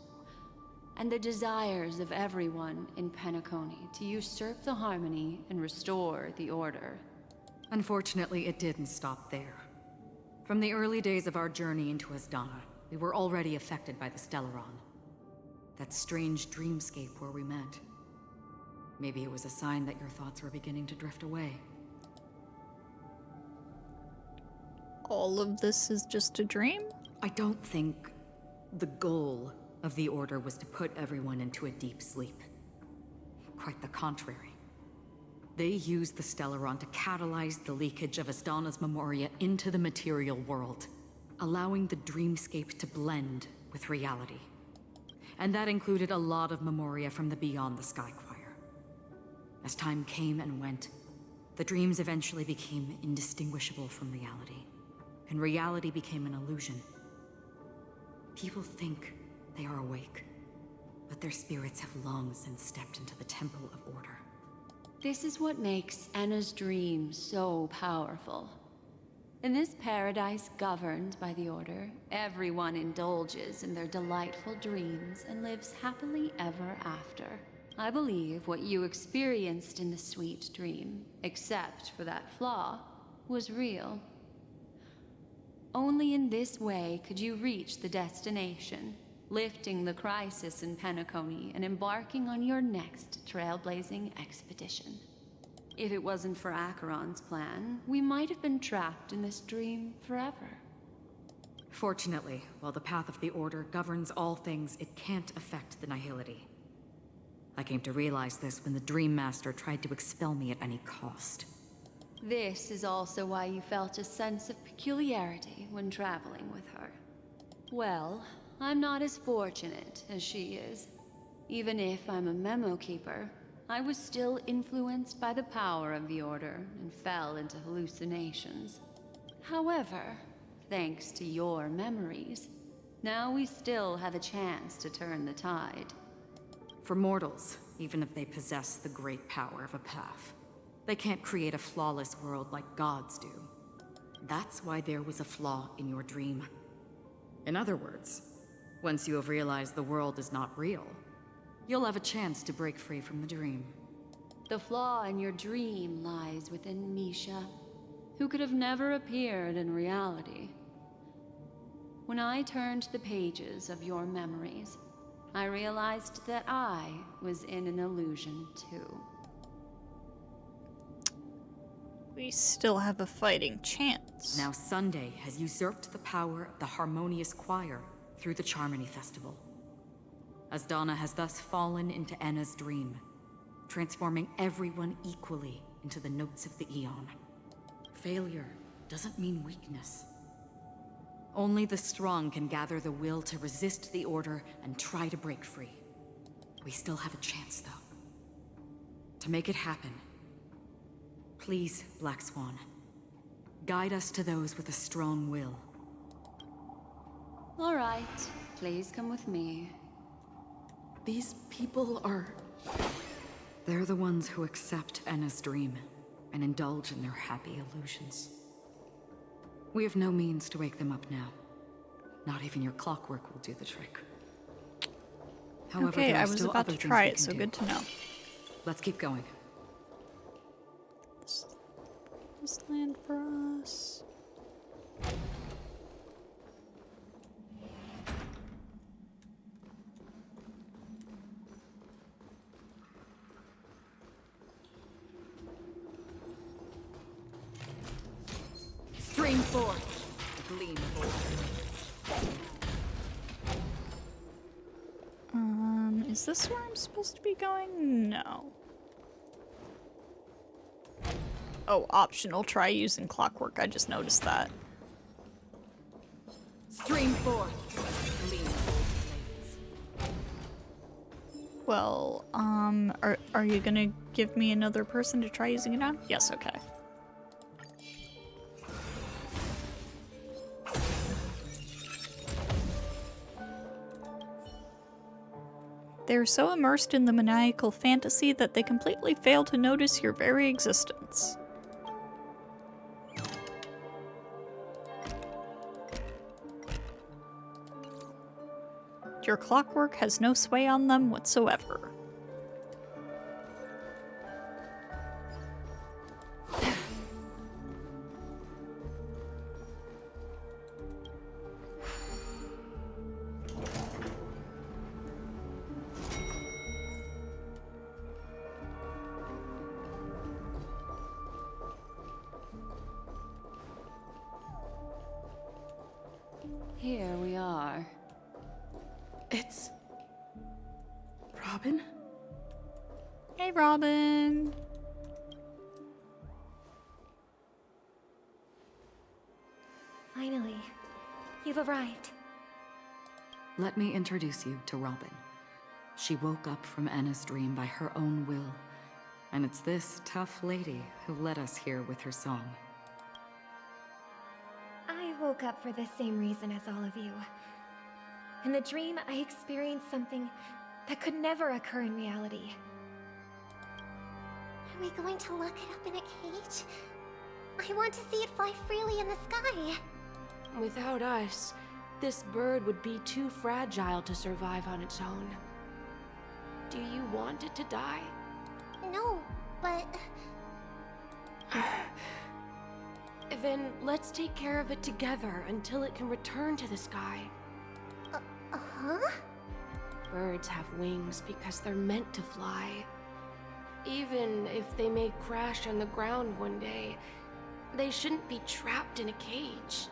and the desires of everyone in Penacony to usurp the harmony and restore the order. Unfortunately, it didn't stop there. From the early days of our journey into Asdana, we were already affected by the Stellaron. That strange dreamscape where we met. Maybe it was a sign that your thoughts were beginning to drift away. All of this is just a dream? I don't think the goal of the Order was to put everyone into a deep sleep. Quite the contrary. They used the Stellaron to catalyze the leakage of Asdana's Memoria into the material world, allowing the dreamscape to blend with reality. And that included a lot of Memoria from the Beyond the Sky Choir. As time came and went, the dreams eventually became indistinguishable from reality, and reality became an illusion. People think they are awake, but their spirits have long since stepped into the Temple of Order. This is what makes Enna's dream so powerful. In this paradise governed by the Order, everyone indulges in their delightful dreams and lives happily ever after. I believe what you experienced in the sweet dream, except for that flaw, was real. Only in this way could you reach the destination, lifting the crisis in Penacony and embarking on your next trailblazing expedition. If it wasn't for Acheron's plan, we might have been trapped in this dream forever. Fortunately, while the path of the Order governs all things, it can't affect the Nihility. I came to realize this when the Dream Master tried to expel me at any cost. This is also why you felt a sense of peculiarity when traveling with her. Well, I'm not as fortunate as she is. Even if I'm a memo keeper, I was still influenced by the power of the Order and fell into hallucinations. However, thanks to your memories, now we still have a chance to turn the tide. For mortals, even if they possess the great power of a path, they can't create a flawless world like gods do. That's why there was a flaw in your dream. In other words, once you have realized the world is not real, you'll have a chance to break free from the dream. The flaw in your dream lies within Misha, who could have never appeared in reality. When I turned the pages of your memories, I realized that I was in an illusion too. We still have a fighting chance. Now Sunday has usurped the power of the Harmonious Choir through the Charmony Festival. Asdana has thus fallen into Enna's dream, transforming everyone equally into the notes of the Eon. Failure doesn't mean weakness. Only the strong can gather the will to resist the Order and try to break free. We still have a chance, though. To make it happen, please, Black Swan, guide us to those with a strong will. All right, please come with me. These people are... They're the ones who accept Enna's dream and indulge in their happy illusions. We have no means to wake them up now. Not even your clockwork will do the trick. However, okay, there are I was still about other to things try we it, can so do. good to know. Let's keep going. This land for us. Stream forth. Gleam forth. Is this where I'm supposed to be going? No. Oh, optional. Try using clockwork. I just noticed that. Stream forth. Gleam forth. Well, are you gonna give me another person to try using it on? Yes, okay. They're so immersed in the maniacal fantasy that they completely fail to notice your very existence. Your clockwork has no sway on them whatsoever. Here we are. It's... Robin? Hey, Robin. Finally, you've arrived. Let me introduce you to Robin. She woke up from Anna's dream by her own will, and it's this tough lady who led us here with her song. I woke up for the same reason as all of you. In the dream, I experienced something that could never occur in reality. Are we going to lock it up in a cage? I want to see it fly freely in the sky. Without us, this bird would be too fragile to survive on its own. Do you want it to die? No, but... Then let's take care of it together until it can return to the sky. Huh? Birds have wings because they're meant to fly. Even if they may crash on the ground one day, they shouldn't be trapped in a cage.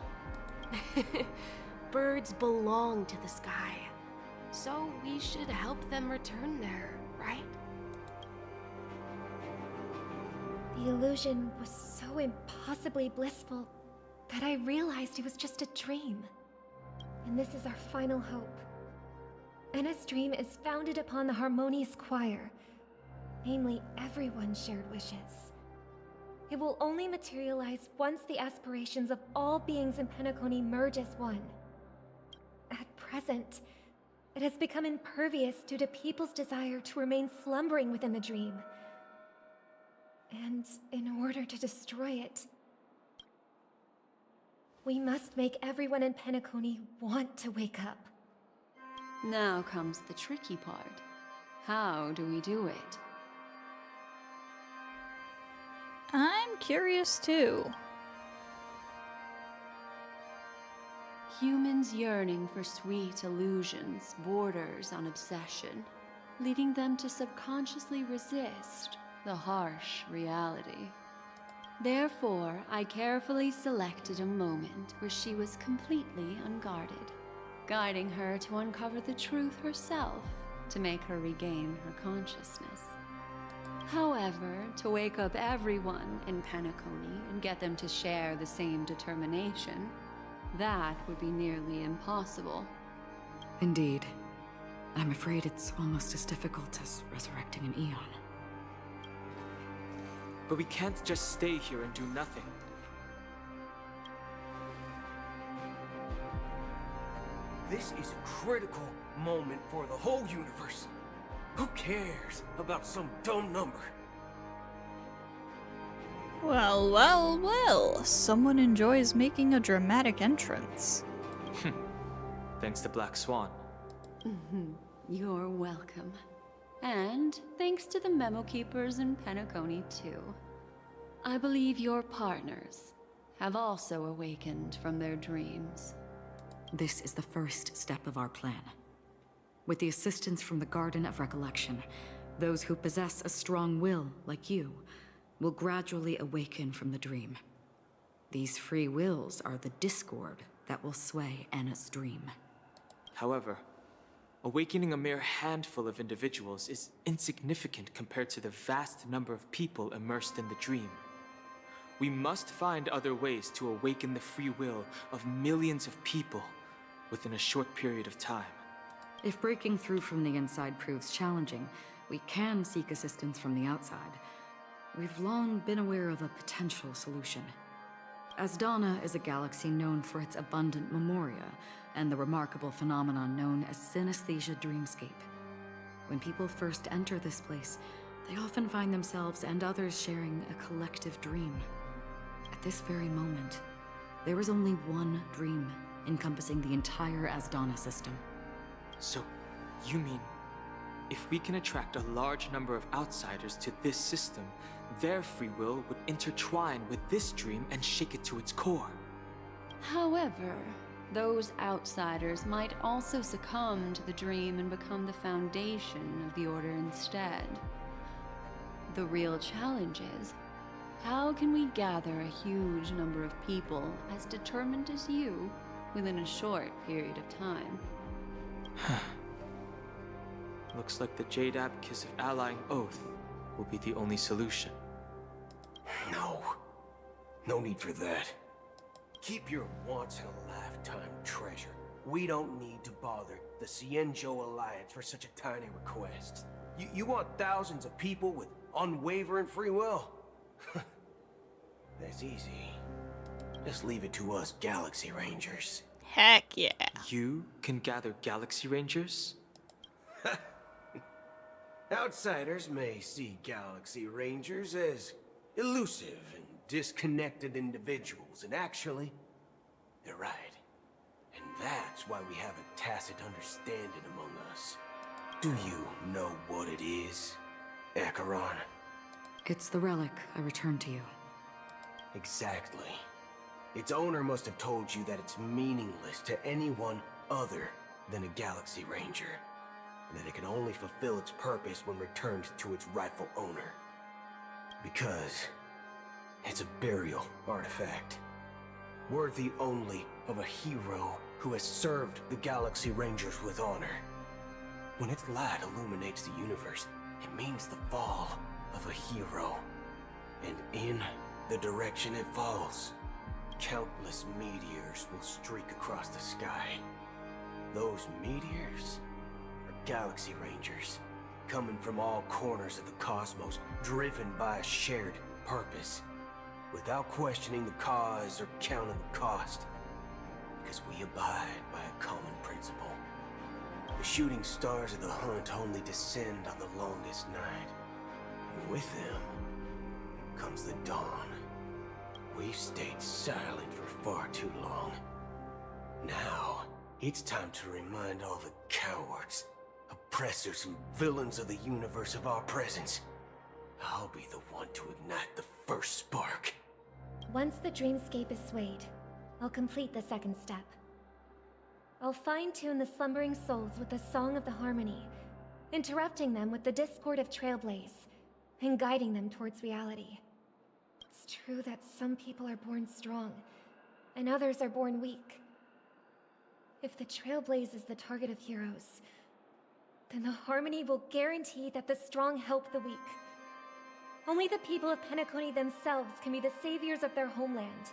Birds belong to the sky, so we should help them return there, right? The illusion was so impossibly blissful that I realized it was just a dream. And this is our final hope. Anna's dream is founded upon the harmonious choir, namely everyone's shared wishes. It will only materialize once the aspirations of all beings in Penacony merge as one. At present, it has become impervious due to people's desire to remain slumbering within the dream. And in order to destroy it, we must make everyone in Penacony want to wake up. Now comes the tricky part. How do we do it? I'm curious too. Humans yearning for sweet illusions borders on obsession, leading them to subconsciously resist the harsh reality. Therefore, I carefully selected a moment where she was completely unguarded, guiding her to uncover the truth herself to make her regain her consciousness. However, to wake up everyone in Penacony and get them to share the same determination, that would be nearly impossible. Indeed. I'm afraid it's almost as difficult as resurrecting an Eon. But we can't just stay here and do nothing. This is a critical moment for the whole universe. Who cares about some dumb number? Well, well, well. Someone enjoys making a dramatic entrance. Thanks to Black Swan. You're welcome. And thanks to the memo keepers in Penacony, too. I believe your partners have also awakened from their dreams. This is the first step of our plan. With the assistance from the Garden of Recollection, those who possess a strong will, like you, will gradually awaken from the dream. These free wills are the discord that will sway Anna's dream. However, awakening a mere handful of individuals is insignificant compared to the vast number of people immersed in the dream. We must find other ways to awaken the free will of millions of people within a short period of time. If breaking through from the inside proves challenging, we can seek assistance from the outside. We've long been aware of a potential solution. Asdana is a galaxy known for its abundant memoria and the remarkable phenomenon known as synesthesia dreamscape. When people first enter this place, they often find themselves and others sharing a collective dream. At this very moment, there is only one dream encompassing the entire Asdana system. So, you mean, if we can attract a large number of outsiders to this system, their free will would intertwine with this dream and shake it to its core? However, those outsiders might also succumb to the dream and become the foundation of the Order instead. The real challenge is, how can we gather a huge number of people as determined as you within a short period of time? Looks like the Jade Abacus of Allying Oath will be the only solution. No need for that. Keep your once-in-a-lifetime treasure. We don't need to bother the Cienjo Alliance for such a tiny request. You want thousands of people with unwavering free will? That's easy. Just leave it to us Galaxy Rangers. Heck yeah. You can gather Galaxy Rangers? Outsiders may see Galaxy Rangers as elusive and disconnected individuals, and actually, they're right. And that's why we have a tacit understanding among us. Do you know what it is, Acheron? It's the relic I returned to you. Exactly. Its owner must have told you that it's meaningless to anyone other than a Galaxy Ranger, and that it can only fulfill its purpose when returned to its rightful owner. Because it's a burial artifact, worthy only of a hero who has served the Galaxy Rangers with honor. When its light illuminates the universe, it means the fall of a hero. And in the direction it falls, countless meteors will streak across the sky. Those meteors are Galaxy Rangers, coming from all corners of the cosmos, driven by a shared purpose, without questioning the cause or counting the cost, because we abide by a common principle. The shooting stars of the hunt only descend on the longest night, and with them comes the dawn. We've stayed silent for far too long. Now, it's time to remind all the cowards, oppressors, and villains of the universe of our presence. I'll be the one to ignite the first spark. Once the dreamscape is swayed, I'll complete the second step. I'll fine-tune the slumbering souls with the Song of the Harmony, interrupting them with the discord of Trailblaze, and guiding them towards reality. It's true that some people are born strong, and others are born weak. If the Trailblaze is the target of heroes, then the Harmony will guarantee that the strong help the weak. Only the people of Penacony themselves can be the saviors of their homeland.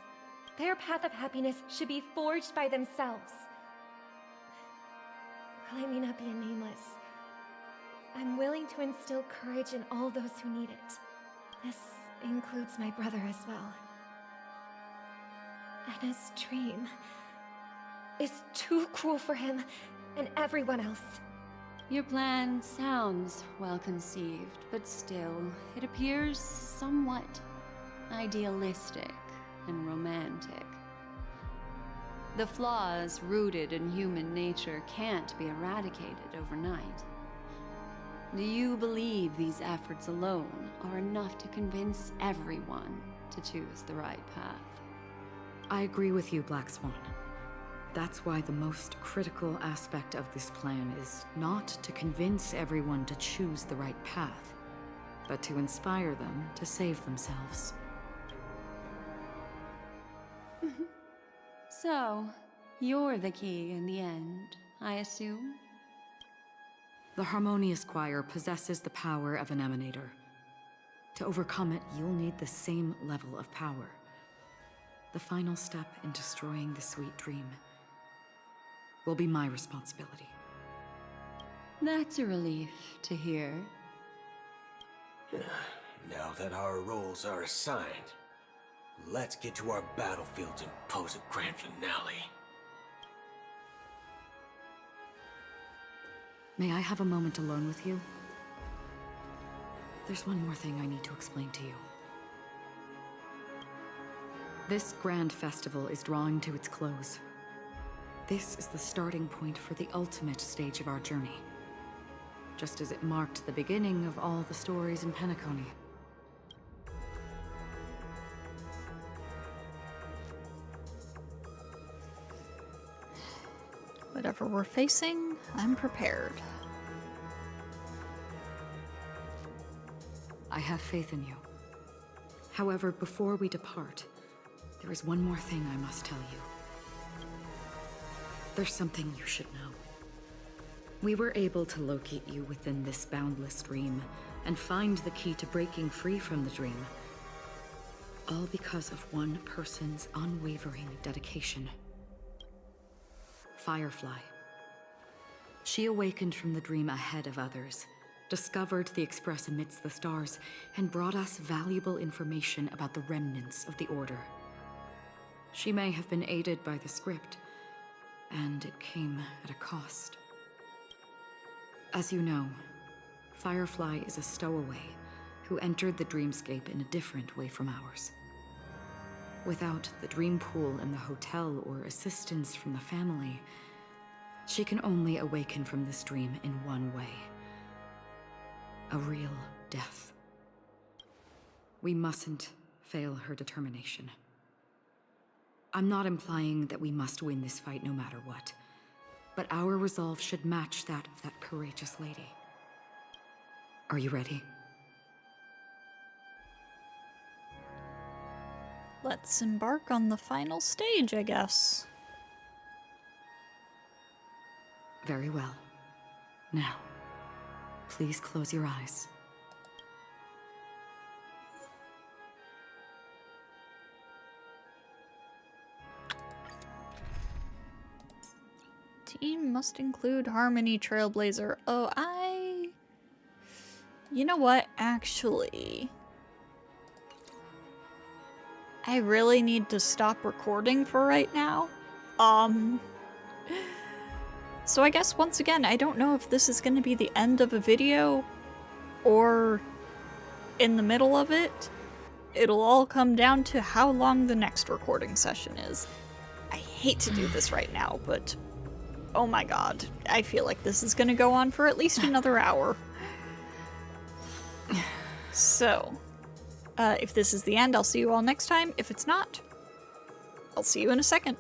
Their path of happiness should be forged by themselves. While I may not be a nameless, I'm willing to instill courage in all those who need it. This includes my brother as well. Anna's dream is too cruel for him and everyone else. Your plan sounds well conceived, but still, it appears somewhat idealistic and romantic. The flaws rooted in human nature can't be eradicated overnight. Do you believe these efforts alone are enough to convince everyone to choose the right path? I agree with you, Black Swan. That's why the most critical aspect of this plan is not to convince everyone to choose the right path, but to inspire them to save themselves. So, you're the key in the end, I assume? The Harmonious Choir possesses the power of an emanator. To overcome it, you'll need the same level of power. The final step in destroying the sweet dream will be my responsibility. That's a relief to hear. Now that our roles are assigned, let's get to our battlefields and pose a grand finale. May I have a moment alone with you? There's one more thing I need to explain to you. This grand festival is drawing to its close. This is the starting point for the ultimate stage of our journey. Just as it marked the beginning of all the stories in Penacony. Whatever we're facing, I'm prepared. I have faith in you. However, before we depart, there is one more thing I must tell you. There's something you should know. We were able to locate you within this boundless dream and find the key to breaking free from the dream. All because of one person's unwavering dedication. Firefly. She awakened from the dream ahead of others, discovered the Express amidst the stars, and brought us valuable information about the remnants of the Order. She may have been aided by the script, and it came at a cost. As you know, Firefly is a stowaway who entered the dreamscape in a different way from ours. Without the dream pool in the hotel or assistance from the family, she can only awaken from this dream in one way. A real death. We mustn't fail her determination. I'm not implying that we must win this fight no matter what, but our resolve should match that of that courageous lady. Are you ready? Let's embark on the final stage, I guess. Very well. Now, please close your eyes. Team must include Harmony Trailblazer. Oh, you know what? Actually, I really need to stop recording for right now. So I guess once again, I don't know if this is going to be the end of a video or in the middle of it. It'll all come down to how long the next recording session is. I hate to do this right now, but oh my god, I feel like this is going to go on for at least another hour. So, if this is the end, I'll see you all next time. If it's not, I'll see you in a second.